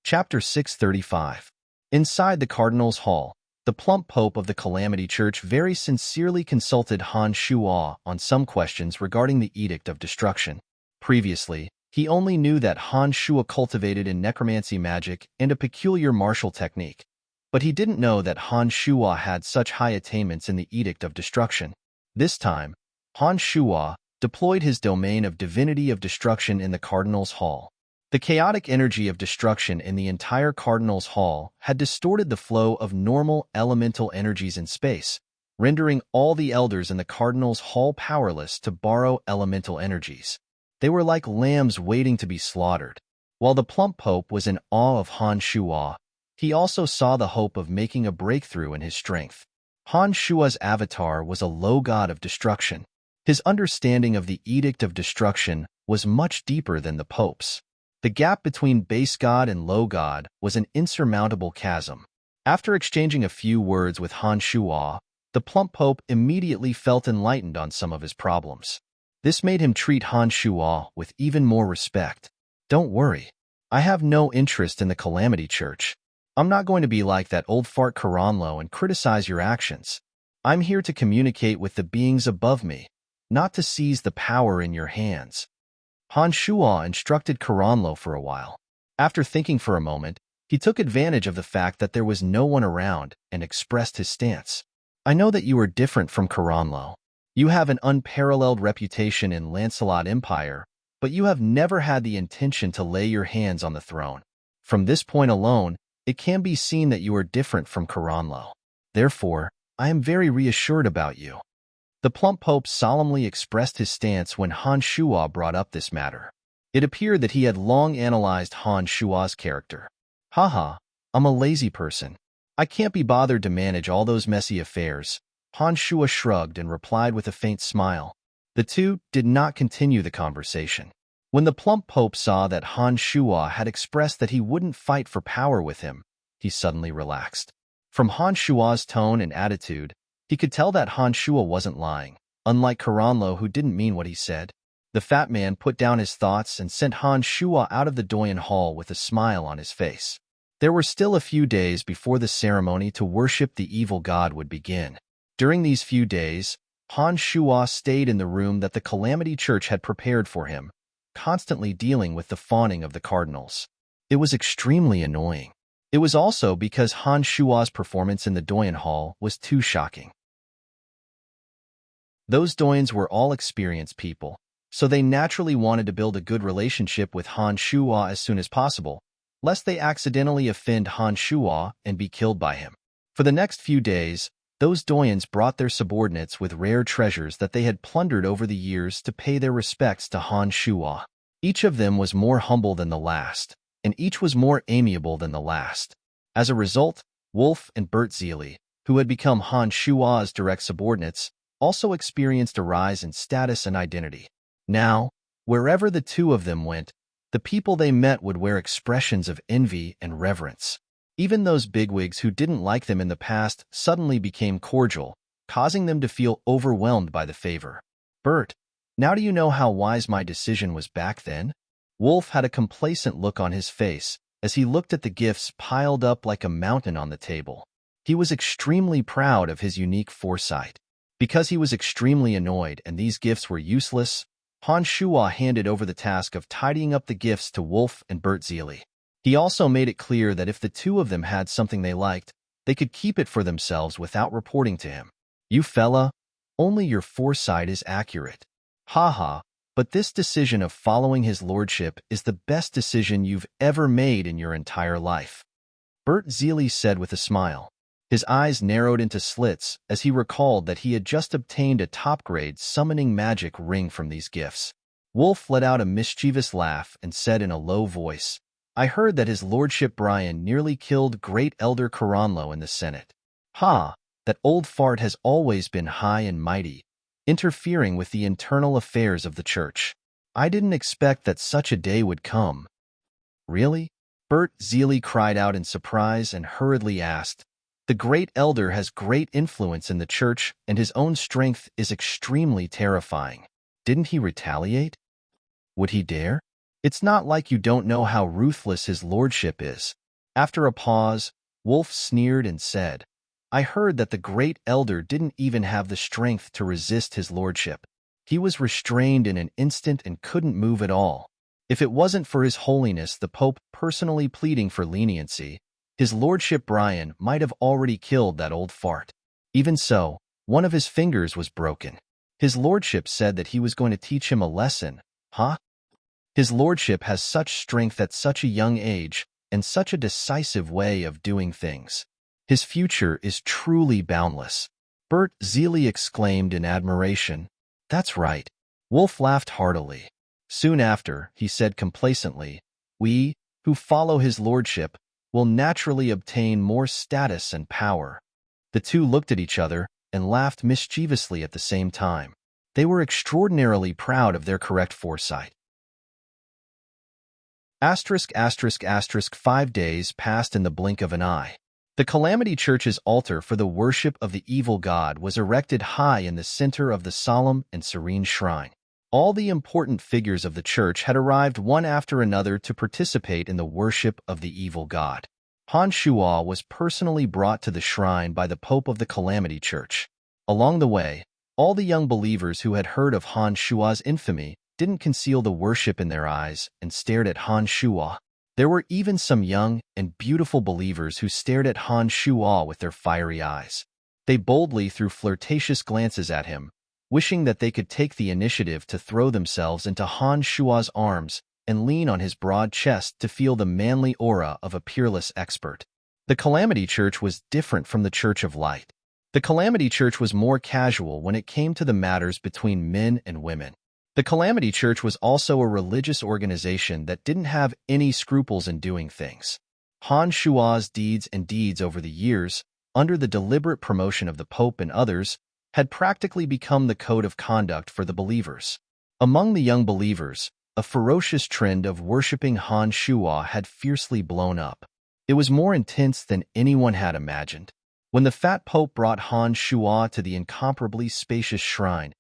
Chapter 635. Inside the Cardinal's Hall, the plump Pope of the Calamity Church very sincerely consulted Han Shua on some questions regarding the Edict of Destruction. Previously, he only knew that Han Shua cultivated in necromancy magic and a peculiar martial technique, but he didn't know that Han Shua had such high attainments in the Edict of Destruction. This time, Han Shua deployed his domain of Divinity of Destruction in the Cardinal's Hall. The chaotic energy of destruction in the entire Cardinal's Hall had distorted the flow of normal elemental energies in space, rendering all the elders in the Cardinal's Hall powerless to borrow elemental energies. They were like lambs waiting to be slaughtered. While the plump Pope was in awe of Han Shua, he also saw the hope of making a breakthrough in his strength. Han Shua's avatar was a low god of destruction. His understanding of the Edict of Destruction was much deeper than the Pope's. The gap between base god and low god was an insurmountable chasm. After exchanging a few words with Han Shua, the plump Pope immediately felt enlightened on some of his problems. This made him treat Han Shua with even more respect. "Don't worry. I have no interest in the Calamity Church. I'm not going to be like that old fart Karanlo and criticize your actions. I'm here to communicate with the beings above me, not to seize the power in your hands." Han Shua instructed Karanlo for a while. After thinking for a moment, he took advantage of the fact that there was no one around and expressed his stance. I know that you are different from Caranlo. You have an unparalleled reputation in Lancelot Empire, but you have never had the intention to lay your hands on the throne. From this point alone, it can be seen that you are different from Caranlo. Therefore, I am very reassured about you. The plump pope solemnly expressed his stance when Han Shuo brought up this matter. It appeared that he had long analyzed Han Shuo's character. Haha, I'm a lazy person. I can't be bothered to manage all those messy affairs. Han Shuo shrugged and replied with a faint smile. The two did not continue the conversation. When the plump pope saw that Han Shuo had expressed that he wouldn't fight for power with him, he suddenly relaxed. From Han Shuo's tone and attitude, he could tell that Han Shuo wasn't lying, unlike Caranlo, who didn't mean what he said. The fat man put down his thoughts and sent Han Shuo out of the Doyen Hall with a smile on his face. There were still a few days before the ceremony to worship the evil god would begin. During these few days, Han Shuo stayed in the room that the Calamity Church had prepared for him, constantly dealing with the fawning of the cardinals. It was extremely annoying. It was also because Han Shuo's performance in the Doyen Hall was too shocking. Those Doyens were all experienced people, so they naturally wanted to build a good relationship with Han Shuo as soon as possible, lest they accidentally offend Han Shuo and be killed by him. For the next few days, those Doyens brought their subordinates with rare treasures that they had plundered over the years to pay their respects to Han Shuo. Each of them was more humble than the last, and each was more amiable than the last. As a result, Wolf and Bert Zeely, who had become Han Shuo's direct subordinates, also experienced a rise in status and identity. Now, wherever the two of them went, the people they met would wear expressions of envy and reverence. Even those bigwigs who didn't like them in the past suddenly became cordial, causing them to feel overwhelmed by the favor. Bert, now do you know how wise my decision was back then? Wolf had a complacent look on his face as he looked at the gifts piled up like a mountain on the table. He was extremely proud of his unique foresight. Because he was extremely annoyed and these gifts were useless, Han Shuo handed over the task of tidying up the gifts to Wolf and Bert Zeely. He also made it clear that if the two of them had something they liked, they could keep it for themselves without reporting to him. You fella, only your foresight is accurate. Haha, but this decision of following his lordship is the best decision you've ever made in your entire life. Bert Zeely said with a smile. His eyes narrowed into slits as he recalled that he had just obtained a top-grade summoning magic ring from these gifts. Wolf let out a mischievous laugh and said in a low voice, I heard that his lordship Brian nearly killed Great Elder Caranlo in the Senate. Ha, that old fart has always been high and mighty, interfering with the internal affairs of the church. I didn't expect that such a day would come. Really? Bert Zeely cried out in surprise and hurriedly asked, The Great Elder has great influence in the church and his own strength is extremely terrifying. Didn't he retaliate? Would he dare? It's not like you don't know how ruthless his lordship is. After a pause, Wolf sneered and said, I heard that the Great Elder didn't even have the strength to resist his lordship. He was restrained in an instant and couldn't move at all. If it wasn't for His Holiness the Pope personally pleading for leniency, his lordship Brian might have already killed that old fart. Even so, one of his fingers was broken. His lordship said that he was going to teach him a lesson. Huh? His lordship has such strength at such a young age and such a decisive way of doing things. His future is truly boundless. Bert Zeely exclaimed in admiration. That's right. Wolf laughed heartily. Soon after, he said complacently, We, who follow his lordship, will naturally obtain more status and power. The two looked at each other and laughed mischievously at the same time. They were extraordinarily proud of their correct foresight. ******, 5 days passed in the blink of an eye. The Calamity Church's altar for the worship of the evil god was erected high in the center of the solemn and serene shrine. All the important figures of the church had arrived one after another to participate in the worship of the evil god. Han Shuo was personally brought to the shrine by the Pope of the Calamity Church. Along the way, all the young believers who had heard of Han Shuo's infamy didn't conceal the worship in their eyes and stared at Han Shuo. There were even some young and beautiful believers who stared at Han Shuo with their fiery eyes. They boldly threw flirtatious glances at him, wishing that they could take the initiative to throw themselves into Han Shuo's arms and lean on his broad chest to feel the manly aura of a peerless expert. The Calamity Church was different from the Church of Light. The Calamity Church was more casual when it came to the matters between men and women. The Calamity Church was also a religious organization that didn't have any scruples in doing things. Han Shuo's deeds over the years, under the deliberate promotion of the Pope and others, had practically become the code of conduct for the believers. Among the young believers, a ferocious trend of worshipping Han Shuo had fiercely blown up. It was more intense than anyone had imagined. When the fat Pope brought Han Shuo to the incomparably spacious shrine,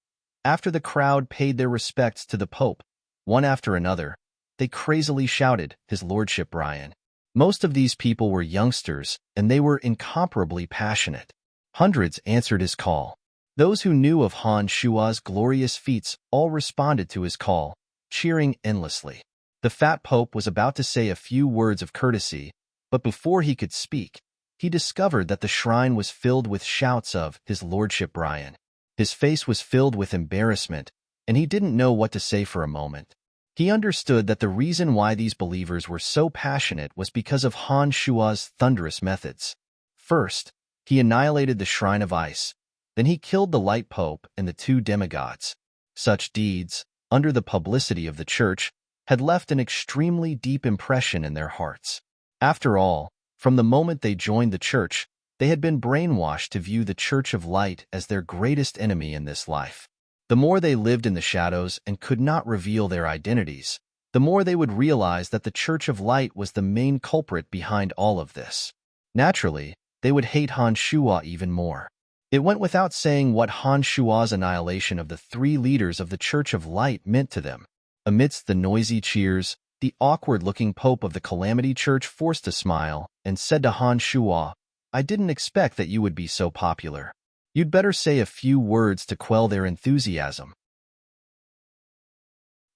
after the crowd paid their respects to the Pope, one after another, they crazily shouted, "His Lordship Brian." Most of these people were youngsters, and they were incomparably passionate. Hundreds answered his call. Those who knew of Han Shuo's glorious feats all responded to his call, cheering endlessly. The fat Pope was about to say a few words of courtesy, but before he could speak, he discovered that the shrine was filled with shouts of "His Lordship Brian." His face was filled with embarrassment, and he didn't know what to say for a moment. He understood that the reason why these believers were so passionate was because of Han Shuo's thunderous methods. First, he annihilated the Shrine of Ice. Then he killed the Light Pope and the two demigods. Such deeds, under the publicity of the church, had left an extremely deep impression in their hearts. After all, from the moment they joined the church, they had been brainwashed to view the Church of Light as their greatest enemy in this life. The more they lived in the shadows and could not reveal their identities, the more they would realize that the Church of Light was the main culprit behind all of this. Naturally, they would hate Han Shuo even more. It went without saying what Han Shuo's annihilation of the three leaders of the Church of Light meant to them. Amidst the noisy cheers, the awkward-looking Pope of the Calamity Church forced a smile and said to Han Shuo, "I didn't expect that you would be so popular. You'd better say a few words to quell their enthusiasm."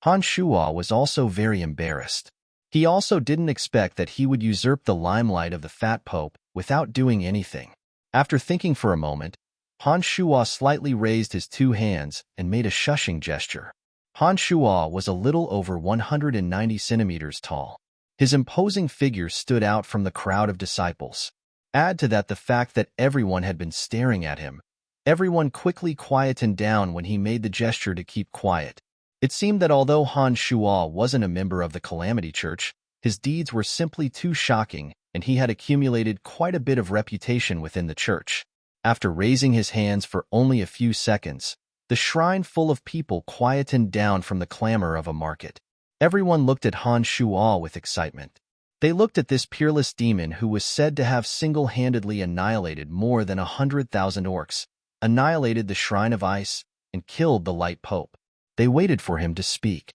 Han Shuo was also very embarrassed. He also didn't expect that he would usurp the limelight of the fat Pope without doing anything. After thinking for a moment, Han Shuo slightly raised his two hands and made a shushing gesture. Han Shuo was a little over 190 centimeters tall. His imposing figure stood out from the crowd of disciples. Add to that the fact that everyone had been staring at him. Everyone quickly quietened down when he made the gesture to keep quiet. It seemed that although Han Shuo wasn't a member of the Calamity Church, his deeds were simply too shocking, and he had accumulated quite a bit of reputation within the church. After raising his hands for only a few seconds, the shrine full of people quietened down from the clamor of a market. Everyone looked at Han Shuo with excitement. They looked at this peerless demon who was said to have single-handedly annihilated more than 100,000 orcs, annihilated the Shrine of Ice, and killed the Light Pope. They waited for him to speak.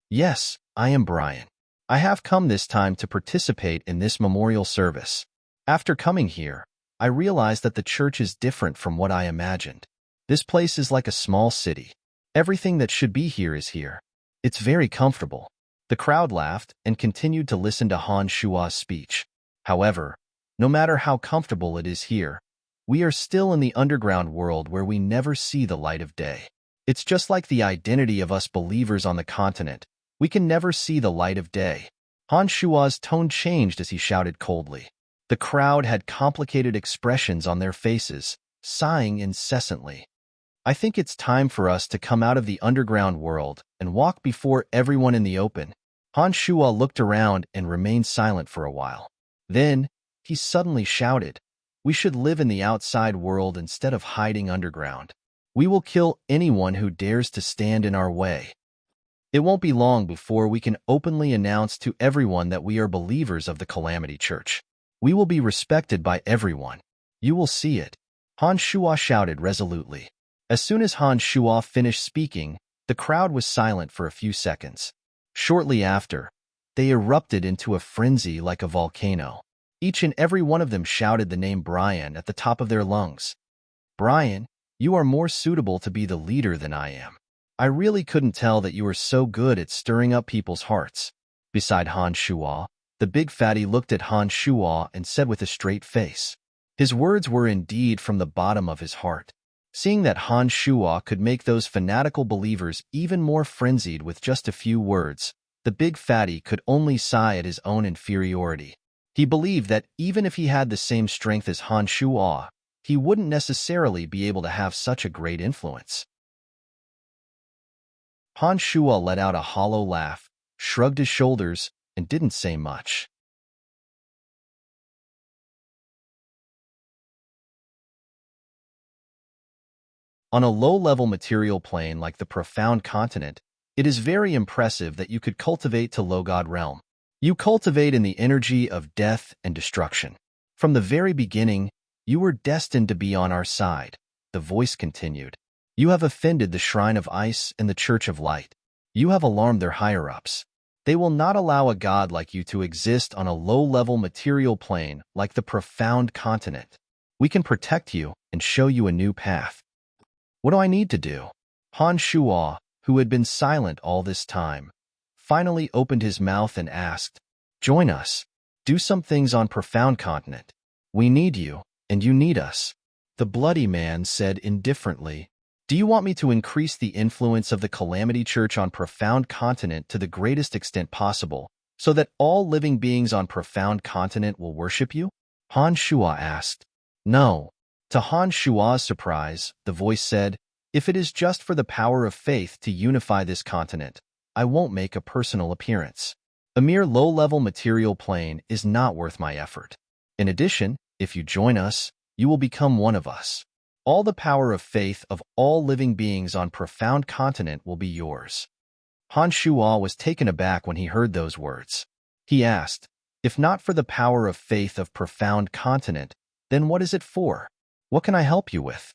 "Yes, I am Brian. I have come this time to participate in this memorial service. After coming here, I realized that the church is different from what I imagined. This place is like a small city. Everything that should be here is here. It's very comfortable." The crowd laughed and continued to listen to Han Shuo's speech. However, no matter how comfortable it is here, we are still in the underground world where we never see the light of day. It's just like the identity of us believers on the continent. We can never see the light of day. Han Shuo's tone changed as he shouted coldly. The crowd had complicated expressions on their faces, sighing incessantly. "I think it's time for us to come out of the underground world and walk before everyone in the open." Han Shuo looked around and remained silent for a while. Then, he suddenly shouted, "We should live in the outside world instead of hiding underground. We will kill anyone who dares to stand in our way. It won't be long before we can openly announce to everyone that we are believers of the Calamity Church. We will be respected by everyone. You will see it." Han Shuo shouted resolutely. As soon as Han Shuo finished speaking, the crowd was silent for a few seconds. Shortly after, they erupted into a frenzy like a volcano. Each and every one of them shouted the name Brian at the top of their lungs. "Brian, you are more suitable to be the leader than I am. I really couldn't tell that you were so good at stirring up people's hearts." Beside Han Shuo, The big fatty looked at Han Shuo and said with a straight face. His words were indeed from the bottom of his heart. Seeing that Han Shuo could make those fanatical believers even more frenzied with just a few words, the big fatty could only sigh at his own inferiority. He believed that even if he had the same strength as Han Shuo, he wouldn't necessarily be able to have such a great influence. Han Shuo let out a hollow laugh, shrugged his shoulders, and didn't say much. On a low-level material plane like the profound continent, it is very impressive that you could cultivate to low-god realm. You cultivate in the energy of death and destruction. From the very beginning, you were destined to be on our side, the voice continued. You have offended the Shrine of Ice and the Church of Light. You have alarmed their higher-ups. They will not allow a god like you to exist on a low-level material plane like the profound continent. We can protect you and show you a new path. What do I need to do? Han Shuo, who had been silent all this time, finally opened his mouth and asked, "Join us. Do some things on profound continent. We need you, and you need us." The bloody man said indifferently, "Do you want me to increase the influence of the Calamity Church on profound continent to the greatest extent possible, so that all living beings on profound continent will worship you?" Han Shuo asked. "No." To Han Shuo's surprise, the voice said, "If it is just for the power of faith to unify this continent, I won't make a personal appearance. A mere low-level material plane is not worth my effort. In addition, if you join us, you will become one of us. All the power of faith of all living beings on profound continent will be yours." Han Shuo was taken aback when he heard those words. He asked, "If not for the power of faith of profound continent, then what is it for? What can I help you with?"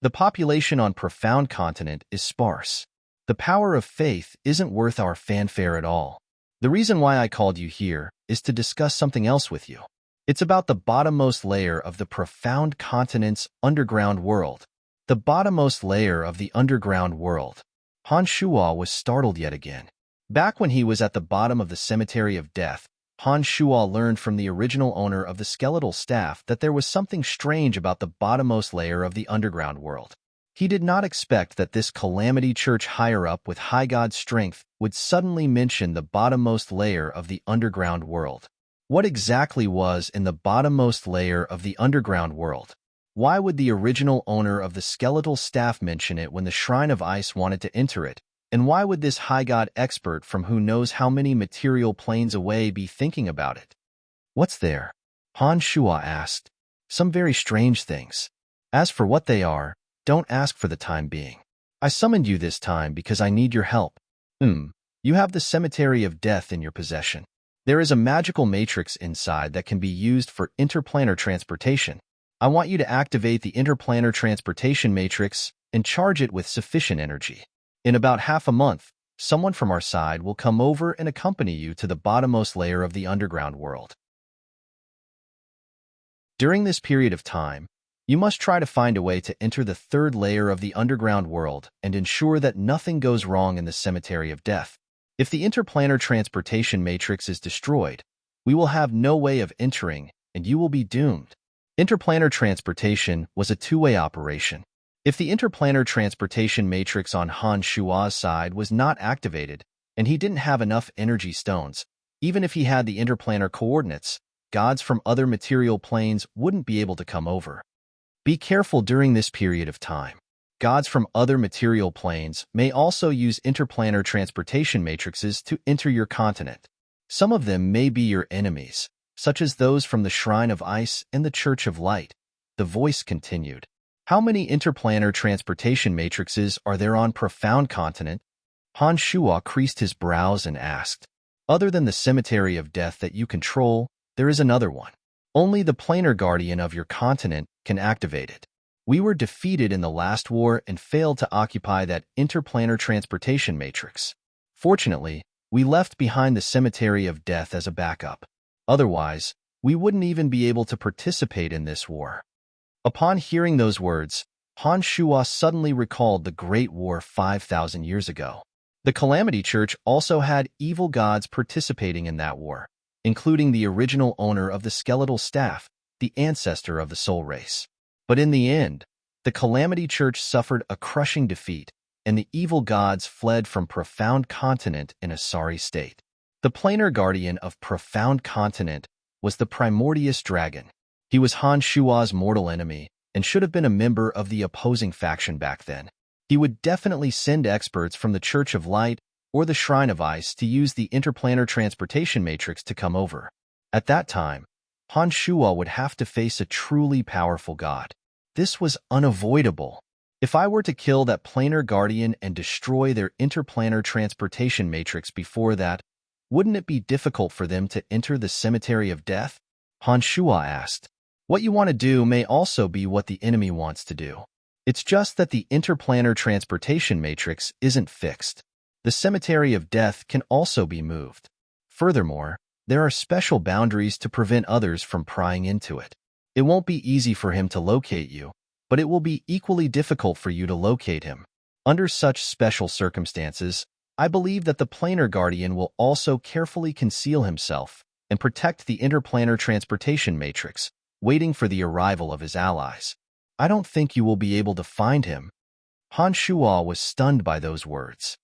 The population on profound continent is sparse. The power of faith isn't worth our fanfare at all. The reason why I called you here is to discuss something else with you. It's about the bottommost layer of the profound continent's underground world. The bottommost layer of the underground world. Han Shuo was startled yet again. Back when he was at the bottom of the cemetery of death, Han Shuo learned from the original owner of the skeletal staff that there was something strange about the bottommost layer of the underground world. He did not expect that this Calamity Church higher-up with high god strength would suddenly mention the bottommost layer of the underground world. What exactly was in the bottommost layer of the underground world? Why would the original owner of the skeletal staff mention it when the Shrine of Ice wanted to enter it? And why would this high god expert from who knows how many material planes away be thinking about it? "What's there?" Han Shuo asked. "Some very strange things. As for what they are, don't ask for the time being. I summoned you this time because I need your help. You have the Cemetery of Death in your possession. There is a magical matrix inside that can be used for interplanar transportation. I want you to activate the interplanar transportation matrix and charge it with sufficient energy. In about half a month, someone from our side will come over and accompany you to the bottommost layer of the underground world. During this period of time, you must try to find a way to enter the third layer of the underground world and ensure that nothing goes wrong in the Cemetery of Death. If the interplanar transportation matrix is destroyed, we will have no way of entering, and you will be doomed." Interplanar transportation was a two-way operation. If the interplanar transportation matrix on Han Shuo's side was not activated, and he didn't have enough energy stones, even if he had the interplanar coordinates, gods from other material planes wouldn't be able to come over. Be careful during this period of time. Gods from other material planes may also use interplanar transportation matrices to enter your continent. Some of them may be your enemies, such as those from the Shrine of Ice and the Church of Light. The voice continued. "How many interplanar transportation matrices are there on profound continent?" Han Shuo creased his brows and asked. "Other than the Cemetery of Death that you control, there is another one. Only the planar guardian of your continent can activate it. We were defeated in the last war and failed to occupy that interplanar transportation matrix. Fortunately, we left behind the Cemetery of Death as a backup. Otherwise, we wouldn't even be able to participate in this war." Upon hearing those words, Han Shuo suddenly recalled the Great War 5,000 years ago. The Calamity Church also had evil gods participating in that war, including the original owner of the skeletal staff, the ancestor of the soul race. But in the end, the Calamity Church suffered a crushing defeat, and the evil gods fled from Profound Continent in a sorry state. The planar guardian of Profound Continent was the Primordius Dragon. He was Han Shua's mortal enemy and should have been a member of the opposing faction back then. He would definitely send experts from the Church of Light or the Shrine of Ice to use the interplanar transportation matrix to come over. At that time, Han Shua would have to face a truly powerful god. This was unavoidable. If I were to kill that planar guardian and destroy their interplanar transportation matrix before that, wouldn't it be difficult for them to enter the cemetery of death? Han Shua asked. What you want to do may also be what the enemy wants to do. It's just that the interplanar transportation matrix isn't fixed. The cemetery of death can also be moved. Furthermore, there are special boundaries to prevent others from prying into it. It won't be easy for him to locate you, but it will be equally difficult for you to locate him. Under such special circumstances, I believe that the planar guardian will also carefully conceal himself and protect the interplanar transportation matrix, waiting for the arrival of his allies. I don't think you will be able to find him. Han Shua was stunned by those words.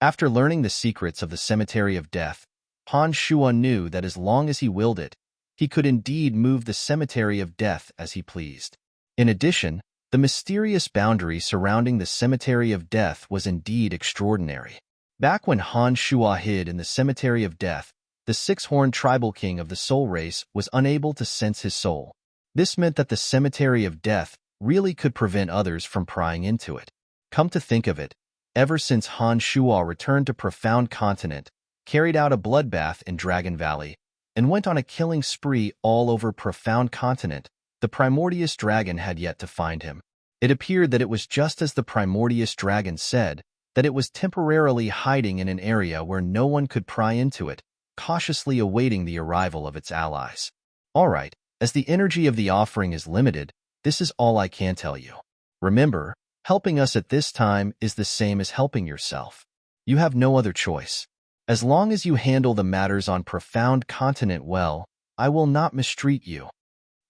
After learning the secrets of the Cemetery of Death, Han Shua knew that as long as he willed it, he could indeed move the Cemetery of Death as he pleased. In addition, the mysterious boundary surrounding the Cemetery of Death was indeed extraordinary. Back when Han Shua hid in the Cemetery of Death, the six-horned tribal king of the soul race was unable to sense his soul. This meant that the Cemetery of Death really could prevent others from prying into it. Come to think of it, ever since Han Shua returned to Profound Continent, carried out a bloodbath in Dragon Valley, and went on a killing spree all over Profound Continent, the Primordius Dragon had yet to find him. It appeared that it was just as the Primordius Dragon said, that it was temporarily hiding in an area where no one could pry into it, cautiously awaiting the arrival of its allies. All right, as the energy of the offering is limited, this is all I can tell you. Remember, helping us at this time is the same as helping yourself. You have no other choice. As long as you handle the matters on Profound Continent well, I will not mistreat you.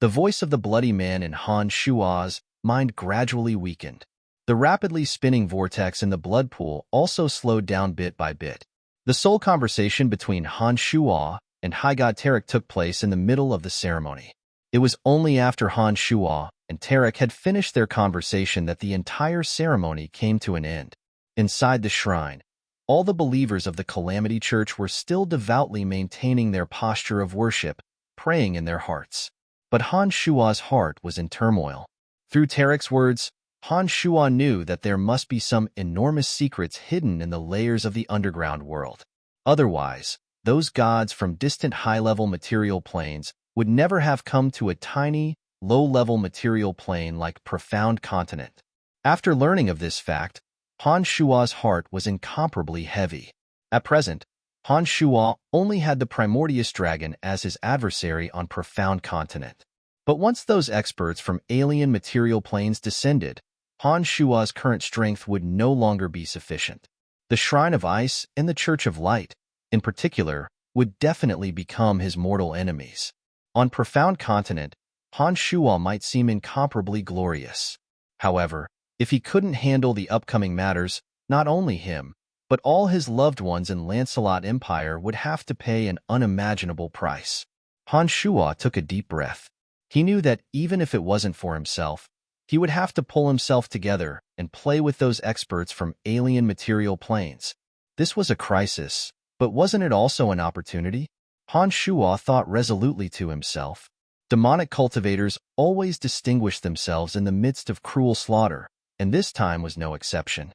The voice of the bloody man in Han Shua's mind gradually weakened. The rapidly spinning vortex in the blood pool also slowed down bit by bit. The soul conversation between Han Shua and High God Tarek took place in the middle of the ceremony. It was only after Han Shua and Tarek had finished their conversation that the entire ceremony came to an end. Inside the shrine, all the believers of the Calamity Church were still devoutly maintaining their posture of worship, praying in their hearts. But Han Shua's heart was in turmoil. Through Tarek's words, Han Shua knew that there must be some enormous secrets hidden in the layers of the underground world. Otherwise, those gods from distant high-level material planes would never have come to a tiny, low-level material plane like Profound Continent. After learning of this fact, Han Shua's heart was incomparably heavy. At present, Han Shua only had the Primordius Dragon as his adversary on Profound Continent. But once those experts from alien material planes descended, Han Shua's current strength would no longer be sufficient. The Shrine of Ice and the Church of Light, in particular, would definitely become his mortal enemies. On Profound Continent, Han Shua might seem incomparably glorious. However, if he couldn't handle the upcoming matters, not only him, but all his loved ones in Lancelot Empire would have to pay an unimaginable price. Han Shua took a deep breath. He knew that even if it wasn't for himself, he would have to pull himself together and play with those experts from alien material planes. This was a crisis, but wasn't it also an opportunity? Han Shua thought resolutely to himself. Demonic cultivators always distinguish themselves in the midst of cruel slaughter, and this time was no exception.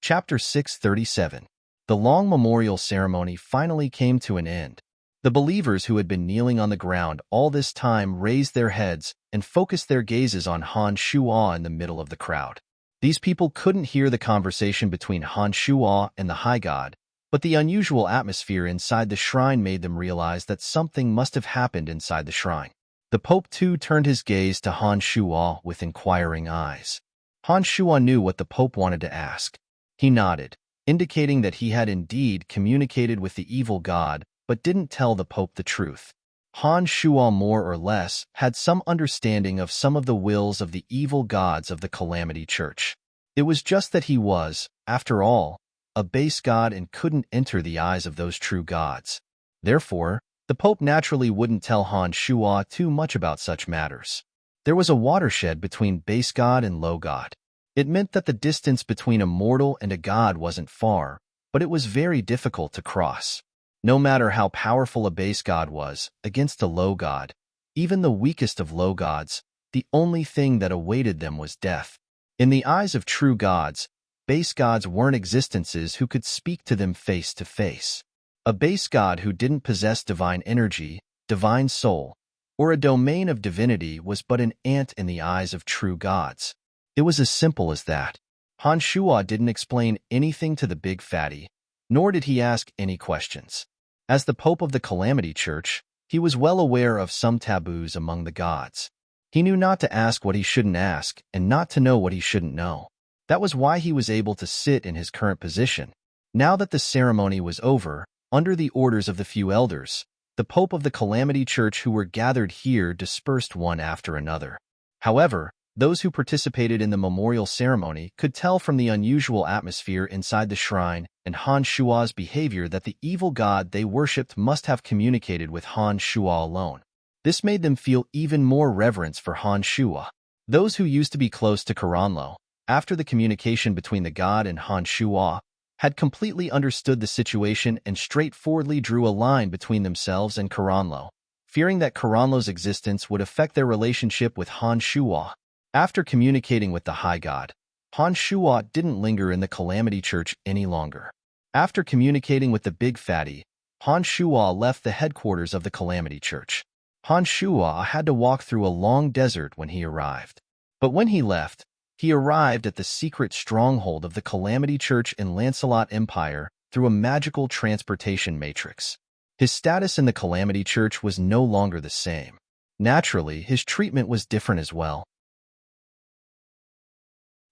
Chapter 637. The long memorial ceremony finally came to an end. The believers who had been kneeling on the ground all this time raised their heads and focused their gazes on Han Shua in the middle of the crowd. These people couldn't hear the conversation between Han Shua and the High God, but the unusual atmosphere inside the shrine made them realize that something must have happened inside the shrine. The Pope too turned his gaze to Han Shua with inquiring eyes. Han Shuo knew what the Pope wanted to ask. He nodded, indicating that he had indeed communicated with the evil god, but didn't tell the Pope the truth. Han Shuo more or less had some understanding of some of the wills of the evil gods of the Calamity Church. It was just that he was, after all, a base god and couldn't enter the eyes of those true gods. Therefore, the Pope naturally wouldn't tell Han Shuo too much about such matters. There was a watershed between base god and low god. It meant that the distance between a mortal and a god wasn't far, but it was very difficult to cross. No matter how powerful a base god was against a low god, even the weakest of low gods, the only thing that awaited them was death. In the eyes of true gods, base gods weren't existences who could speak to them face to face. A base god who didn't possess divine energy, divine soul, or a domain of divinity was but an ant in the eyes of true gods. It was as simple as that. Han Shuo didn't explain anything to the big fatty, nor did he ask any questions. As the Pope of the Calamity Church, he was well aware of some taboos among the gods. He knew not to ask what he shouldn't ask and not to know what he shouldn't know. That was why he was able to sit in his current position. Now that the ceremony was over, under the orders of the few elders, the Pope of the Calamity Church who were gathered here dispersed one after another. However, those who participated in the memorial ceremony could tell from the unusual atmosphere inside the shrine and Han Shuo's behavior that the evil god they worshipped must have communicated with Han Shuo alone. This made them feel even more reverence for Han Shuo. Those who used to be close to Karanlo, after the communication between the god and Han Shuo, had completely understood the situation and straightforwardly drew a line between themselves and Karanlo, fearing that Karanlo's existence would affect their relationship with Han Shuo. After communicating with the High God, Han Shuo didn't linger in the Calamity Church any longer. After communicating with the Big Fatty, Han Shuo left the headquarters of the Calamity Church. Han Shuo had to walk through a long desert when he arrived. But when he left, he arrived at the secret stronghold of the Calamity Church in Lancelot Empire through a magical transportation matrix. His status in the Calamity Church was no longer the same. Naturally, his treatment was different as well.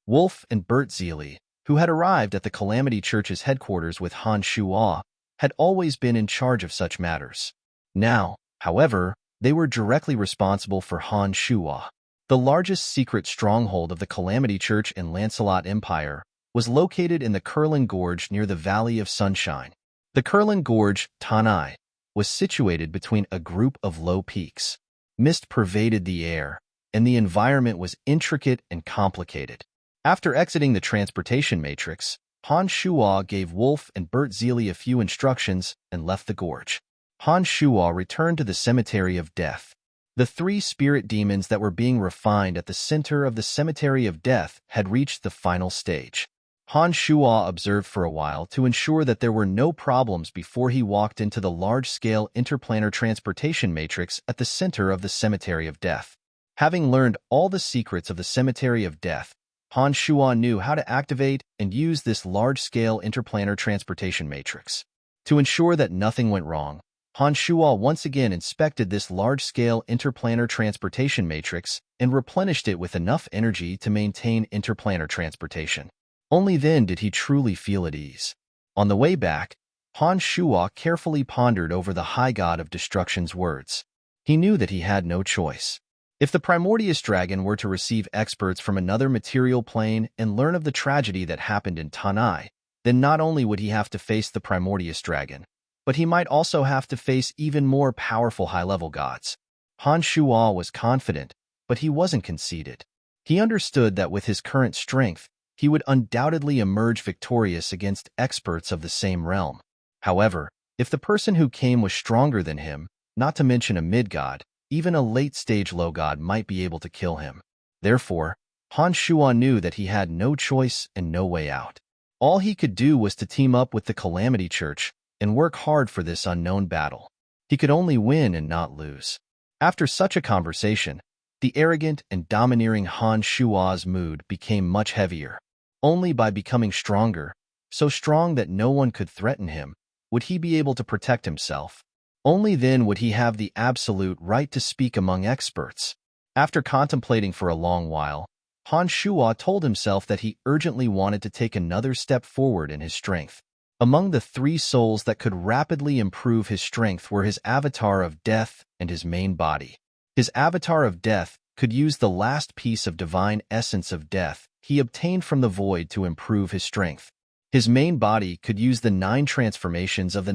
Wolf and Bert Zeely, who had arrived at the Calamity Church's headquarters with Han Shuo, had always been in charge of such matters. Now, however, they were directly responsible for Han Shuo. The largest secret stronghold of the Calamity Church in Lancelot Empire was located in the Curling Gorge near the Valley of Sunshine. The Curling Gorge, Tanai, was situated between a group of low peaks. Mist pervaded the air, and the environment was intricate and complicated. After exiting the transportation matrix, Han Shuo gave Wolf and Bert Zeely a few instructions and left the gorge. Han Shuo returned to the Cemetery of Death. The three spirit demons that were being refined at the center of the Cemetery of Death had reached the final stage. Han Shuo observed for a while to ensure that there were no problems before he walked into the large-scale interplanar transportation matrix at the center of the Cemetery of Death. Having learned all the secrets of the Cemetery of Death, Han Shuo knew how to activate and use this large-scale interplanar transportation matrix. To ensure that nothing went wrong, Han Shuo once again inspected this large-scale interplanar transportation matrix and replenished it with enough energy to maintain interplanar transportation. Only then did he truly feel at ease. On the way back, Han Shuo carefully pondered over the High God of Destruction's words. He knew that he had no choice. If the Primordius Dragon were to receive experts from another material plane and learn of the tragedy that happened in Tanai, then not only would he have to face the Primordius Dragon, but he might also have to face even more powerful high-level gods. Han Shuo was confident, but he wasn't conceited. He understood that with his current strength, he would undoubtedly emerge victorious against experts of the same realm. However, if the person who came was stronger than him, not to mention a mid-god, even a late-stage low god might be able to kill him. Therefore, Han Shuo knew that he had no choice and no way out. All he could do was to team up with the Calamity Church and work hard for this unknown battle. He could only win and not lose. After such a conversation, the arrogant and domineering Han Shuo's mood became much heavier. Only by becoming stronger, so strong that no one could threaten him, would he be able to protect himself. Only then would he have the absolute right to speak among experts. After contemplating for a long while, Han Shuo told himself that he urgently wanted to take another step forward in his strength. Among the three souls that could rapidly improve his strength were his avatar of death and his main body. His avatar of death could use the last piece of divine essence of death he obtained from the void to improve his strength. His main body could use the 9 transformations of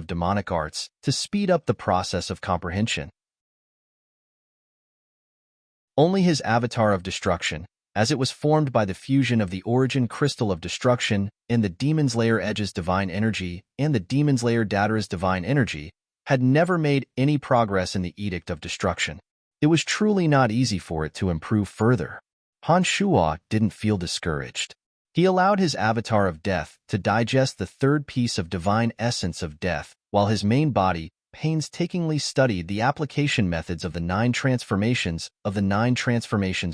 demonic arts to speed up the process of comprehension. Only his avatar of destruction, as it was formed by the fusion of the origin crystal of destruction and the Demon's Lair Edge's divine energy and the Demon's Lair Datara's divine energy, had never made any progress in the Edict of Destruction. It was truly not easy for it to improve further. Han Shuo didn't feel discouraged. He allowed his avatar of death to digest the third piece of divine essence of death, while his main body painstakingly studied the application methods of the 9 transformations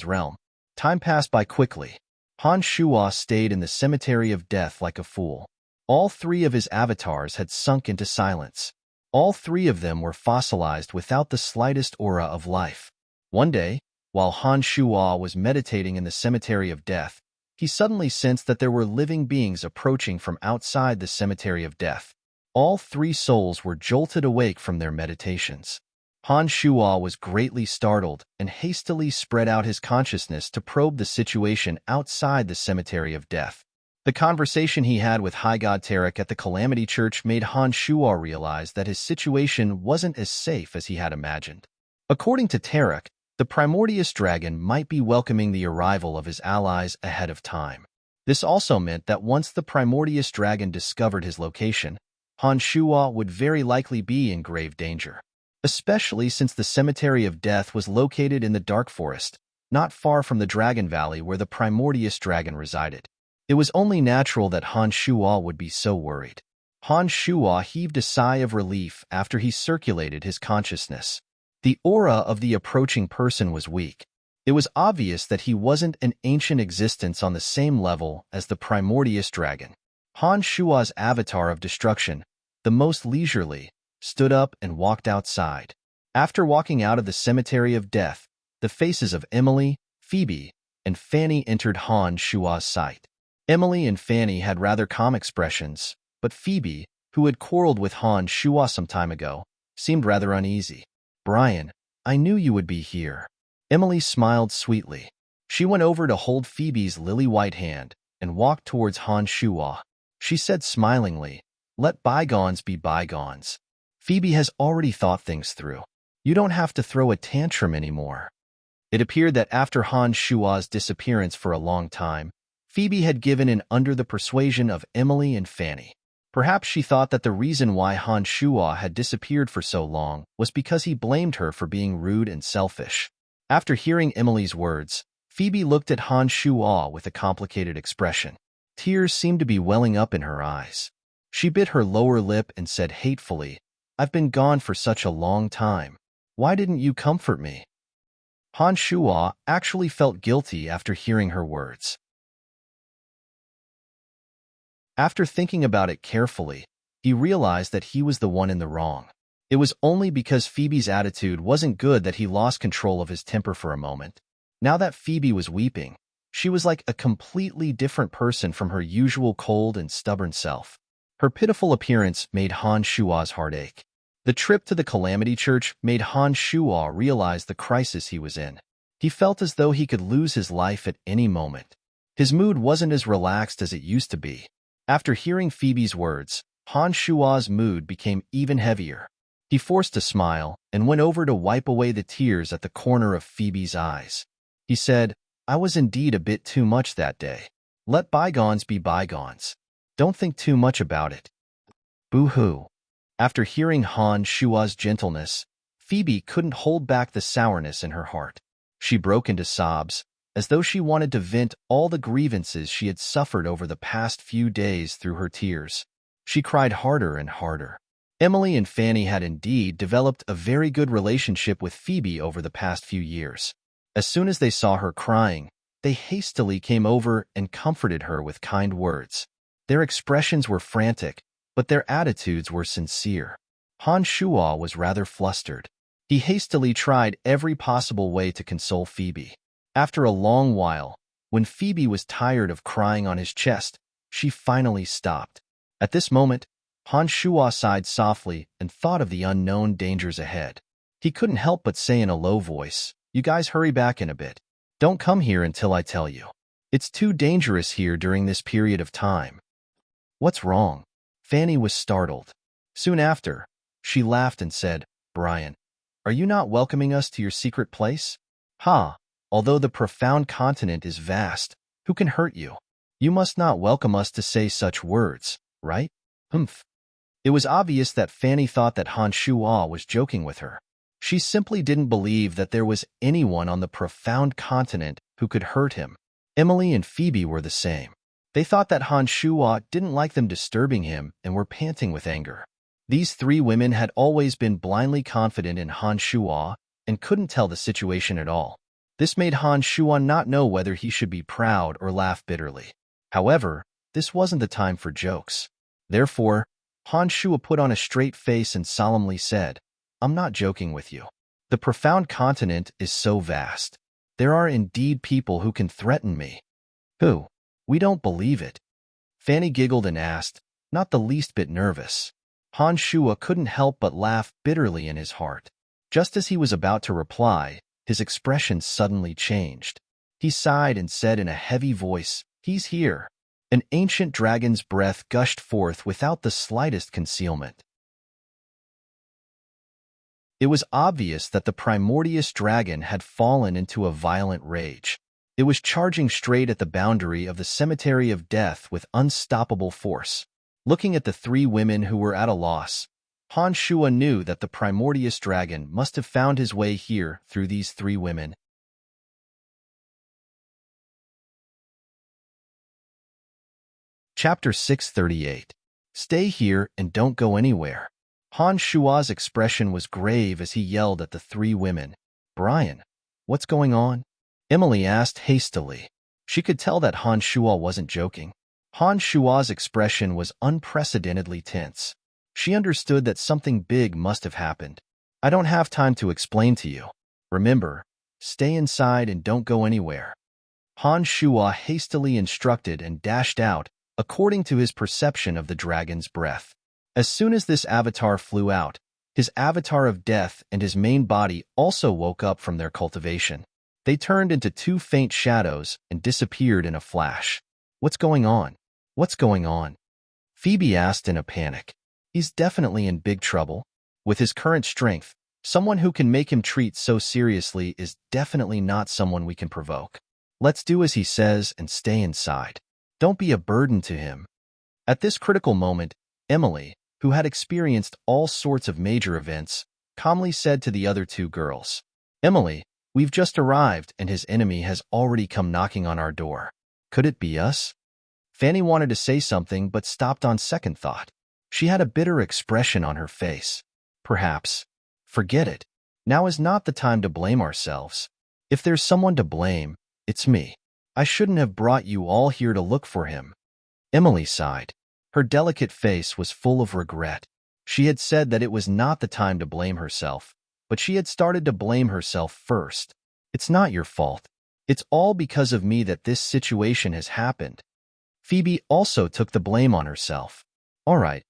realm. Time passed by quickly. Han Shuo stayed in the cemetery of death like a fool. All 3 of his avatars had sunk into silence. All 3 of them were fossilized without the slightest aura of life. One day, while Han Shuo was meditating in the cemetery of death, he suddenly sensed that there were living beings approaching from outside the cemetery of death. All 3 souls were jolted awake from their meditations. Han Shuo was greatly startled and hastily spread out his consciousness to probe the situation outside the cemetery of death. The conversation he had with High God Tarek at the Calamity Church made Han Shuo realize that his situation wasn't as safe as he had imagined. According to Tarek, the Primordius Dragon might be welcoming the arrival of his allies ahead of time. This also meant that once the Primordius Dragon discovered his location, Han Shuo would very likely be in grave danger, especially since the Cemetery of Death was located in the Dark Forest, not far from the Dragon Valley where the Primordius Dragon resided. It was only natural that Han Shuo would be so worried. Han Shuo heaved a sigh of relief after he circulated his consciousness. The aura of the approaching person was weak. It was obvious that he wasn't an ancient existence on the same level as the Primordius Dragon. Han Shuo's avatar of destruction, the most leisurely, stood up and walked outside. After walking out of the cemetery of death, the faces of Emily, Phoebe, and Fanny entered Han Shuo's sight. Emily and Fanny had rather calm expressions, but Phoebe, who had quarreled with Han Shuo some time ago, seemed rather uneasy. "Brian, I knew you would be here." Emily smiled sweetly. She went over to hold Phoebe's lily-white hand and walked towards Han Shuo. She said smilingly, "Let bygones be bygones. Phoebe has already thought things through. You don't have to throw a tantrum anymore." It appeared that after Han Shuo's disappearance for a long time, Phoebe had given in under the persuasion of Emily and Fanny. Perhaps she thought that the reason why Han Shuo had disappeared for so long was because he blamed her for being rude and selfish. After hearing Emily's words, Phoebe looked at Han Shuo with a complicated expression. Tears seemed to be welling up in her eyes. She bit her lower lip and said hatefully, "I've been gone for such a long time. Why didn't you comfort me?" Han Shuo actually felt guilty after hearing her words. After thinking about it carefully, he realized that he was the one in the wrong. It was only because Phoebe's attitude wasn't good that he lost control of his temper for a moment. Now that Phoebe was weeping, she was like a completely different person from her usual cold and stubborn self. Her pitiful appearance made Han Shuo's heart ache. The trip to the Calamity Church made Han Shuo realize the crisis he was in. He felt as though he could lose his life at any moment. His mood wasn't as relaxed as it used to be. After hearing Phoebe's words, Han Shuo's mood became even heavier. He forced a smile and went over to wipe away the tears at the corner of Phoebe's eyes. He said, "I was indeed a bit too much that day. Let bygones be bygones. Don't think too much about it." Boo-hoo. After hearing Han Shuo's gentleness, Phoebe couldn't hold back the sourness in her heart. She broke into sobs, as though she wanted to vent all the grievances she had suffered over the past few days through her tears. She cried harder and harder. Emily and Fanny had indeed developed a very good relationship with Phoebe over the past few years. As soon as they saw her crying, they hastily came over and comforted her with kind words. Their expressions were frantic, but their attitudes were sincere. Han Shuo was rather flustered. He hastily tried every possible way to console Phoebe. After a long while, when Phoebe was tired of crying on his chest, she finally stopped. At this moment, Han Shuo sighed softly and thought of the unknown dangers ahead. He couldn't help but say in a low voice, "You guys hurry back in a bit. Don't come here until I tell you. It's too dangerous here during this period of time." "What's wrong?" Fanny was startled. Soon after, she laughed and said, "Brian, are you not welcoming us to your secret place? Ha! Although the profound continent is vast, who can hurt you? You must not welcome us to say such words, right?" Humph. It was obvious that Fanny thought that Han Shuo was joking with her. She simply didn't believe that there was anyone on the profound continent who could hurt him. Emily and Phoebe were the same. They thought that Han Shuo didn't like them disturbing him and were panting with anger. These three women had always been blindly confident in Han Shuo and couldn't tell the situation at all. This made Han Shuo not know whether he should be proud or laugh bitterly. However, this wasn't the time for jokes. Therefore, Han Shuo put on a straight face and solemnly said, "I'm not joking with you. The profound continent is so vast. There are indeed people who can threaten me." "Who? We don't believe it." Fanny giggled and asked, not the least bit nervous. Han Shuo couldn't help but laugh bitterly in his heart. Just as he was about to reply, his expression suddenly changed. He sighed and said in a heavy voice, "He's here." An ancient dragon's breath gushed forth without the slightest concealment. It was obvious that the primordious dragon had fallen into a violent rage. It was charging straight at the boundary of the cemetery of death with unstoppable force. Looking at the three women who were at a loss, Han Shuo knew that the primordious dragon must have found his way here through these three women. Chapter 638. Stay here and don't go anywhere. Han Shuo's expression was grave as he yelled at the three women. "Brian, what's going on?" Emily asked hastily. She could tell that Han Shuo wasn't joking. Han Shuo's expression was unprecedentedly tense. She understood that something big must have happened. "I don't have time to explain to you. Remember, stay inside and don't go anywhere." Han Shuo hastily instructed and dashed out, according to his perception of the dragon's breath. As soon as this avatar flew out, his avatar of death and his main body also woke up from their cultivation. They turned into two faint shadows and disappeared in a flash. "What's going on? What's going on?" Phoebe asked in a panic. "He's definitely in big trouble. With his current strength, someone who can make him treat so seriously is definitely not someone we can provoke. Let's do as he says and stay inside. Don't be a burden to him." At this critical moment, Emily, who had experienced all sorts of major events, calmly said to the other two girls, "Emily, we've just arrived and his enemy has already come knocking on our door. Could it be us?" Fanny wanted to say something but stopped on second thought. She had a bitter expression on her face. "Perhaps. Forget it. Now is not the time to blame ourselves. If there's someone to blame, it's me. I shouldn't have brought you all here to look for him." Emily sighed. Her delicate face was full of regret. She had said that it was not the time to blame herself, but she had started to blame herself first. "It's not your fault. It's all because of me that this situation has happened." Phoebe also took the blame on herself. All right.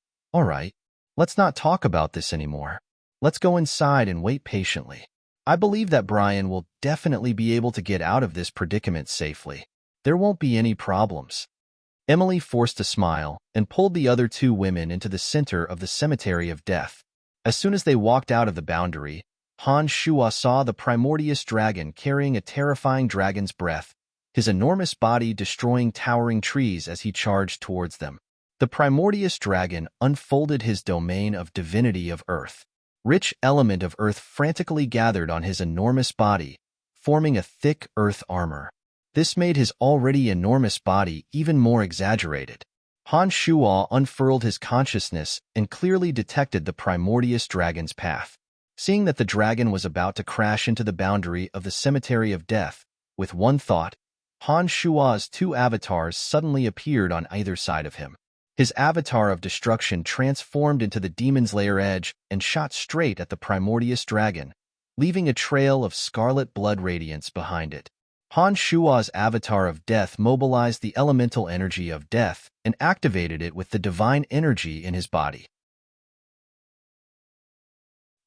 Let's not talk about this anymore. Let's go inside and wait patiently. I believe that Brian will definitely be able to get out of this predicament safely. There won't be any problems." Emily forced a smile and pulled the other two women into the center of the cemetery of death. As soon as they walked out of the boundary, Han Shuo saw the primordious dragon carrying a terrifying dragon's breath, his enormous body destroying towering trees as he charged towards them. The primordious dragon unfolded his domain of divinity of earth. Rich element of earth frantically gathered on his enormous body, forming a thick earth armor. This made his already enormous body even more exaggerated. Han Shuo unfurled his consciousness and clearly detected the primordious dragon's path. Seeing that the dragon was about to crash into the boundary of the cemetery of death, with one thought, Han Shuo's two avatars suddenly appeared on either side of him. His avatar of destruction transformed into the demon's lair edge and shot straight at the primordious dragon, leaving a trail of scarlet blood radiance behind it. Han Shua's avatar of death mobilized the elemental energy of death and activated it with the divine energy in his body.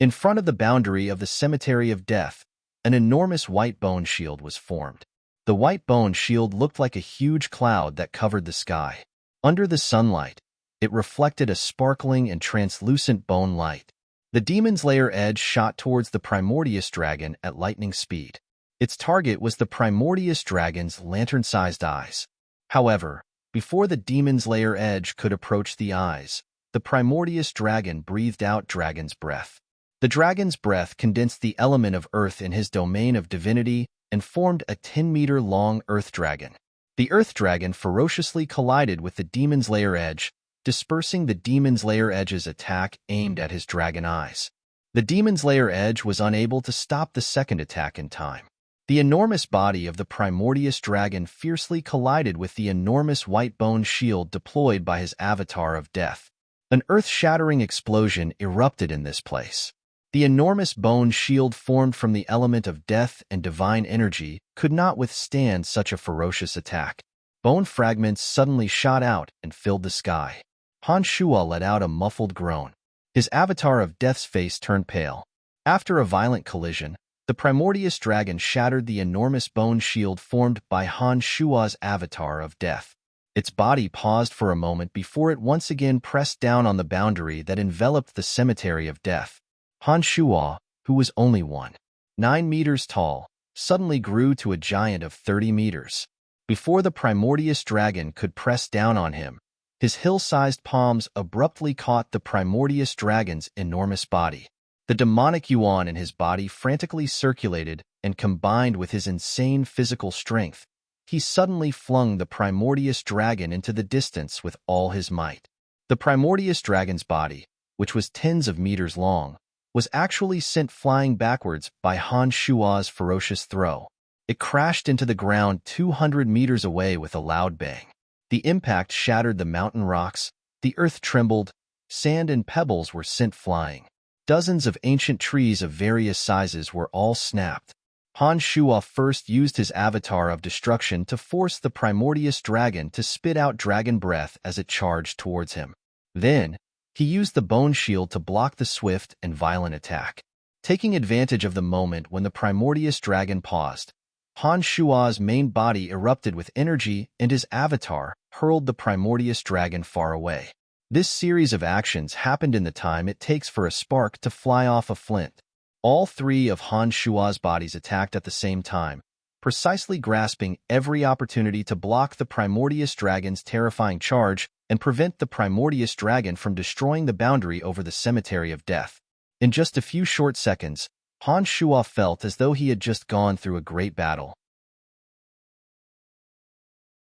In front of the boundary of the cemetery of death, an enormous white bone shield was formed. The white bone shield looked like a huge cloud that covered the sky. Under the sunlight, it reflected a sparkling and translucent bone light. The demon's lair edge shot towards the Primordius dragon at lightning speed. Its target was the Primordius dragon's lantern-sized eyes. However, before the demon's lair edge could approach the eyes, the Primordius dragon breathed out dragon's breath. The dragon's breath condensed the element of earth in his domain of divinity and formed a 10-meter-long earth dragon. The earth dragon ferociously collided with the demon's lair edge, dispersing the demon's lair edge's attack aimed at his dragon eyes. The demon's lair edge was unable to stop the second attack in time. The enormous body of the Primordius dragon fiercely collided with the enormous white bone shield deployed by his avatar of death. An earth-shattering explosion erupted in this place. The enormous bone shield formed from the element of death and divine energy could not withstand such a ferocious attack. Bone fragments suddenly shot out and filled the sky. Han Shua let out a muffled groan. His avatar of death's face turned pale. After a violent collision, the Primordius dragon shattered the enormous bone shield formed by Han Shua's avatar of death. Its body paused for a moment before it once again pressed down on the boundary that enveloped the cemetery of death. Han Shua, who was only 1.9 meters tall, suddenly grew to a giant of 30 meters. Before the Primordius dragon could press down on him, his hill-sized palms abruptly caught the Primordius dragon's enormous body. The demonic yuan in his body frantically circulated and combined with his insane physical strength. He suddenly flung the Primordius dragon into the distance with all his might. The Primordius dragon's body, which was tens of meters long, was actually sent flying backwards by Han Shua's ferocious throw. It crashed into the ground 200 meters away with a loud bang. The impact shattered the mountain rocks, the earth trembled, sand and pebbles were sent flying. Dozens of ancient trees of various sizes were all snapped. Han Shua first used his avatar of destruction to force the Primordius dragon to spit out dragon breath as it charged towards him. Then, he used the bone shield to block the swift and violent attack. Taking advantage of the moment when the Primordius dragon paused, Han Shua's main body erupted with energy and his avatar hurled the Primordius dragon far away. This series of actions happened in the time it takes for a spark to fly off a flint. All three of Han Shua's bodies attacked at the same time, precisely grasping every opportunity to block the Primordius dragon's terrifying charge and prevent the Primordius dragon from destroying the boundary over the cemetery of death. In just a few short seconds, Han Shua felt as though he had just gone through a great battle.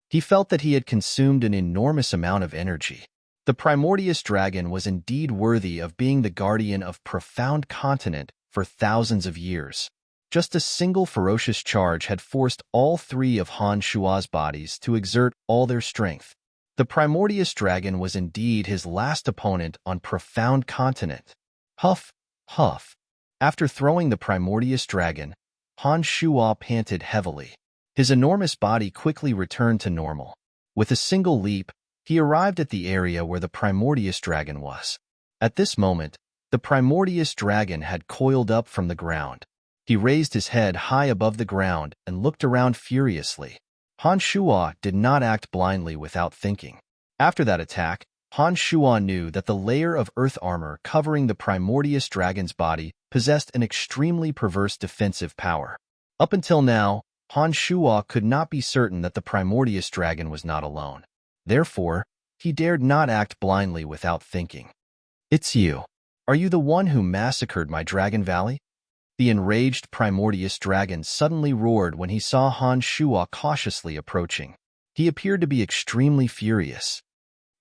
He felt that he had consumed an enormous amount of energy. The Primordius dragon was indeed worthy of being the guardian of profound continent for thousands of years. Just a single ferocious charge had forced all three of Han Shua's bodies to exert all their strength. The Primordius dragon was indeed his last opponent on profound continent. Huff, huff. After throwing the Primordius dragon, Han Shua panted heavily. His enormous body quickly returned to normal. With a single leap, he arrived at the area where the Primordius dragon was. At this moment, the Primordius dragon had coiled up from the ground. He raised his head high above the ground and looked around furiously. Han Shua did not act blindly without thinking. After that attack, Han Shua knew that the layer of earth armor covering the Primordius dragon's body possessed an extremely perverse defensive power. Up until now, Han Shua could not be certain that the Primordius dragon was not alone. Therefore, he dared not act blindly without thinking. "It's you. Are you the one who massacred my Dragon Valley?" The enraged Primordius dragon suddenly roared when he saw Han Shua cautiously approaching. He appeared to be extremely furious.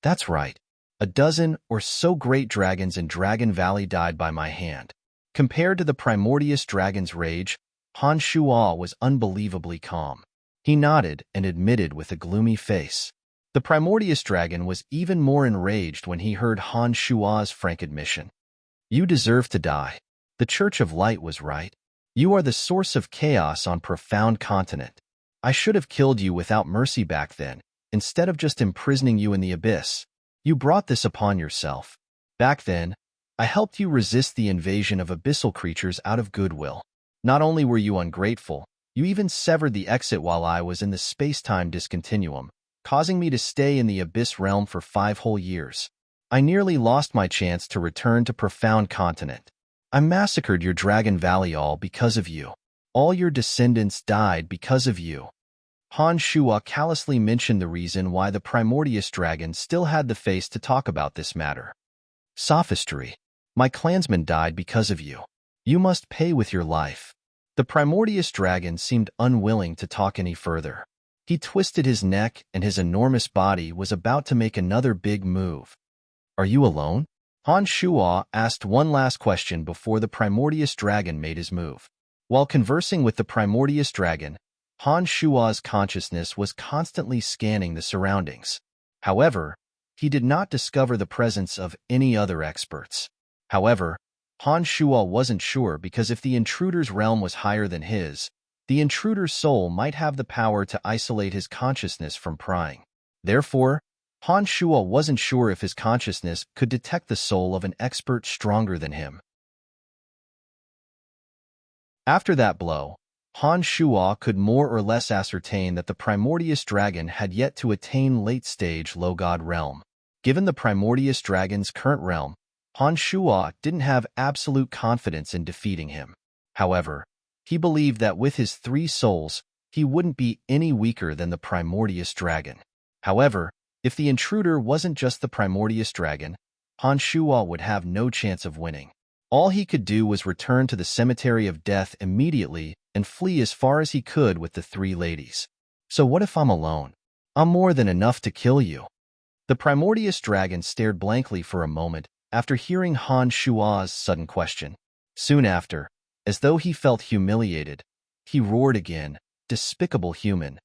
"That's right. A dozen or so great dragons in Dragon Valley died by my hand." Compared to the Primordius dragon's rage, Han Shua was unbelievably calm. He nodded and admitted with a gloomy face. The Primordius dragon was even more enraged when he heard Han Shua's frank admission. "You deserve to die. The Church of Light was right. You are the source of chaos on profound continent. I should have killed you without mercy back then, instead of just imprisoning you in the abyss. You brought this upon yourself. Back then, I helped you resist the invasion of abyssal creatures out of goodwill. Not only were you ungrateful, you even severed the exit while I was in the space-time discontinuum, causing me to stay in the abyss realm for 5 whole years. I nearly lost my chance to return to Profound Continent. I massacred your Dragon Valley all because of you. All your descendants died because of you. Han Shua callously mentioned the reason why the Primordius Dragon still had the face to talk about this matter. Sophistry. My clansmen died because of you. You must pay with your life. The Primordius Dragon seemed unwilling to talk any further. He twisted his neck and his enormous body was about to make another big move. Are you alone? Han Shua asked one last question before the Primordius Dragon made his move. While conversing with the Primordius Dragon, Han Shua's consciousness was constantly scanning the surroundings. However, he did not discover the presence of any other experts. However, Han Shua wasn't sure because if the intruder's realm was higher than his, the intruder's soul might have the power to isolate his consciousness from prying. Therefore, Han Shua wasn't sure if his consciousness could detect the soul of an expert stronger than him. After that blow, Han Shua could more or less ascertain that the Primordius Dragon had yet to attain late-stage low-god realm. Given the Primordius Dragon's current realm, Han Shua didn't have absolute confidence in defeating him. However, he believed that with his 3 souls, he wouldn't be any weaker than the Primordius Dragon. However, if the intruder wasn't just the Primordius Dragon, Han Shua would have no chance of winning. All he could do was return to the Cemetery of Death immediately and flee as far as he could with the 3 ladies. So what if I'm alone? I'm more than enough to kill you. The Primordius Dragon stared blankly for a moment after hearing Han Shua's sudden question. Soon after, as though he felt humiliated, he roared again, "Despicable human!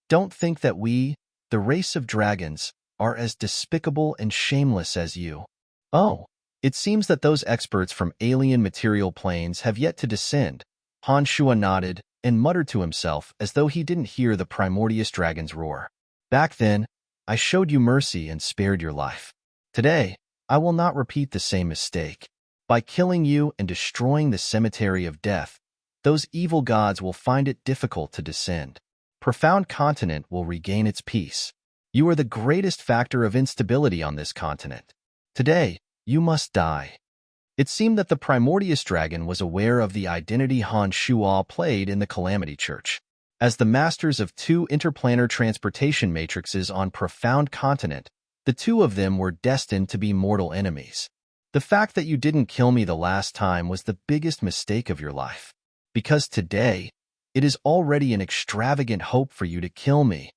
Don't think that we, the race of dragons, are as despicable and shameless as you. Oh, it seems that those experts from alien material planes have yet to descend." Han Shua nodded and muttered to himself as though he didn't hear the Primordius Dragon's roar. Back then, I showed you mercy and spared your life. Today, I will not repeat the same mistake. By killing you and destroying the Cemetery of Death, those evil gods will find it difficult to descend. Profound Continent will regain its peace. You are the greatest factor of instability on this continent. Today, you must die. It seemed that the Primordius Dragon was aware of the identity Han Shua played in the Calamity Church. As the masters of 2 interplanar transportation matrices on Profound Continent, the 2 of them were destined to be mortal enemies. The fact that you didn't kill me the last time was the biggest mistake of your life. Because today, it is already an extravagant hope for you to kill me.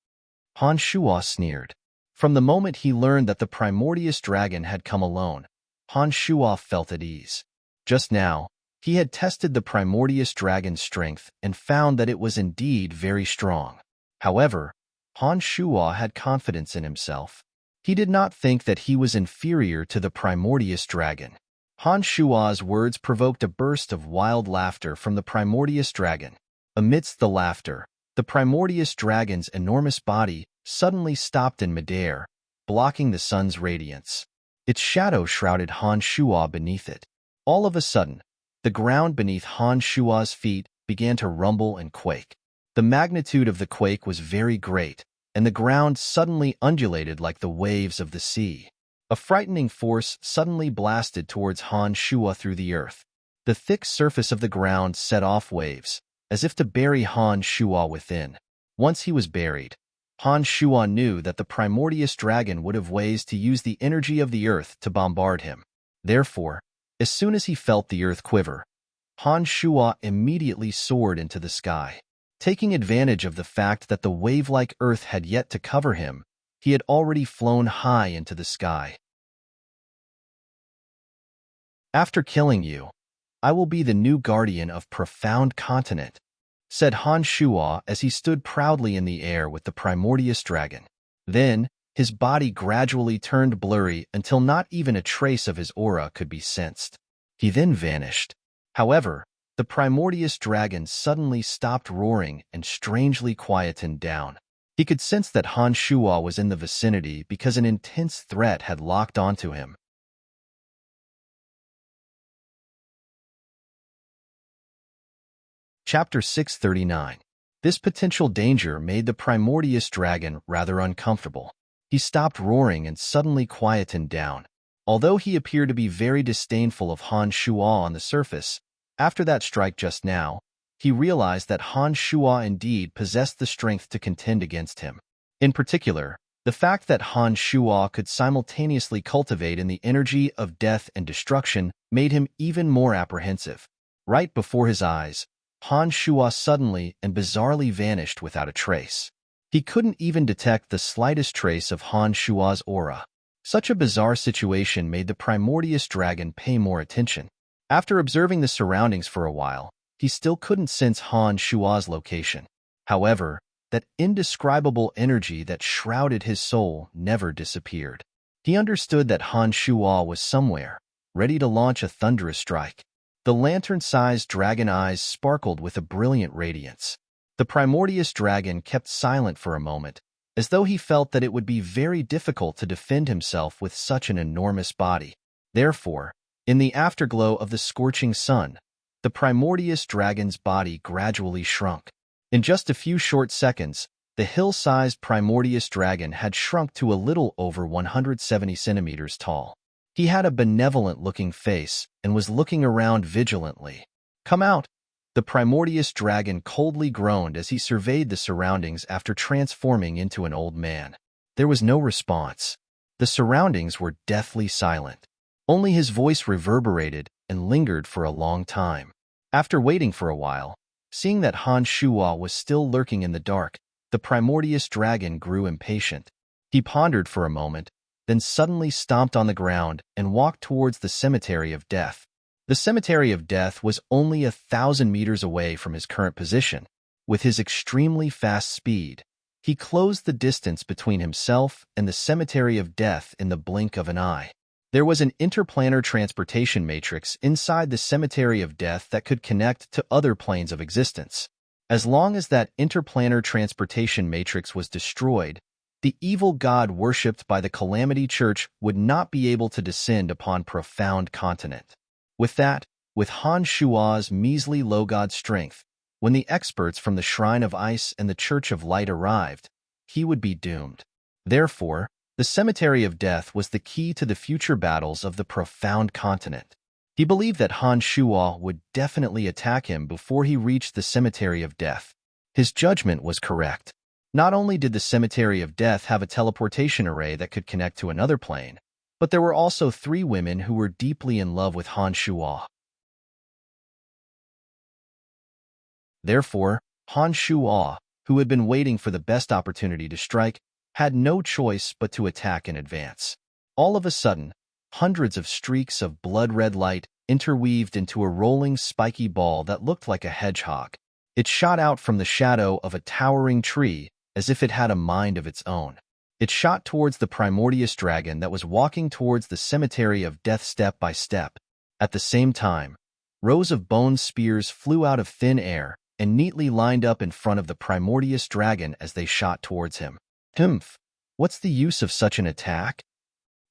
Han Shua sneered. From the moment he learned that the Primordius Dragon had come alone, Han Shua felt at ease. Just now, he had tested the Primordius Dragon's strength and found that it was indeed very strong. However, Han Shua had confidence in himself. He did not think that he was inferior to the Primordius Dragon. Han Shua's words provoked a burst of wild laughter from the Primordius Dragon. Amidst the laughter, the Primordius Dragon's enormous body suddenly stopped in midair, blocking the sun's radiance. Its shadow shrouded Han Shua beneath it. All of a sudden, the ground beneath Han Shua's feet began to rumble and quake. The magnitude of the quake was very great, and the ground suddenly undulated like the waves of the sea. A frightening force suddenly blasted towards Han Shua through the earth. The thick surface of the ground set off waves, as if to bury Han Shua within. Once he was buried, Han Shua knew that the Primordius Dragon would have ways to use the energy of the earth to bombard him. Therefore, as soon as he felt the earth quiver, Han Shua immediately soared into the sky. Taking advantage of the fact that the wave-like earth had yet to cover him, he had already flown high into the sky. After killing you, I will be the new guardian of Profound Continent, said Han Shua as he stood proudly in the air with the Primordius Dragon. Then, his body gradually turned blurry until not even a trace of his aura could be sensed. He then vanished. However, the Primordius dragon suddenly stopped roaring and strangely quietened down. He could sense that Han Shuo was in the vicinity because an intense threat had locked onto him. Chapter 639. This potential danger made the Primordius dragon rather uncomfortable. He stopped roaring and suddenly quietened down. Although he appeared to be very disdainful of Han Shuo on the surface, after that strike just now, he realized that Han Shuo indeed possessed the strength to contend against him. In particular, the fact that Han Shuo could simultaneously cultivate in the energy of death and destruction made him even more apprehensive. Right before his eyes, Han Shuo suddenly and bizarrely vanished without a trace. He couldn't even detect the slightest trace of Han Shuo's aura. Such a bizarre situation made the Primordius dragon pay more attention. After observing the surroundings for a while, he still couldn't sense Han Shuo's location. However, that indescribable energy that shrouded his soul never disappeared. He understood that Han Shuo was somewhere, ready to launch a thunderous strike. The lantern-sized dragon eyes sparkled with a brilliant radiance. The Primordius dragon kept silent for a moment, as though he felt that it would be very difficult to defend himself with such an enormous body. Therefore, in the afterglow of the scorching sun, the Primordius dragon's body gradually shrunk. In just a few short seconds, the hill-sized Primordius dragon had shrunk to a little over 170 centimeters tall. He had a benevolent-looking face and was looking around vigilantly. "Come out!" The Primordius dragon coldly groaned as he surveyed the surroundings after transforming into an old man. There was no response. The surroundings were deathly silent. Only his voice reverberated and lingered for a long time. After waiting for a while, seeing that Han Shuo was still lurking in the dark, the Primordius dragon grew impatient. He pondered for a moment, then suddenly stomped on the ground and walked towards the Cemetery of Death. The Cemetery of Death was only 1,000 meters away from his current position. With his extremely fast speed, he closed the distance between himself and the Cemetery of Death in the blink of an eye. There was an interplanar transportation matrix inside the Cemetery of Death that could connect to other planes of existence. As long as that interplanar transportation matrix was destroyed, the evil god worshipped by the Calamity Church would not be able to descend upon Profound Continent. With Han Shuo's measly low-god strength, when the experts from the Shrine of Ice and the Church of Light arrived, he would be doomed. Therefore, the Cemetery of Death was the key to the future battles of the Profound Continent. He believed that Han Shuo would definitely attack him before he reached the Cemetery of Death. His judgment was correct. Not only did the Cemetery of Death have a teleportation array that could connect to another plane, but there were also 3 women who were deeply in love with Han Shuo. Therefore, Han Shuo, who had been waiting for the best opportunity to strike, had no choice but to attack in advance. All of a sudden, hundreds of streaks of blood-red light interweaved into a rolling spiky ball that looked like a hedgehog. It shot out from the shadow of a towering tree as if it had a mind of its own. It shot towards the Primordius dragon that was walking towards the Cemetery of Death step by step. At the same time, rows of bone spears flew out of thin air and neatly lined up in front of the Primordius dragon as they shot towards him. What's the use of such an attack?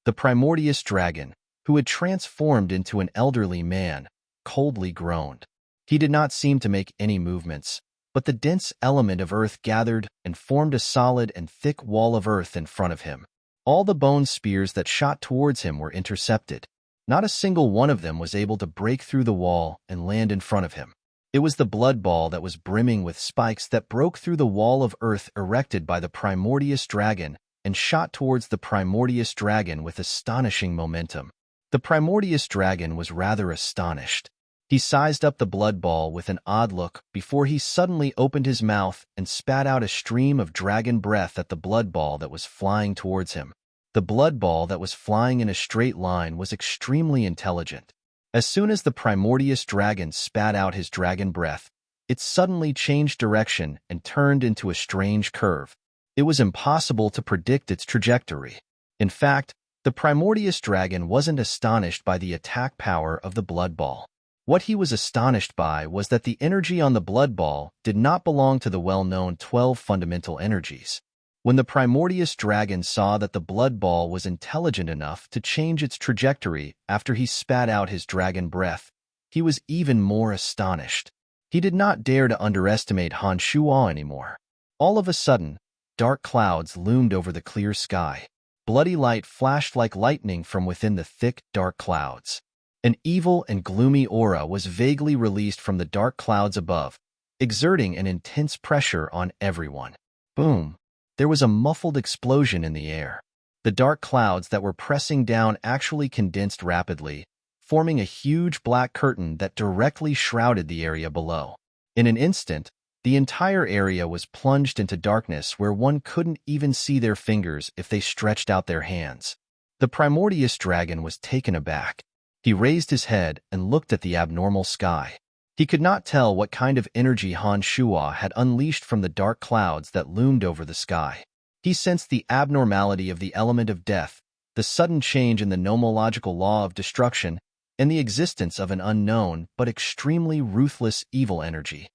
The Primordius dragon, who had transformed into an elderly man, coldly groaned. He did not seem to make any movements, but the dense element of earth gathered and formed a solid and thick wall of earth in front of him. All the bone spears that shot towards him were intercepted. Not a single one of them was able to break through the wall and land in front of him. It was the blood ball that was brimming with spikes that broke through the wall of earth erected by the Primordius dragon and shot towards the Primordius dragon with astonishing momentum. The Primordius dragon was rather astonished. He sized up the blood ball with an odd look before he suddenly opened his mouth and spat out a stream of dragon breath at the blood ball that was flying towards him. The blood ball that was flying in a straight line was extremely intelligent. As soon as the Primordius dragon spat out his dragon breath, it suddenly changed direction and turned into a strange curve. It was impossible to predict its trajectory. In fact, the Primordius dragon wasn't astonished by the attack power of the blood ball. What he was astonished by was that the energy on the blood ball did not belong to the well-known 12 fundamental energies. When the Primordius dragon saw that the blood ball was intelligent enough to change its trajectory after he spat out his dragon breath, he was even more astonished. He did not dare to underestimate Han Shuo anymore. All of a sudden, dark clouds loomed over the clear sky. Bloody light flashed like lightning from within the thick, dark clouds. An evil and gloomy aura was vaguely released from the dark clouds above, exerting an intense pressure on everyone. Boom! There was a muffled explosion in the air. The dark clouds that were pressing down actually condensed rapidly, forming a huge black curtain that directly shrouded the area below. In an instant, the entire area was plunged into darkness where one couldn't even see their fingers if they stretched out their hands. The Primordius dragon was taken aback. He raised his head and looked at the abnormal sky. He could not tell what kind of energy Han Shuo had unleashed from the dark clouds that loomed over the sky. He sensed the abnormality of the element of death, the sudden change in the nomological law of destruction, and the existence of an unknown but extremely ruthless evil energy.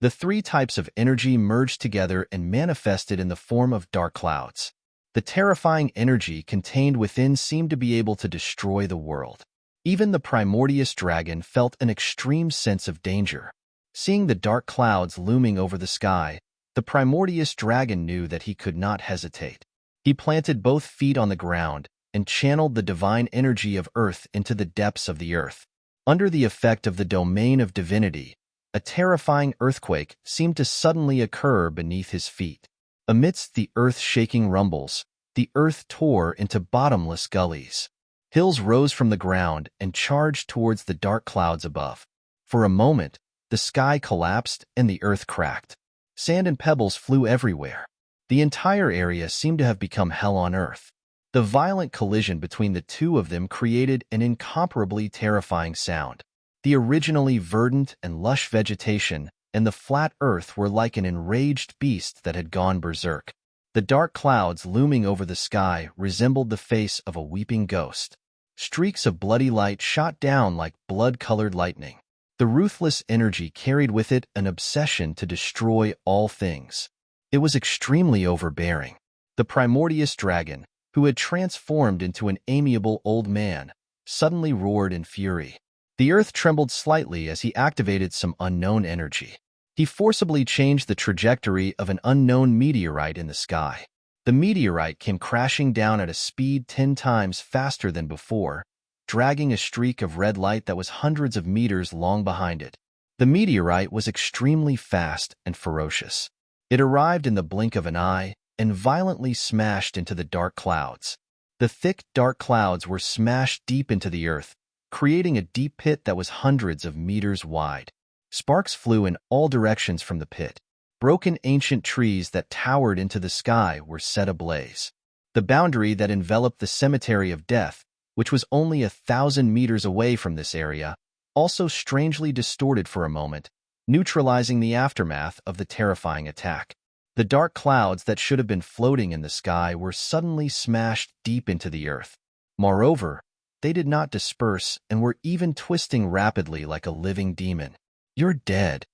The three types of energy merged together and manifested in the form of dark clouds. The terrifying energy contained within seemed to be able to destroy the world. Even the Primordius dragon felt an extreme sense of danger. Seeing the dark clouds looming over the sky, the Primordius dragon knew that he could not hesitate. He planted both feet on the ground and channeled the divine energy of earth into the depths of the earth. Under the effect of the domain of divinity, a terrifying earthquake seemed to suddenly occur beneath his feet. Amidst the earth-shaking rumbles, the earth tore into bottomless gullies. Hills rose from the ground and charged towards the dark clouds above. For a moment, the sky collapsed and the earth cracked. Sand and pebbles flew everywhere. The entire area seemed to have become hell on earth. The violent collision between the two of them created an incomparably terrifying sound. The originally verdant and lush vegetation and the flat earth were like an enraged beast that had gone berserk. The dark clouds looming over the sky resembled the face of a weeping ghost. Streaks of bloody light shot down like blood-colored lightning. The ruthless energy carried with it an obsession to destroy all things. It was extremely overbearing. The Primordius dragon, who had transformed into an amiable old man, suddenly roared in fury. The earth trembled slightly as he activated some unknown energy. He forcibly changed the trajectory of an unknown meteorite in the sky. The meteorite came crashing down at a speed 10 times faster than before, dragging a streak of red light that was hundreds of meters long behind it. The meteorite was extremely fast and ferocious. It arrived in the blink of an eye and violently smashed into the dark clouds. The thick, dark clouds were smashed deep into the earth, creating a deep pit that was hundreds of meters wide. Sparks flew in all directions from the pit. Broken ancient trees that towered into the sky were set ablaze. The boundary that enveloped the cemetery of death, which was only 1,000 meters away from this area, also strangely distorted for a moment, neutralizing the aftermath of the terrifying attack. The dark clouds that should have been floating in the sky were suddenly smashed deep into the earth. Moreover, they did not disperse and were even twisting rapidly like a living demon. "You're dead."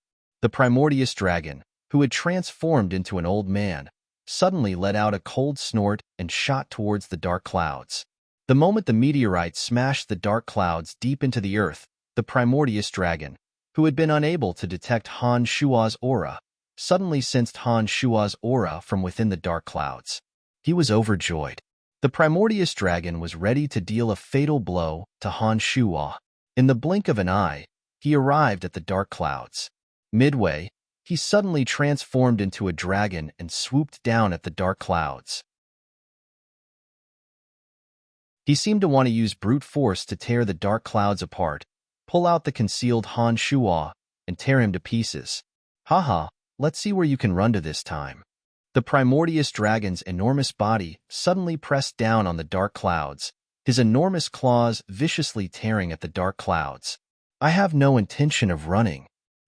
The Primordius dragon, who had transformed into an old man, suddenly let out a cold snort and shot towards the dark clouds. The moment the meteorite smashed the dark clouds deep into the earth, the Primordius dragon, who had been unable to detect Han Shuo's aura, suddenly sensed Han Shuo's aura from within the dark clouds. He was overjoyed. The Primordius dragon was ready to deal a fatal blow to Han Shuo. In the blink of an eye, he arrived at the dark clouds. Midway, he suddenly transformed into a dragon and swooped down at the dark clouds. He seemed to want to use brute force to tear the dark clouds apart, pull out the concealed Han Shuo, and tear him to pieces. Haha, let's see where you can run to this time. The Primordius dragon's enormous body suddenly pressed down on the dark clouds, his enormous claws viciously tearing at the dark clouds. "I have no intention of running."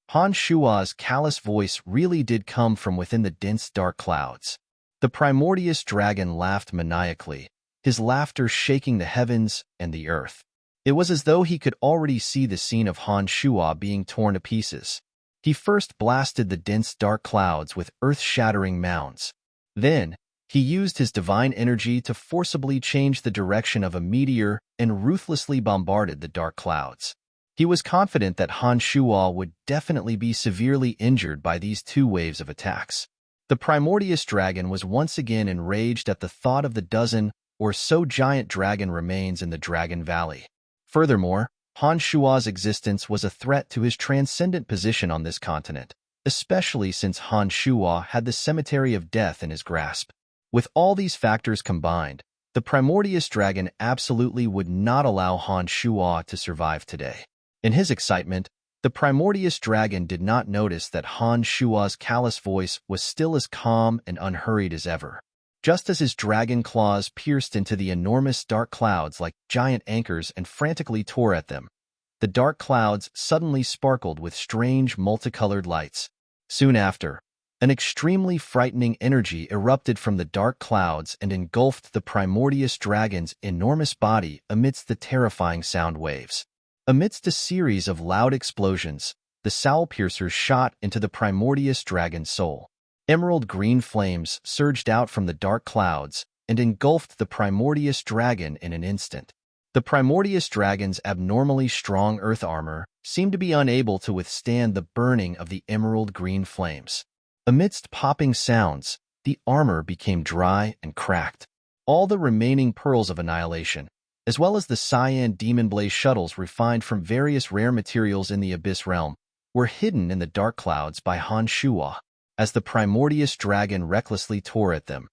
Han Shuo's callous voice really did come from within the dense dark clouds. The Primordius dragon laughed maniacally, his laughter shaking the heavens and the earth. It was as though he could already see the scene of Han Shuo being torn to pieces. He first blasted the dense dark clouds with earth-shattering mounds. Then, he used his divine energy to forcibly change the direction of a meteor and ruthlessly bombarded the dark clouds. He was confident that Han Shuo would definitely be severely injured by these two waves of attacks. The Primordius dragon was once again enraged at the thought of the dozen or so giant dragon remains in the Dragon Valley. Furthermore, Han Shuo's existence was a threat to his transcendent position on this continent, especially since Han Shuo had the Cemetery of Death in his grasp. With all these factors combined, the Primordius dragon absolutely would not allow Han Shuo to survive today. In his excitement, the Primordius dragon did not notice that Han Shuo's callous voice was still as calm and unhurried as ever. Just as his dragon claws pierced into the enormous dark clouds like giant anchors and frantically tore at them, the dark clouds suddenly sparkled with strange multicolored lights. Soon after, an extremely frightening energy erupted from the dark clouds and engulfed the Primordius dragon's enormous body amidst the terrifying sound waves. Amidst a series of loud explosions, the soul piercers shot into the Primordius dragon's soul. Emerald green flames surged out from the dark clouds and engulfed the Primordius dragon in an instant. The Primordius dragon's abnormally strong earth armor seemed to be unable to withstand the burning of the emerald green flames. Amidst popping sounds, the armor became dry and cracked. All the remaining pearls of annihilation, as well as the cyan demon blaze shuttles refined from various rare materials in the Abyss realm, were hidden in the dark clouds by Han Shuo. As the Primordius dragon recklessly tore at them,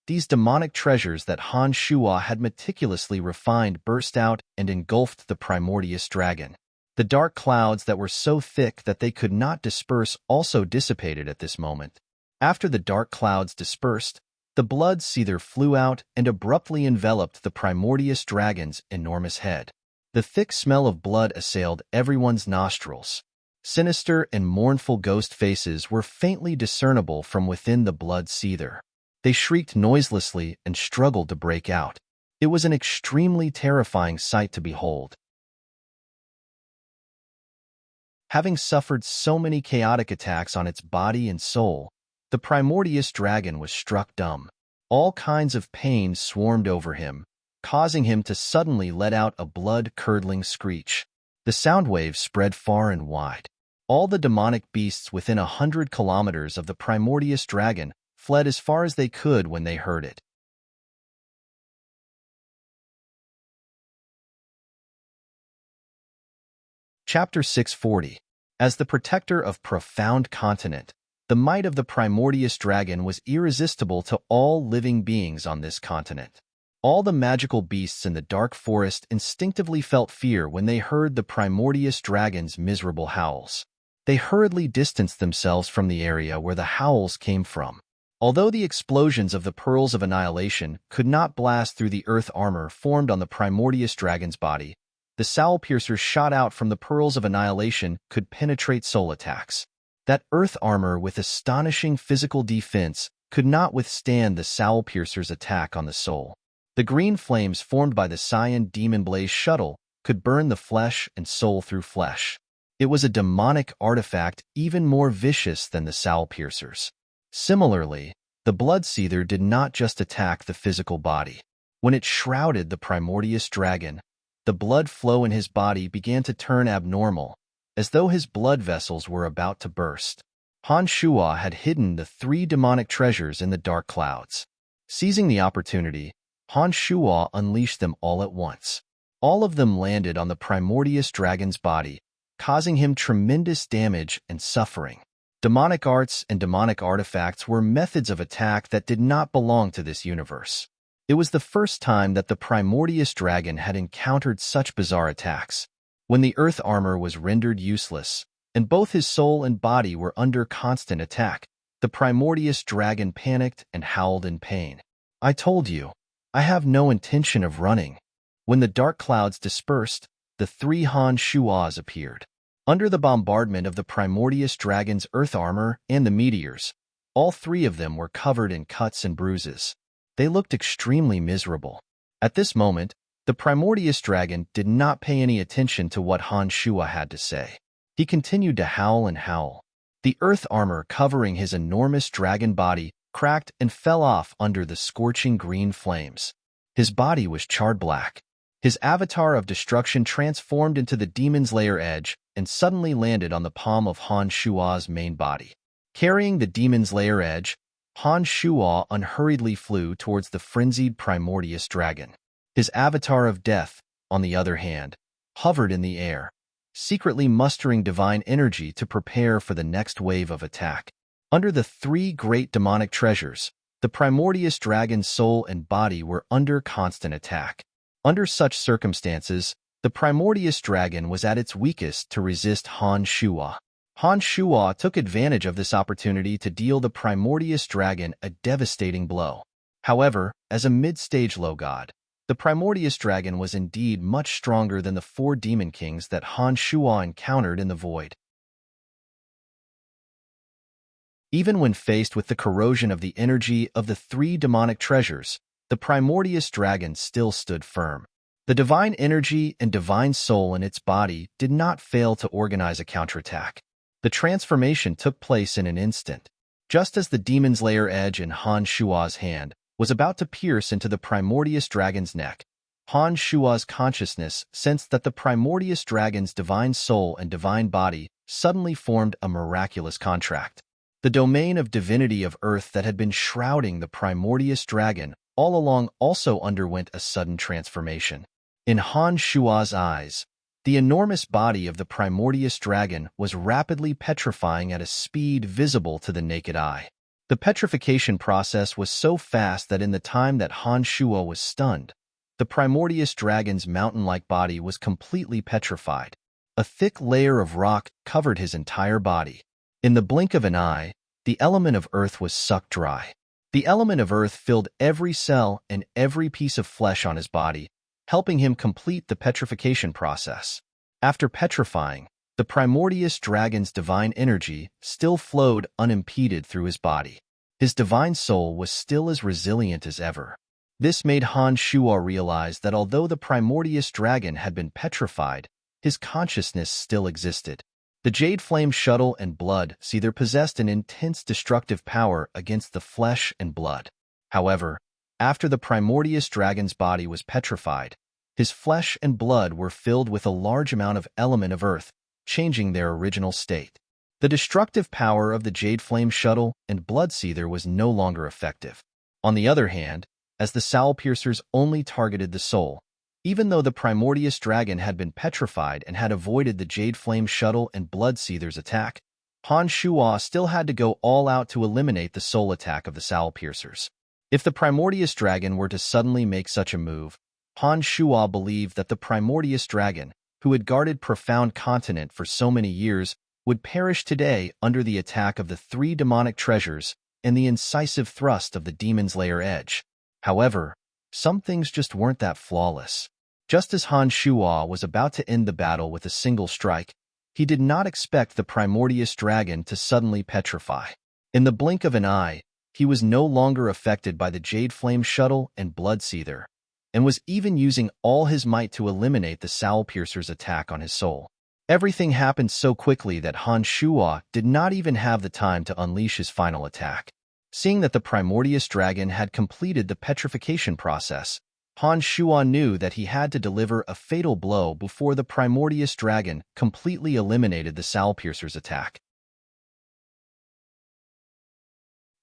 these demonic treasures that Han Shuo had meticulously refined burst out and engulfed the Primordius dragon. The dark clouds that were so thick that they could not disperse also dissipated at this moment. After the dark clouds dispersed, the blood seether flew out and abruptly enveloped the Primordius dragon's enormous head. The thick smell of blood assailed everyone's nostrils. Sinister and mournful ghost faces were faintly discernible from within the blood seether. They shrieked noiselessly and struggled to break out. It was an extremely terrifying sight to behold. Having suffered so many chaotic attacks on its body and soul, the Primordius dragon was struck dumb. All kinds of pain swarmed over him, causing him to suddenly let out a blood-curdling screech. The sound waves spread far and wide. All the demonic beasts within 100 kilometers of the Primordius dragon fled as far as they could when they heard it. Chapter 640. As the protector of profound continent, the might of the Primordius dragon was irresistible to all living beings on this continent. All the magical beasts in the dark forest instinctively felt fear when they heard the Primordius dragon's miserable howls. They hurriedly distanced themselves from the area where the howls came from. Although the explosions of the Pearls of Annihilation could not blast through the earth armor formed on the Primordius dragon's body, the soul piercers shot out from the Pearls of Annihilation could penetrate soul attacks. That earth armor with astonishing physical defense could not withstand the soul piercer's attack on the soul. The green flames formed by the cyan demon blaze shuttle could burn the flesh and soul through flesh. It was a demonic artifact even more vicious than the soul piercers. Similarly, the blood seether did not just attack the physical body. When it shrouded the Primordius dragon, the blood flow in his body began to turn abnormal, as though his blood vessels were about to burst. Han Shuo had hidden the 3 demonic treasures in the dark clouds. Seizing the opportunity, Han Shuo unleashed them all at once. All of them landed on the Primordius dragon's body, causing him tremendous damage and suffering. Demonic arts and demonic artifacts were methods of attack that did not belong to this universe. It was the first time that the Primordius dragon had encountered such bizarre attacks. When the earth armor was rendered useless, and both his soul and body were under constant attack, the Primordius dragon panicked and howled in pain. "I told you, I have no intention of running." When the dark clouds dispersed, the 3 Han Shuos appeared. Under the bombardment of the Primordius dragon's earth armor and the meteors, all 3 of them were covered in cuts and bruises. They looked extremely miserable. At this moment, The Primordius dragon did not pay any attention to what Han Shua had to say. He continued to howl and howl. The earth armor covering his enormous dragon body cracked and fell off under the scorching green flames. His body was charred black. His avatar of destruction transformed into the demon's lair edge and suddenly landed on the palm of Han Shua's main body. Carrying the demon's lair edge, Han Shua unhurriedly flew towards the frenzied Primordius dragon. His avatar of death, on the other hand, hovered in the air, secretly mustering divine energy to prepare for the next wave of attack. Under the three great demonic treasures, the Primordius dragon's soul and body were under constant attack. Under such circumstances, the Primordius dragon was at its weakest to resist Han Shua. Han Shua took advantage of this opportunity to deal the Primordius dragon a devastating blow. However, as a mid-stage low god, the Primordius dragon was indeed much stronger than the four demon kings that Han Shua encountered in the void. Even when faced with the corrosion of the energy of the three demonic treasures, the Primordius dragon still stood firm. The divine energy and divine soul in its body did not fail to organize a counterattack. The transformation took place in an instant. Just as the demon's lair edge in Han Shua's hand was about to pierce into the Primordius dragon's neck, Han Shua's consciousness sensed that the Primordius dragon's divine soul and divine body suddenly formed a miraculous contract. The domain of divinity of earth that had been shrouding the Primordius dragon all along also underwent a sudden transformation. In Han Shua's eyes, the enormous body of the Primordius dragon was rapidly petrifying at a speed visible to the naked eye. The petrification process was so fast that in the time that Han Shua was stunned, the Primordius dragon's mountain-like body was completely petrified. A thick layer of rock covered his entire body. In the blink of an eye, the element of earth was sucked dry. The element of earth filled every cell and every piece of flesh on his body, helping him complete the petrification process. After petrifying, the Primordius dragon's divine energy still flowed unimpeded through his body. His divine soul was still as resilient as ever. This made Han Shua realize that although the Primordius dragon had been petrified, his consciousness still existed. The Jade Flame Shuttle and Blood Seether possessed an intense destructive power against the flesh and blood. However, after the Primordius dragon's body was petrified, his flesh and blood were filled with a large amount of element of earth, changing their original state. The destructive power of the Jade Flame Shuttle and Blood Seether was no longer effective. On the other hand, as the Soul Piercers only targeted the soul, even though the Primordius dragon had been petrified and had avoided the Jade Flame Shuttle and Blood Seether's attack, Han Shua still had to go all out to eliminate the soul attack of the Soul Piercers. If the Primordius dragon were to suddenly make such a move, Han Shua believed that the Primordius dragon, who had guarded Profound Continent for so many years, would perish today under the attack of the three demonic treasures and the incisive thrust of the demon's lair edge. However, some things just weren't that flawless. Just as Han Shua was about to end the battle with a single strike, he did not expect the Primordius dragon to suddenly petrify. In the blink of an eye, he was no longer affected by the Jade Flame Shuttle and Blood Seether, and was even using all his might to eliminate the Soul Piercer's attack on his soul. Everything happened so quickly that Han Shua did not even have the time to unleash his final attack. Seeing that the Primordius dragon had completed the petrification process, Han Shua knew that he had to deliver a fatal blow before the Primordius dragon completely eliminated the Soul Piercer's attack.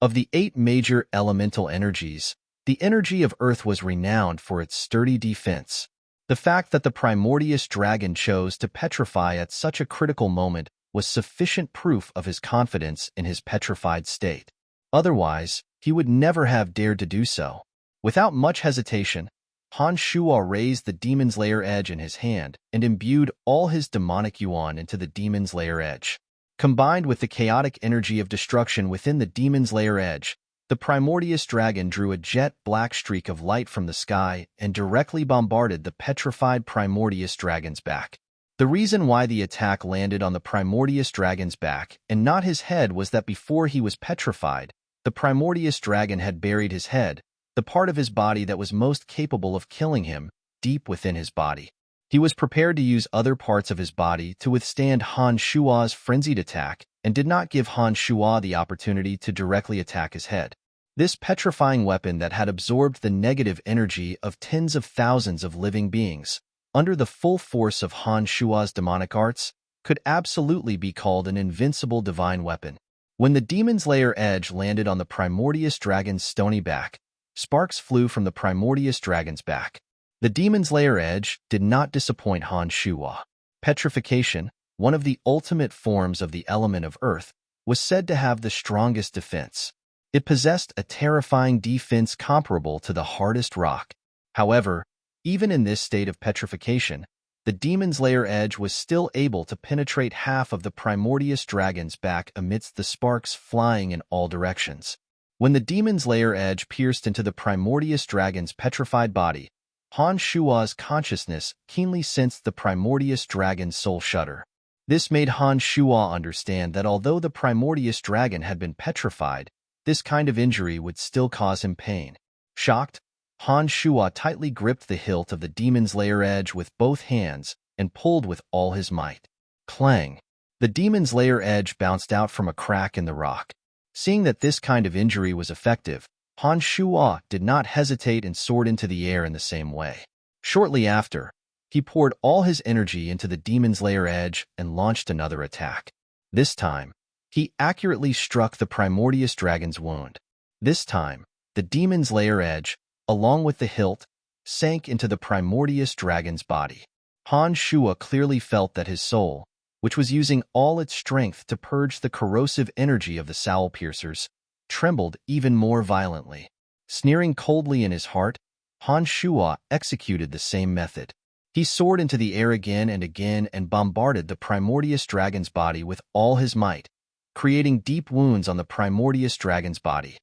Of the 8 major elemental energies, the energy of Earth was renowned for its sturdy defense. The fact that the Primordius dragon chose to petrify at such a critical moment was sufficient proof of his confidence in his petrified state. Otherwise, he would never have dared to do so. Without much hesitation, Han Shua raised the demon's lair edge in his hand and imbued all his demonic yuan into the demon's lair edge. Combined with the chaotic energy of destruction within the demon's lair edge, the Primordius dragon drew a jet-black streak of light from the sky and directly bombarded the petrified Primordius dragon's back. The reason why the attack landed on the Primordius dragon's back and not his head was that before he was petrified, the Primordius dragon had buried his head, the part of his body that was most capable of killing him, deep within his body. He was prepared to use other parts of his body to withstand Han Shua's frenzied attack and did not give Han Shua the opportunity to directly attack his head. This petrifying weapon that had absorbed the negative energy of tens of thousands of living beings, under the full force of Han Shua's demonic arts, could absolutely be called an invincible divine weapon. When the Demon's Lair edge landed on the Primordius Dragon's stony back, sparks flew from the Primordius Dragon's back. The Demon's Lair edge did not disappoint Han Shua. Petrification, one of the ultimate forms of the element of earth, was said to have the strongest defense. It possessed a terrifying defense comparable to the hardest rock. However, even in this state of petrification, the Demon's Lair edge was still able to penetrate half of the Primordius Dragon's back amidst the sparks flying in all directions. When the Demon's Lair edge pierced into the Primordius Dragon's petrified body, Han Shua's consciousness keenly sensed the Primordius Dragon's soul shudder. This made Han Shua understand that although the Primordius Dragon had been petrified, this kind of injury would still cause him pain. Shocked, Han Shua tightly gripped the hilt of the Demon's Lair edge with both hands and pulled with all his might. Clang! The Demon's Lair edge bounced out from a crack in the rock. Seeing that this kind of injury was effective, Han Shua did not hesitate and soared into the air in the same way. Shortly after, he poured all his energy into the Demon's Lair edge and launched another attack. This time, he accurately struck the Primordius Dragon's wound. This time, the Demon's Lair edge, along with the hilt, sank into the Primordius Dragon's body. Han Shua clearly felt that his soul, which was using all its strength to purge the corrosive energy of the soul piercers, trembled even more violently. Sneering coldly in his heart, Han Shua executed the same method. He soared into the air again and bombarded the Primordius Dragon's body with all his might, creating deep wounds on the Primordius Dragon's body.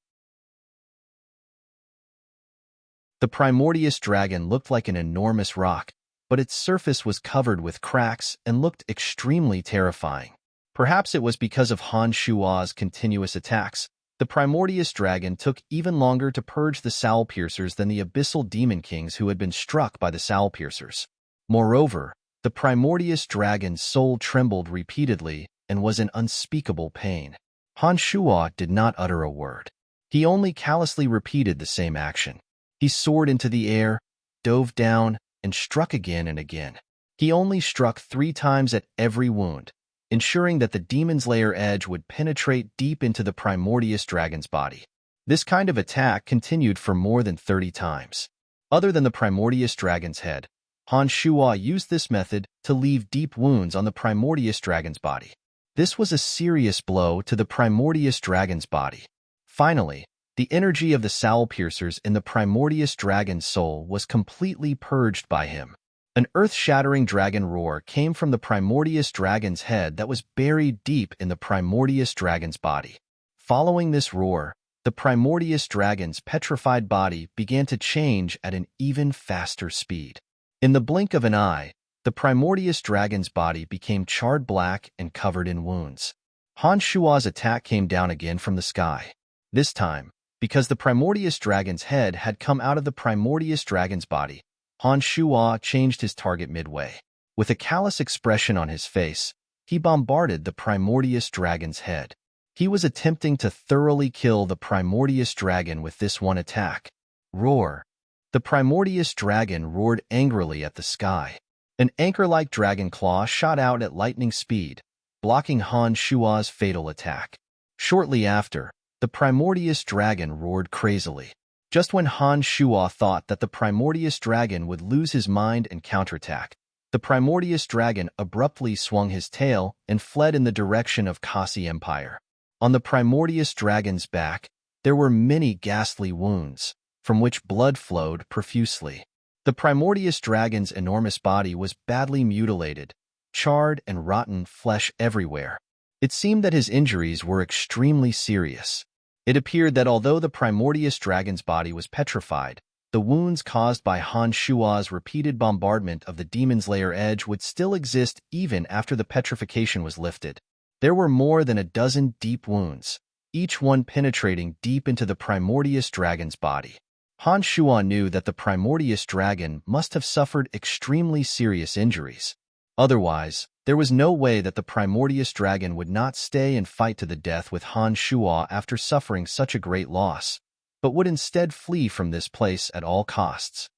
The Primordius Dragon looked like an enormous rock, but its surface was covered with cracks and looked extremely terrifying. Perhaps it was because of Han Shua's continuous attacks. The Primordius Dragon took even longer to purge the soul piercers than the abyssal demon kings who had been struck by the soul piercers. Moreover, the Primordius Dragon's soul trembled repeatedly and was in unspeakable pain. Han Shua did not utter a word. He only callously repeated the same action. He soared into the air, dove down, and struck again and again. He only struck 3 times at every wound, ensuring that the Demon's Lair edge would penetrate deep into the Primordius Dragon's body. This kind of attack continued for more than 30 times. Other than the Primordius Dragon's head, Han Shua used this method to leave deep wounds on the Primordius Dragon's body. This was a serious blow to the Primordius Dragon's body. Finally, the energy of the soul piercers in the Primordius Dragon's soul was completely purged by him. An earth-shattering dragon roar came from the Primordius Dragon's head that was buried deep in the Primordius Dragon's body. Following this roar, the Primordius Dragon's petrified body began to change at an even faster speed. In the blink of an eye, the Primordius Dragon's body became charred black and covered in wounds. Han Shua's attack came down again from the sky. This time, because the Primordius Dragon's head had come out of the Primordius Dragon's body, Han Shua changed his target midway. With a callous expression on his face, he bombarded the Primordius Dragon's head. He was attempting to thoroughly kill the Primordius Dragon with this one attack. Roar! The Primordius Dragon roared angrily at the sky. An anchor-like dragon claw shot out at lightning speed, blocking Han Shua's fatal attack. Shortly after, the Primordius Dragon roared crazily. Just when Han Shua thought that the Primordius Dragon would lose his mind and counterattack, the Primordius Dragon abruptly swung his tail and fled in the direction of Kasi Empire. On the Primordius Dragon's back, there were many ghastly wounds, from which blood flowed profusely. The Primordius Dragon's enormous body was badly mutilated, charred and rotten flesh everywhere. It seemed that his injuries were extremely serious. It appeared that although the Primordius Dragon's body was petrified, the wounds caused by Han Shua's repeated bombardment of the Demon's Lair edge would still exist even after the petrification was lifted. There were more than a dozen deep wounds, each one penetrating deep into the Primordius Dragon's body. Han Shuo knew that the primordial dragon must have suffered extremely serious injuries. Otherwise, there was no way that the primordial dragon would not stay and fight to the death with Han Shuo after suffering such a great loss, but would instead flee from this place at all costs.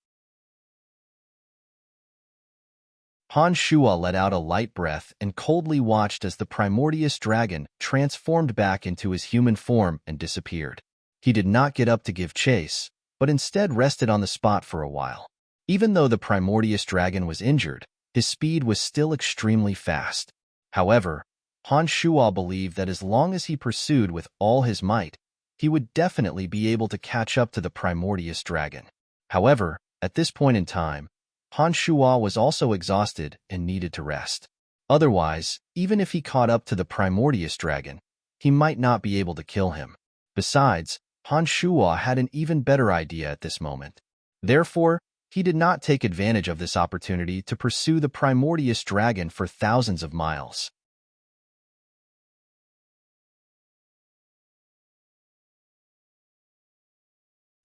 Han Shuo let out a light breath and coldly watched as the primordial dragon transformed back into his human form and disappeared. He did not get up to give chase, but instead rested on the spot for a while. Even though the primordial dragon was injured, his speed was still extremely fast. However, Han Shuo believed that as long as he pursued with all his might, he would definitely be able to catch up to the primordial dragon. However, at this point in time, Han Shuo was also exhausted and needed to rest. Otherwise, even if he caught up to the primordial dragon, he might not be able to kill him. Besides, Han Shuo had an even better idea at this moment. Therefore, he did not take advantage of this opportunity to pursue the primordial dragon for thousands of miles.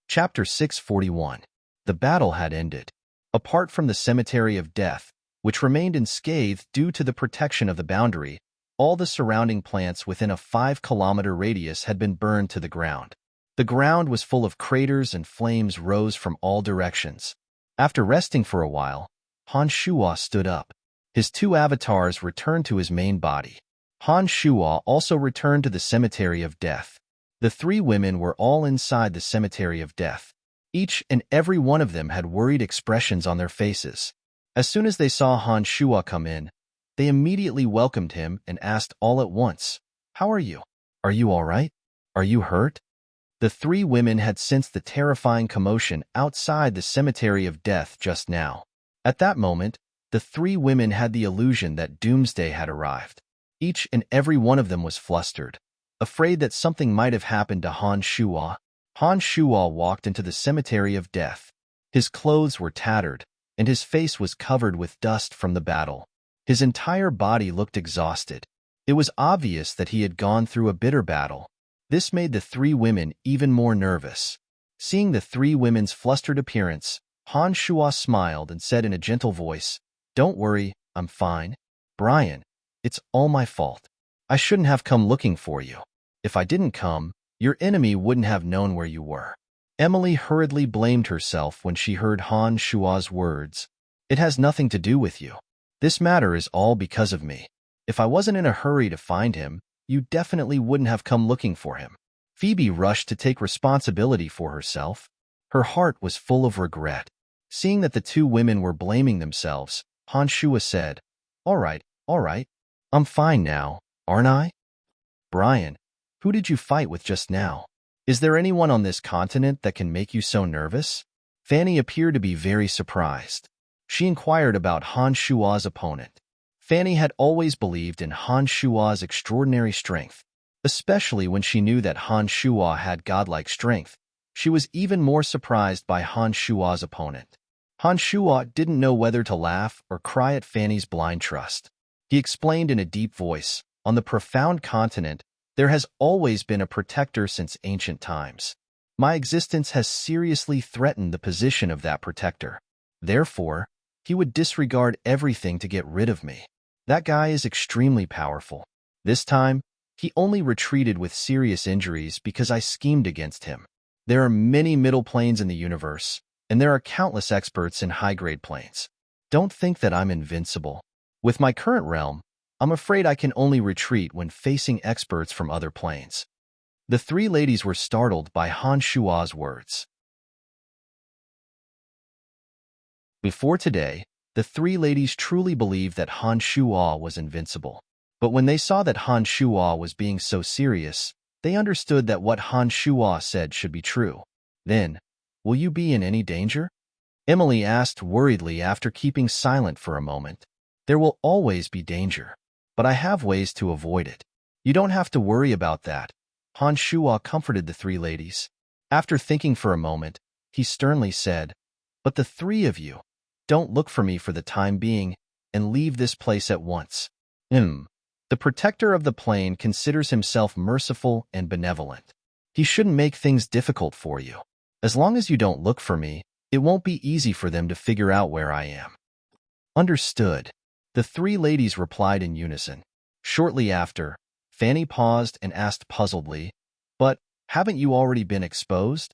Chapter 641. The battle had ended. Apart from the cemetery of death, which remained unscathed due to the protection of the boundary, all the surrounding plants within a 5-kilometer radius had been burned to the ground. The ground was full of craters and flames rose from all directions. After resting for a while, Han Shuo stood up. His 2 avatars returned to his main body. Han Shuo also returned to the cemetery of death. The 3 women were all inside the cemetery of death. Each and every one of them had worried expressions on their faces. As soon as they saw Han Shuo come in, they immediately welcomed him and asked all at once, "How are you? Are you all right? Are you hurt?" The 3 women had sensed the terrifying commotion outside the cemetery of death just now. At that moment, the 3 women had the illusion that doomsday had arrived. Each and every one of them was flustered, afraid that something might have happened to Han Shuo. Han Shuo walked into the cemetery of death. His clothes were tattered, and his face was covered with dust from the battle. His entire body looked exhausted. It was obvious that he had gone through a bitter battle. This made the 3 women even more nervous. Seeing the 3 women's flustered appearance, Han Shuo smiled and said in a gentle voice, "Don't worry, I'm fine. Brian, it's all my fault. I shouldn't have come looking for you. If I didn't come, your enemy wouldn't have known where you were." Emily hurriedly blamed herself when she heard Han Shuo's words. "It has nothing to do with you. This matter is all because of me. If I wasn't in a hurry to find him, you definitely wouldn't have come looking for him." Phoebe rushed to take responsibility for herself. Her heart was full of regret. Seeing that the 2 women were blaming themselves, Han Shuo said, all right, I'm fine now, aren't I? Brian, who did you fight with just now? Is there anyone on this continent that can make you so nervous?" Fanny appeared to be very surprised. She inquired about Han Shuo's opponent. Fanny had always believed in Han Shuo's extraordinary strength, especially when she knew that Han Shuo had godlike strength. She was even more surprised by Han Shuo's opponent. Han Shuo didn't know whether to laugh or cry at Fanny's blind trust. He explained in a deep voice, "On the profound continent, there has always been a protector since ancient times. My existence has seriously threatened the position of that protector. Therefore, he would disregard everything to get rid of me. That guy is extremely powerful. This time, he only retreated with serious injuries because I schemed against him. There are many middle planes in the universe, and there are countless experts in high-grade planes. Don't think that I'm invincible. With my current realm, I'm afraid I can only retreat when facing experts from other planes." The 3 ladies were startled by Han Shuo's words. Before today, the 3 ladies truly believed that Han Shuo was invincible. But when they saw that Han Shuo was being so serious, they understood that what Han Shuo said should be true. "Then, will you be in any danger?" Emily asked worriedly after keeping silent for a moment. "There will always be danger, but I have ways to avoid it. You don't have to worry about that." Han Shuo comforted the 3 ladies. After thinking for a moment, he sternly said, "But the 3 of you, don't look for me for the time being and leave this place at once." The protector of the plane considers himself merciful and benevolent. He shouldn't make things difficult for you. As long as you don't look for me, it won't be easy for them to figure out where I am." "Understood," the three ladies replied in unison. Shortly after, Fanny paused and asked puzzledly, "But haven't you already been exposed?"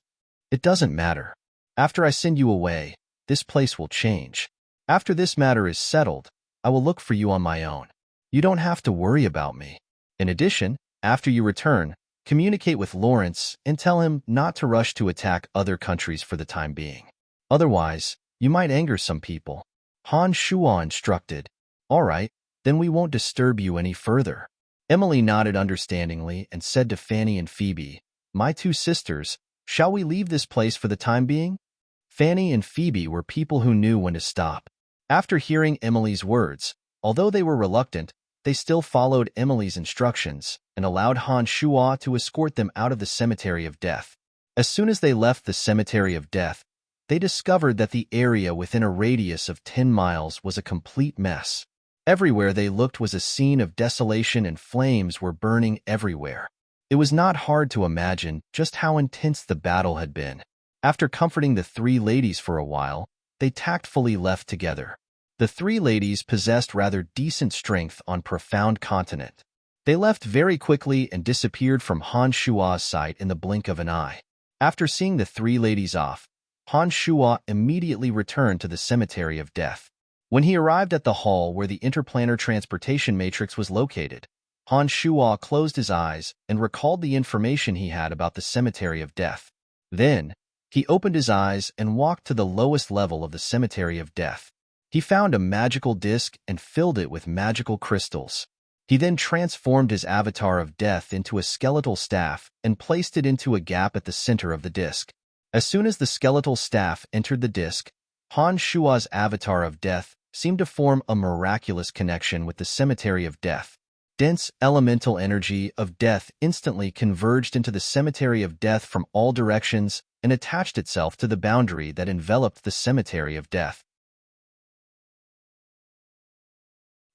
"It doesn't matter. After I send you away, this place will change. After this matter is settled, I will look for you on my own. You don't have to worry about me. In addition, after you return, communicate with Lawrence and tell him not to rush to attack other countries for the time being. Otherwise, you might anger some people." Han Shuo instructed. "All right, then we won't disturb you any further." Emily nodded understandingly and said to Fanny and Phoebe, "My two sisters, shall we leave this place for the time being?" Fanny and Phoebe were people who knew when to stop. After hearing Emily's words, although they were reluctant, they still followed Emily's instructions and allowed Han Shuo to escort them out of the Cemetery of Death. As soon as they left the Cemetery of Death, they discovered that the area within a radius of 10 miles was a complete mess. Everywhere they looked was a scene of desolation and flames were burning everywhere. It was not hard to imagine just how intense the battle had been. After comforting the three ladies for a while, they tactfully left together. The three ladies possessed rather decent strength on Profound Continent. They left very quickly and disappeared from Han Shuo's sight in the blink of an eye. After seeing the three ladies off, Han Shuo immediately returned to the Cemetery of Death. When he arrived at the hall where the interplanar transportation matrix was located, Han Shuo closed his eyes and recalled the information he had about the Cemetery of Death. Then, he opened his eyes and walked to the lowest level of the Cemetery of Death. He found a magical disc and filled it with magical crystals. He then transformed his avatar of death into a skeletal staff and placed it into a gap at the center of the disc. As soon as the skeletal staff entered the disc, Han Shuo's avatar of death seemed to form a miraculous connection with the Cemetery of Death. Dense elemental energy of death instantly converged into the Cemetery of Death from all directions and attached itself to the boundary that enveloped the Cemetery of Death.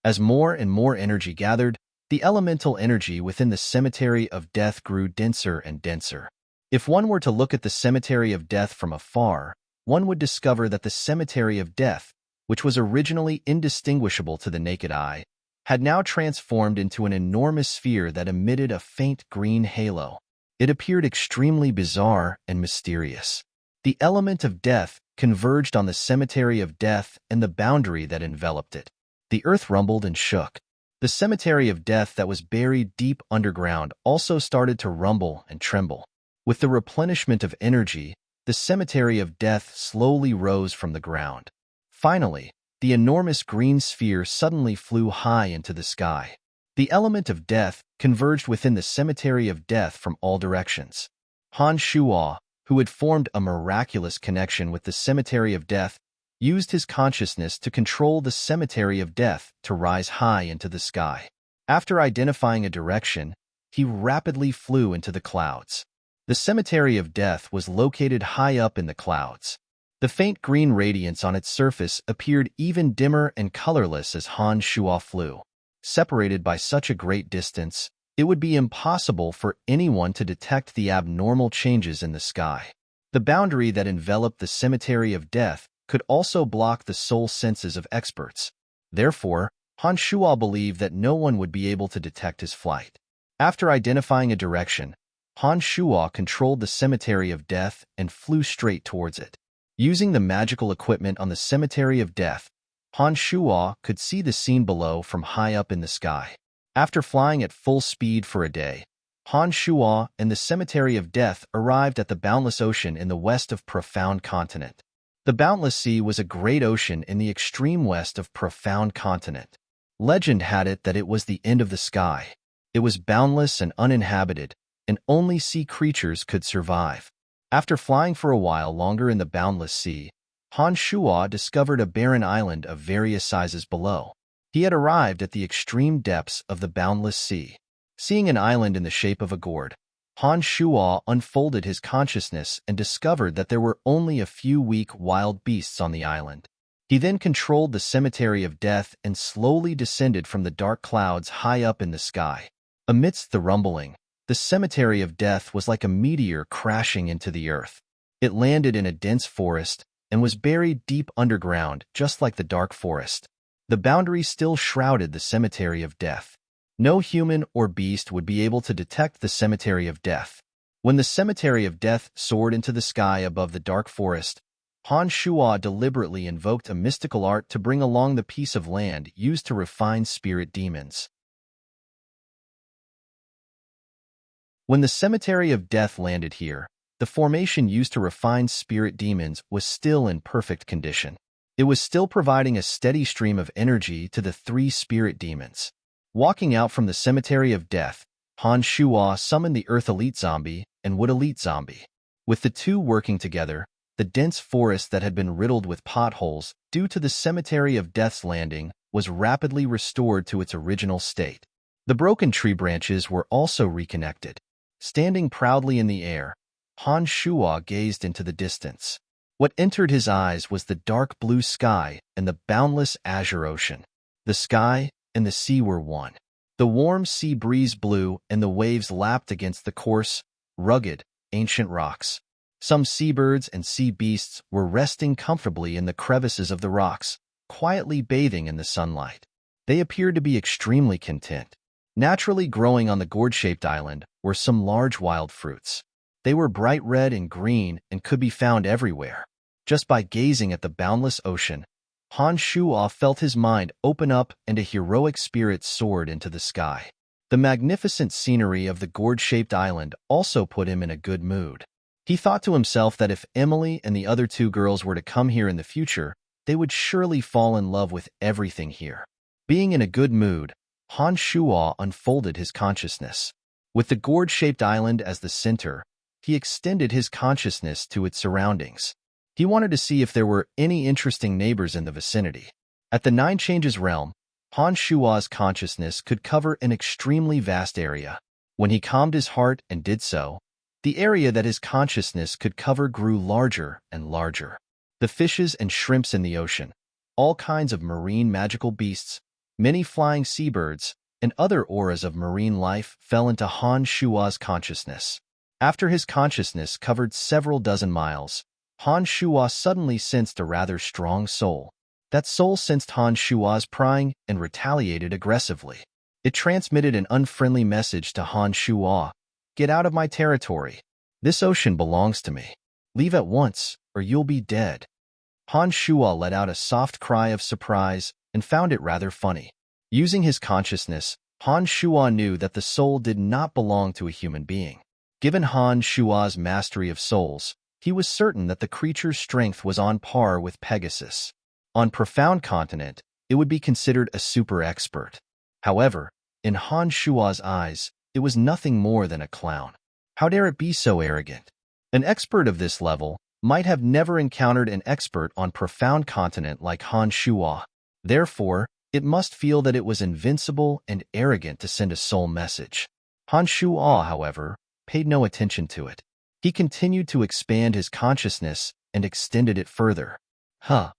As more and more energy gathered, the elemental energy within the Cemetery of Death grew denser and denser. If one were to look at the Cemetery of Death from afar, one would discover that the Cemetery of Death, which was originally indistinguishable to the naked eye, had now transformed into an enormous sphere that emitted a faint green halo. It appeared extremely bizarre and mysterious. The element of death converged on the Cemetery of Death and the boundary that enveloped it. The earth rumbled and shook. The Cemetery of Death that was buried deep underground also started to rumble and tremble. With the replenishment of energy, the Cemetery of Death slowly rose from the ground. Finally, the enormous green sphere suddenly flew high into the sky. The element of death converged within the Cemetery of Death from all directions. Han Shuo, who had formed a miraculous connection with the Cemetery of Death, used his consciousness to control the Cemetery of Death to rise high into the sky. After identifying a direction, he rapidly flew into the clouds. The Cemetery of Death was located high up in the clouds. The faint green radiance on its surface appeared even dimmer and colorless as Han Shuo flew. Separated by such a great distance, it would be impossible for anyone to detect the abnormal changes in the sky. The boundary that enveloped the Cemetery of Death could also block the soul senses of experts. Therefore, Han Shuo believed that no one would be able to detect his flight. After identifying a direction, Han Shuo controlled the Cemetery of Death and flew straight towards it. Using the magical equipment on the Cemetery of Death, Han Shuo could see the scene below from high up in the sky. After flying at full speed for a day, Han Shuo and the Cemetery of Death arrived at the boundless ocean in the west of Profound Continent. The Boundless Sea was a great ocean in the extreme west of Profound Continent. Legend had it that it was the end of the sky. It was boundless and uninhabited, and only sea creatures could survive. After flying for a while longer in the Boundless Sea, Han Shuo discovered a barren island of various sizes below. He had arrived at the extreme depths of the Boundless Sea. Seeing an island in the shape of a gourd, Han Shuo unfolded his consciousness and discovered that there were only a few weak wild beasts on the island. He then controlled the Cemetery of Death and slowly descended from the dark clouds high up in the sky. Amidst the rumbling, the Cemetery of Death was like a meteor crashing into the earth. It landed in a dense forest and was buried deep underground, just like the dark forest. The boundary still shrouded the cemetery of death. No human or beast would be able to detect the cemetery of death. When the cemetery of death soared into the sky above the dark forest, Han Shuo deliberately invoked a mystical art to bring along the piece of land used to refine spirit demons. When the cemetery of death landed here, the formation used to refine spirit demons was still in perfect condition. It was still providing a steady stream of energy to the 3 spirit demons. Walking out from the cemetery of death, Han Shuo summoned the Earth Elite Zombie and Wood Elite Zombie. With the 2 working together, the dense forest that had been riddled with potholes due to the cemetery of death's landing was rapidly restored to its original state. The broken tree branches were also reconnected. Standing proudly in the air, Han Shuo gazed into the distance. What entered his eyes was the dark blue sky and the boundless azure ocean. The sky and the sea were one. The warm sea breeze blew and the waves lapped against the coarse, rugged, ancient rocks. Some seabirds and sea beasts were resting comfortably in the crevices of the rocks, quietly bathing in the sunlight. They appeared to be extremely content. Naturally growing on the gourd-shaped island were some large wild fruits. They were bright red and green and could be found everywhere. Just by gazing at the boundless ocean, Han Shuo felt his mind open up and a heroic spirit soared into the sky. The magnificent scenery of the gourd-shaped island also put him in a good mood. He thought to himself that if Emily and the other 2 girls were to come here in the future, they would surely fall in love with everything here. Being in a good mood, Han Shuo unfolded his consciousness. With the gourd-shaped island as the center, he extended his consciousness to its surroundings. He wanted to see if there were any interesting neighbors in the vicinity. At the 9 Changes realm, Han Shuo's consciousness could cover an extremely vast area. When he calmed his heart and did so, the area that his consciousness could cover grew larger and larger. The fishes and shrimps in the ocean, all kinds of marine magical beasts, many flying seabirds, and other auras of marine life fell into Han Shuo's consciousness. After his consciousness covered several dozen miles, Han Shuo suddenly sensed a rather strong soul. That soul sensed Han Shuo's prying and retaliated aggressively. It transmitted an unfriendly message to Han Shuo. Get out of my territory. This ocean belongs to me. Leave at once, or you'll be dead. Han Shuo let out a soft cry of surprise and found it rather funny. Using his consciousness, Han Shuo knew that the soul did not belong to a human being. Given Han Shuo's mastery of souls, he was certain that the creature's strength was on par with Pegasus. On Profound Continent, it would be considered a super expert. However, in Han Shuo's eyes, it was nothing more than a clown. How dare it be so arrogant? An expert of this level might have never encountered an expert on Profound Continent like Han Shuo. Therefore, it must feel that it was invincible and arrogant to send a soul message. Han Shuo, however, paid no attention to it. He continued to expand his consciousness and extended it further. Han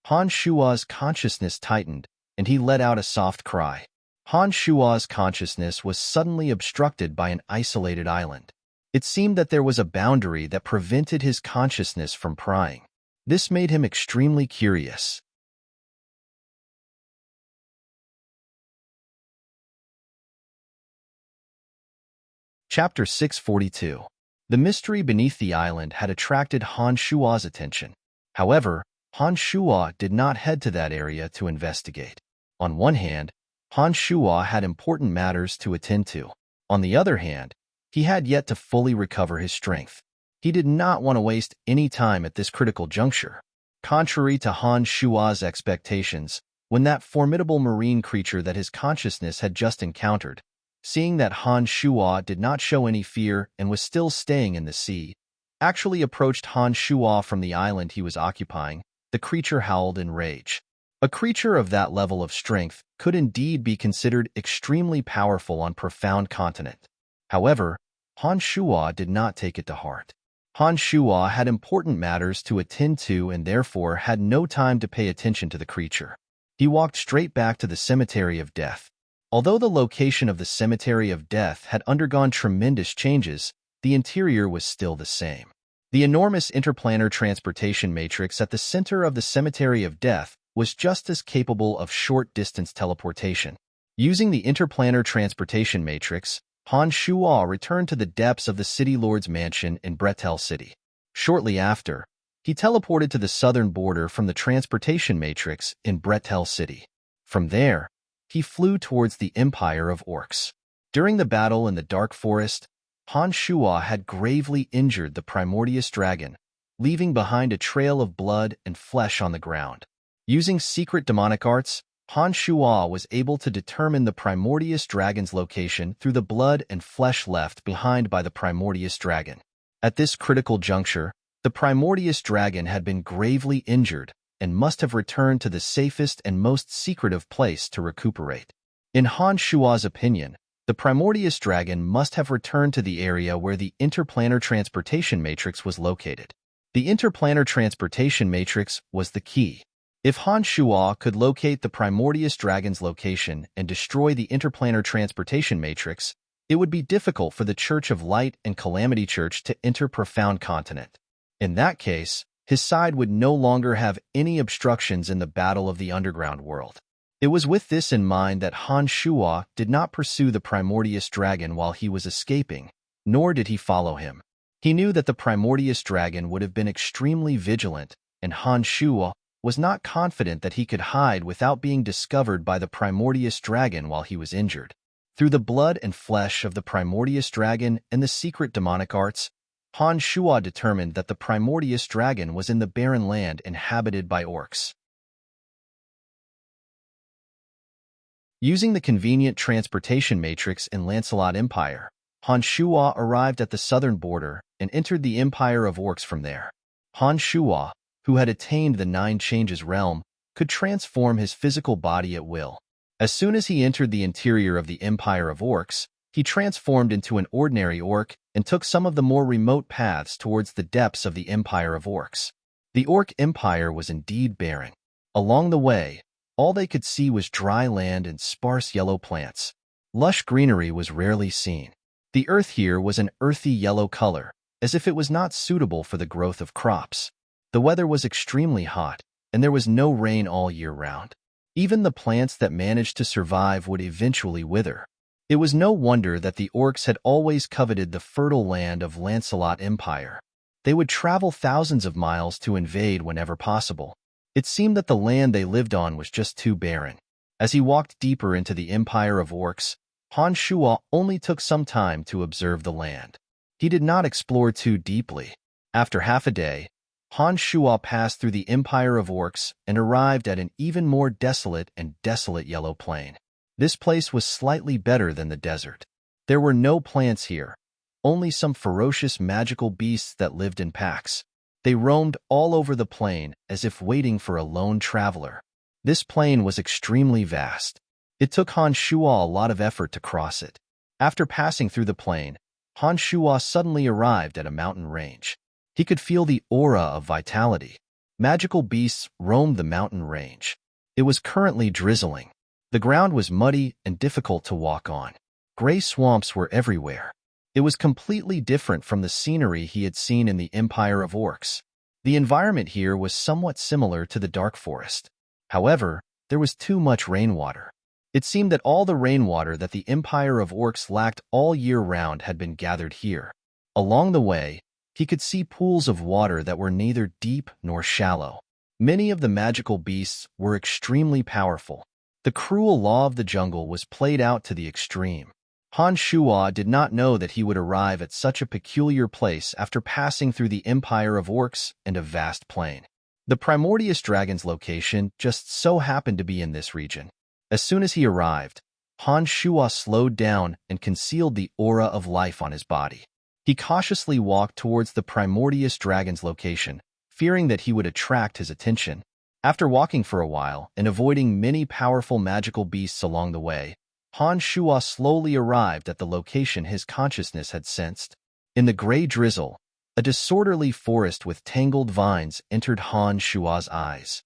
Shuo's consciousness tightened, and he let out a soft cry. Han Shuo's consciousness was suddenly obstructed by an isolated island. It seemed that there was a boundary that prevented his consciousness from prying. This made him extremely curious. Chapter 642. The mystery beneath the island had attracted Han Shuo's attention. However, Han Shuo did not head to that area to investigate. On one hand, Han Shuo had important matters to attend to. On the other hand, he had yet to fully recover his strength. He did not want to waste any time at this critical juncture. Contrary to Han Shuo's expectations, when that formidable marine creature that his consciousness had just encountered, seeing that Han Shuo did not show any fear and was still staying in the sea, actually approached Han Shuo from the island he was occupying, the creature howled in rage. A creature of that level of strength could indeed be considered extremely powerful on Profound Continent. However, Han Shuo did not take it to heart. Han Shuo had important matters to attend to and therefore had no time to pay attention to the creature. He walked straight back to the cemetery of death. Although the location of the Cemetery of Death had undergone tremendous changes, the interior was still the same. The enormous interplanar transportation matrix at the center of the Cemetery of Death was just as capable of short-distance teleportation. Using the interplanar transportation matrix, Han Shuo returned to the depths of the City Lord's mansion in Bretel City. Shortly after, he teleported to the southern border from the transportation matrix in Bretel City. From there, he flew towards the Empire of Orcs. During the battle in the Dark Forest, Han Shuo had gravely injured the Primordius dragon, leaving behind a trail of blood and flesh on the ground. Using secret demonic arts, Han Shuo was able to determine the Primordius dragon's location through the blood and flesh left behind by the Primordius dragon. At this critical juncture, the Primordius dragon had been gravely injured and must have returned to the safest and most secretive place to recuperate. In Han Shuo's opinion, the Primordius dragon must have returned to the area where the interplanar transportation matrix was located. The interplanar transportation matrix was the key. If Han Shuo could locate the Primordius dragon's location and destroy the interplanar transportation matrix, it would be difficult for the Church of Light and Calamity Church to enter Profound Continent. In that case, his side would no longer have any obstructions in the battle of the underground world. It was with this in mind that Han Shuo did not pursue the Primordius dragon while he was escaping, nor did he follow him. He knew that the Primordius dragon would have been extremely vigilant, and Han Shuo was not confident that he could hide without being discovered by the Primordius dragon while he was injured. Through the blood and flesh of the Primordius dragon and the secret demonic arts, Han Shuo determined that the Primordius dragon was in the barren land inhabited by orcs. Using the convenient transportation matrix in Lancelot Empire, Han Shuo arrived at the southern border and entered the Empire of Orcs from there. Han Shuo, who had attained the Nine Changes realm, could transform his physical body at will. As soon as he entered the interior of the Empire of Orcs, he transformed into an ordinary orc and took some of the more remote paths towards the depths of the Empire of Orcs. The Orc Empire was indeed barren. Along the way, all they could see was dry land and sparse yellow plants. Lush greenery was rarely seen. The earth here was an earthy yellow color, as if it was not suitable for the growth of crops. The weather was extremely hot, and there was no rain all year round. Even the plants that managed to survive would eventually wither. It was no wonder that the orcs had always coveted the fertile land of Lancelot Empire. They would travel thousands of miles to invade whenever possible. It seemed that the land they lived on was just too barren. As he walked deeper into the Empire of Orcs, Han Shuo only took some time to observe the land. He did not explore too deeply. After half a day, Han Shuo passed through the Empire of Orcs and arrived at an even more desolate yellow plain. This place was slightly better than the desert. There were no plants here, only some ferocious magical beasts that lived in packs. They roamed all over the plain as if waiting for a lone traveler. This plain was extremely vast. It took Han Shuo a lot of effort to cross it. After passing through the plain, Han Shuo suddenly arrived at a mountain range. He could feel the aura of vitality. Magical beasts roamed the mountain range. It was currently drizzling. The ground was muddy and difficult to walk on. Gray swamps were everywhere. It was completely different from the scenery he had seen in the Empire of Orcs. The environment here was somewhat similar to the Dark Forest. However, there was too much rainwater. It seemed that all the rainwater that the Empire of Orcs lacked all year round had been gathered here. Along the way, he could see pools of water that were neither deep nor shallow. Many of the magical beasts were extremely powerful. The cruel law of the jungle was played out to the extreme. Han Shuo did not know that he would arrive at such a peculiar place after passing through the Empire of Orcs and a vast plain. The Primordius dragon's location just so happened to be in this region. As soon as he arrived, Han Shuo slowed down and concealed the aura of life on his body. He cautiously walked towards the Primordius dragon's location, fearing that he would attract his attention. After walking for a while and avoiding many powerful magical beasts along the way, Han Shuo slowly arrived at the location his consciousness had sensed. In the gray drizzle, a disorderly forest with tangled vines entered Han Shuo's eyes.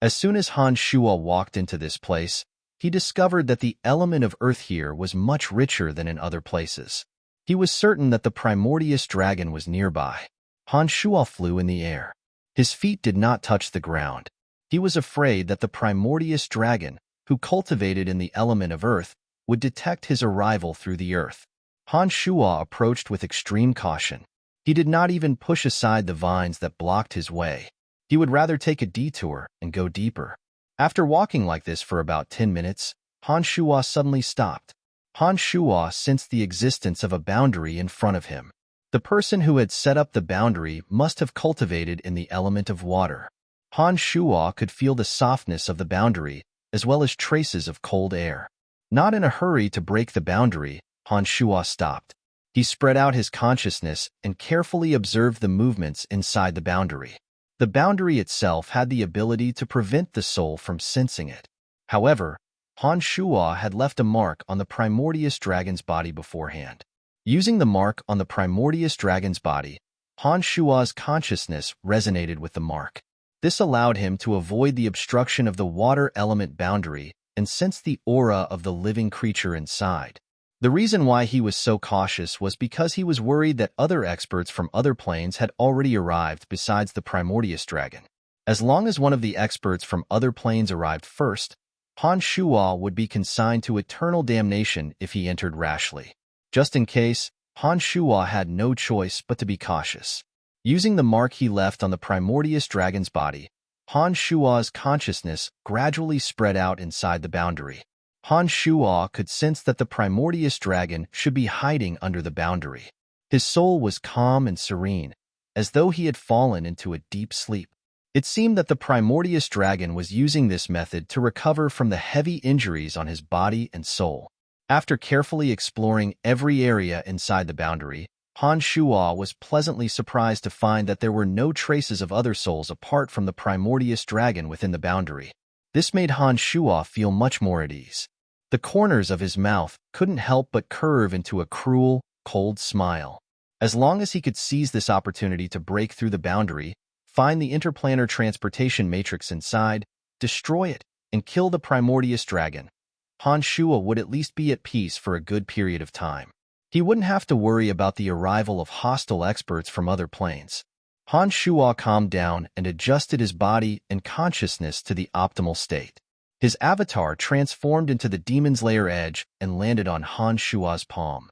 As soon as Han Shuo walked into this place, he discovered that the element of earth here was much richer than in other places. He was certain that the primordious dragon was nearby. Han Shuo flew in the air. His feet did not touch the ground. He was afraid that the primordious dragon, who cultivated in the element of earth, would detect his arrival through the earth. Han Shuo approached with extreme caution. He did not even push aside the vines that blocked his way. He would rather take a detour and go deeper. After walking like this for about 10 minutes, Han Shuo suddenly stopped. Han Shuo sensed the existence of a boundary in front of him. The person who had set up the boundary must have cultivated in the element of water. Han Shuo could feel the softness of the boundary, as well as traces of cold air. Not in a hurry to break the boundary, Han Shuo stopped. He spread out his consciousness and carefully observed the movements inside the boundary. The boundary itself had the ability to prevent the soul from sensing it. However, Han Shuo had left a mark on the primordious dragon's body beforehand. Using the mark on the primordious dragon's body, Han Shuo's consciousness resonated with the mark. This allowed him to avoid the obstruction of the water element boundary and sense the aura of the living creature inside. The reason why he was so cautious was because he was worried that other experts from other planes had already arrived besides the primordious dragon. As long as one of the experts from other planes arrived first, Han Shuo would be consigned to eternal damnation if he entered rashly. Just in case, Han Shuo had no choice but to be cautious. Using the mark he left on the primordious dragon's body, Han Shuo's consciousness gradually spread out inside the boundary. Han Shuo could sense that the primordious dragon should be hiding under the boundary. His soul was calm and serene, as though he had fallen into a deep sleep. It seemed that the primordious dragon was using this method to recover from the heavy injuries on his body and soul. After carefully exploring every area inside the boundary, Han Shuo was pleasantly surprised to find that there were no traces of other souls apart from the primordious dragon within the boundary. This made Han Shuo feel much more at ease. The corners of his mouth couldn't help but curve into a cruel, cold smile. As long as he could seize this opportunity to break through the boundary, find the interplanar transportation matrix inside, destroy it, and kill the primordious dragon, Han Shuo would at least be at peace for a good period of time. He wouldn't have to worry about the arrival of hostile experts from other planes. Han Shuo calmed down and adjusted his body and consciousness to the optimal state. His avatar transformed into the Demon's Lair edge and landed on Han Shuo's palm.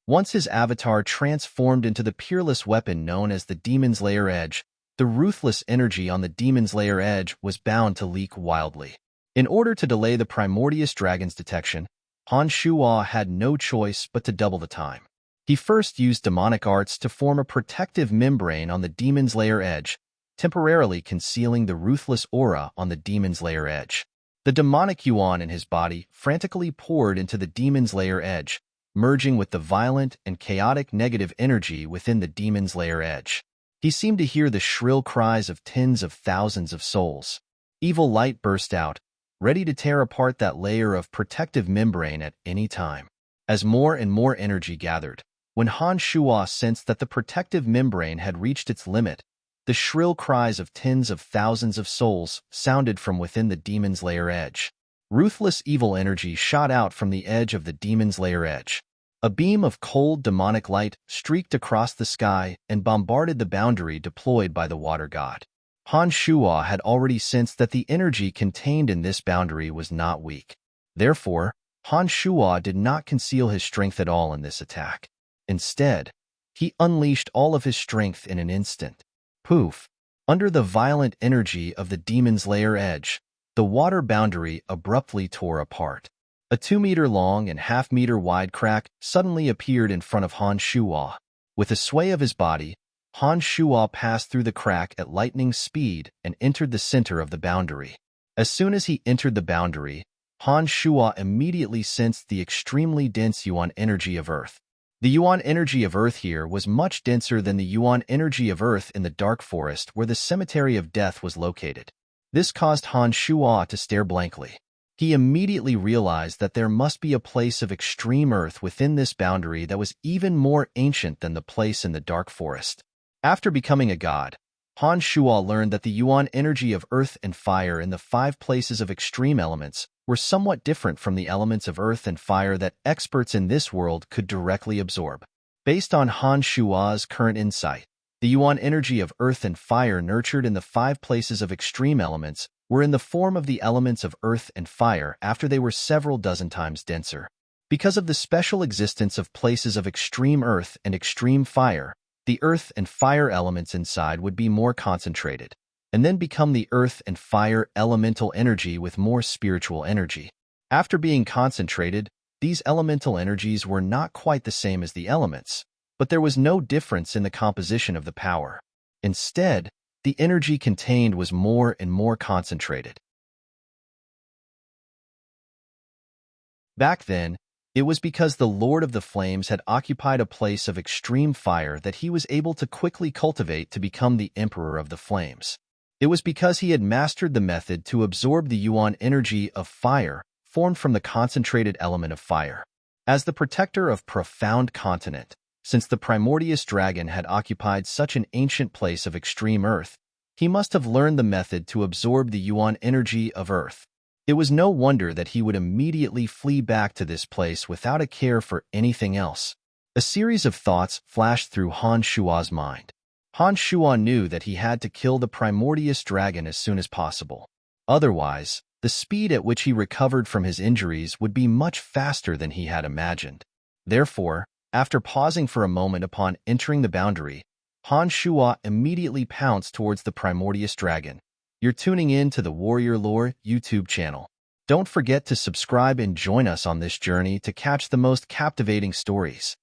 Once his avatar transformed into the peerless weapon known as the Demon's Lair edge, the ruthless energy on the Demon's Lair edge was bound to leak wildly. In order to delay the primordious dragon's detection, Han Shuo had no choice but to double the time. He first used demonic arts to form a protective membrane on the Demon's Lair edge, temporarily concealing the ruthless aura on the Demon's Lair edge. The demonic yuan in his body frantically poured into the Demon's Lair edge, merging with the violent and chaotic negative energy within the Demon's Lair edge. He seemed to hear the shrill cries of tens of thousands of souls. Evil light burst out, ready to tear apart that layer of protective membrane at any time. As more and more energy gathered, when Han Shuo sensed that the protective membrane had reached its limit, the shrill cries of tens of thousands of souls sounded from within the Demon's Lair edge. Ruthless evil energy shot out from the edge of the Demon's Lair edge. A beam of cold demonic light streaked across the sky and bombarded the boundary deployed by the water god. Han Shuo had already sensed that the energy contained in this boundary was not weak. Therefore, Han Shuo did not conceal his strength at all in this attack. Instead, he unleashed all of his strength in an instant. Poof! Under the violent energy of the Demon's Lair edge, the water boundary abruptly tore apart. A 2-meter-long and half-meter-wide crack suddenly appeared in front of Han Shuo. With a sway of his body, Han Shuo passed through the crack at lightning speed and entered the center of the boundary. As soon as he entered the boundary, Han Shuo immediately sensed the extremely dense yuan energy of Earth. The yuan energy of Earth here was much denser than the yuan energy of Earth in the dark forest where the Cemetery of Death was located. This caused Han Shuo to stare blankly. He immediately realized that there must be a place of extreme earth within this boundary that was even more ancient than the place in the dark forest. After becoming a god, Han Shuo learned that the yuan energy of earth and fire in the 5 places of extreme elements were somewhat different from the elements of earth and fire that experts in this world could directly absorb. Based on Han Shuo's current insight, the yuan energy of earth and fire nurtured in the 5 places of extreme elements were in the form of the elements of earth and fire after they were several dozen times denser. Because of the special existence of places of extreme earth and extreme fire, the earth and fire elements inside would be more concentrated, and then become the earth and fire elemental energy with more spiritual energy. After being concentrated, these elemental energies were not quite the same as the elements, but there was no difference in the composition of the power. Instead, the energy contained was more and more concentrated. Back then, it was because the Lord of the Flames had occupied a place of extreme fire that he was able to quickly cultivate to become the Emperor of the Flames. It was because he had mastered the method to absorb the yuan energy of fire formed from the concentrated element of fire. As the protector of profound continent, since the primordial dragon had occupied such an ancient place of extreme earth, he must have learned the method to absorb the yuan energy of earth. It was no wonder that he would immediately flee back to this place without a care for anything else. A series of thoughts flashed through Han Shuo's mind. Han Shuo knew that he had to kill the primordial dragon as soon as possible. Otherwise, the speed at which he recovered from his injuries would be much faster than he had imagined. Therefore, after pausing for a moment upon entering the boundary, Han Shuo immediately pounced towards the primordial dragon. You're tuning in to the Warrior Lore YouTube channel. Don't forget to subscribe and join us on this journey to catch the most captivating stories.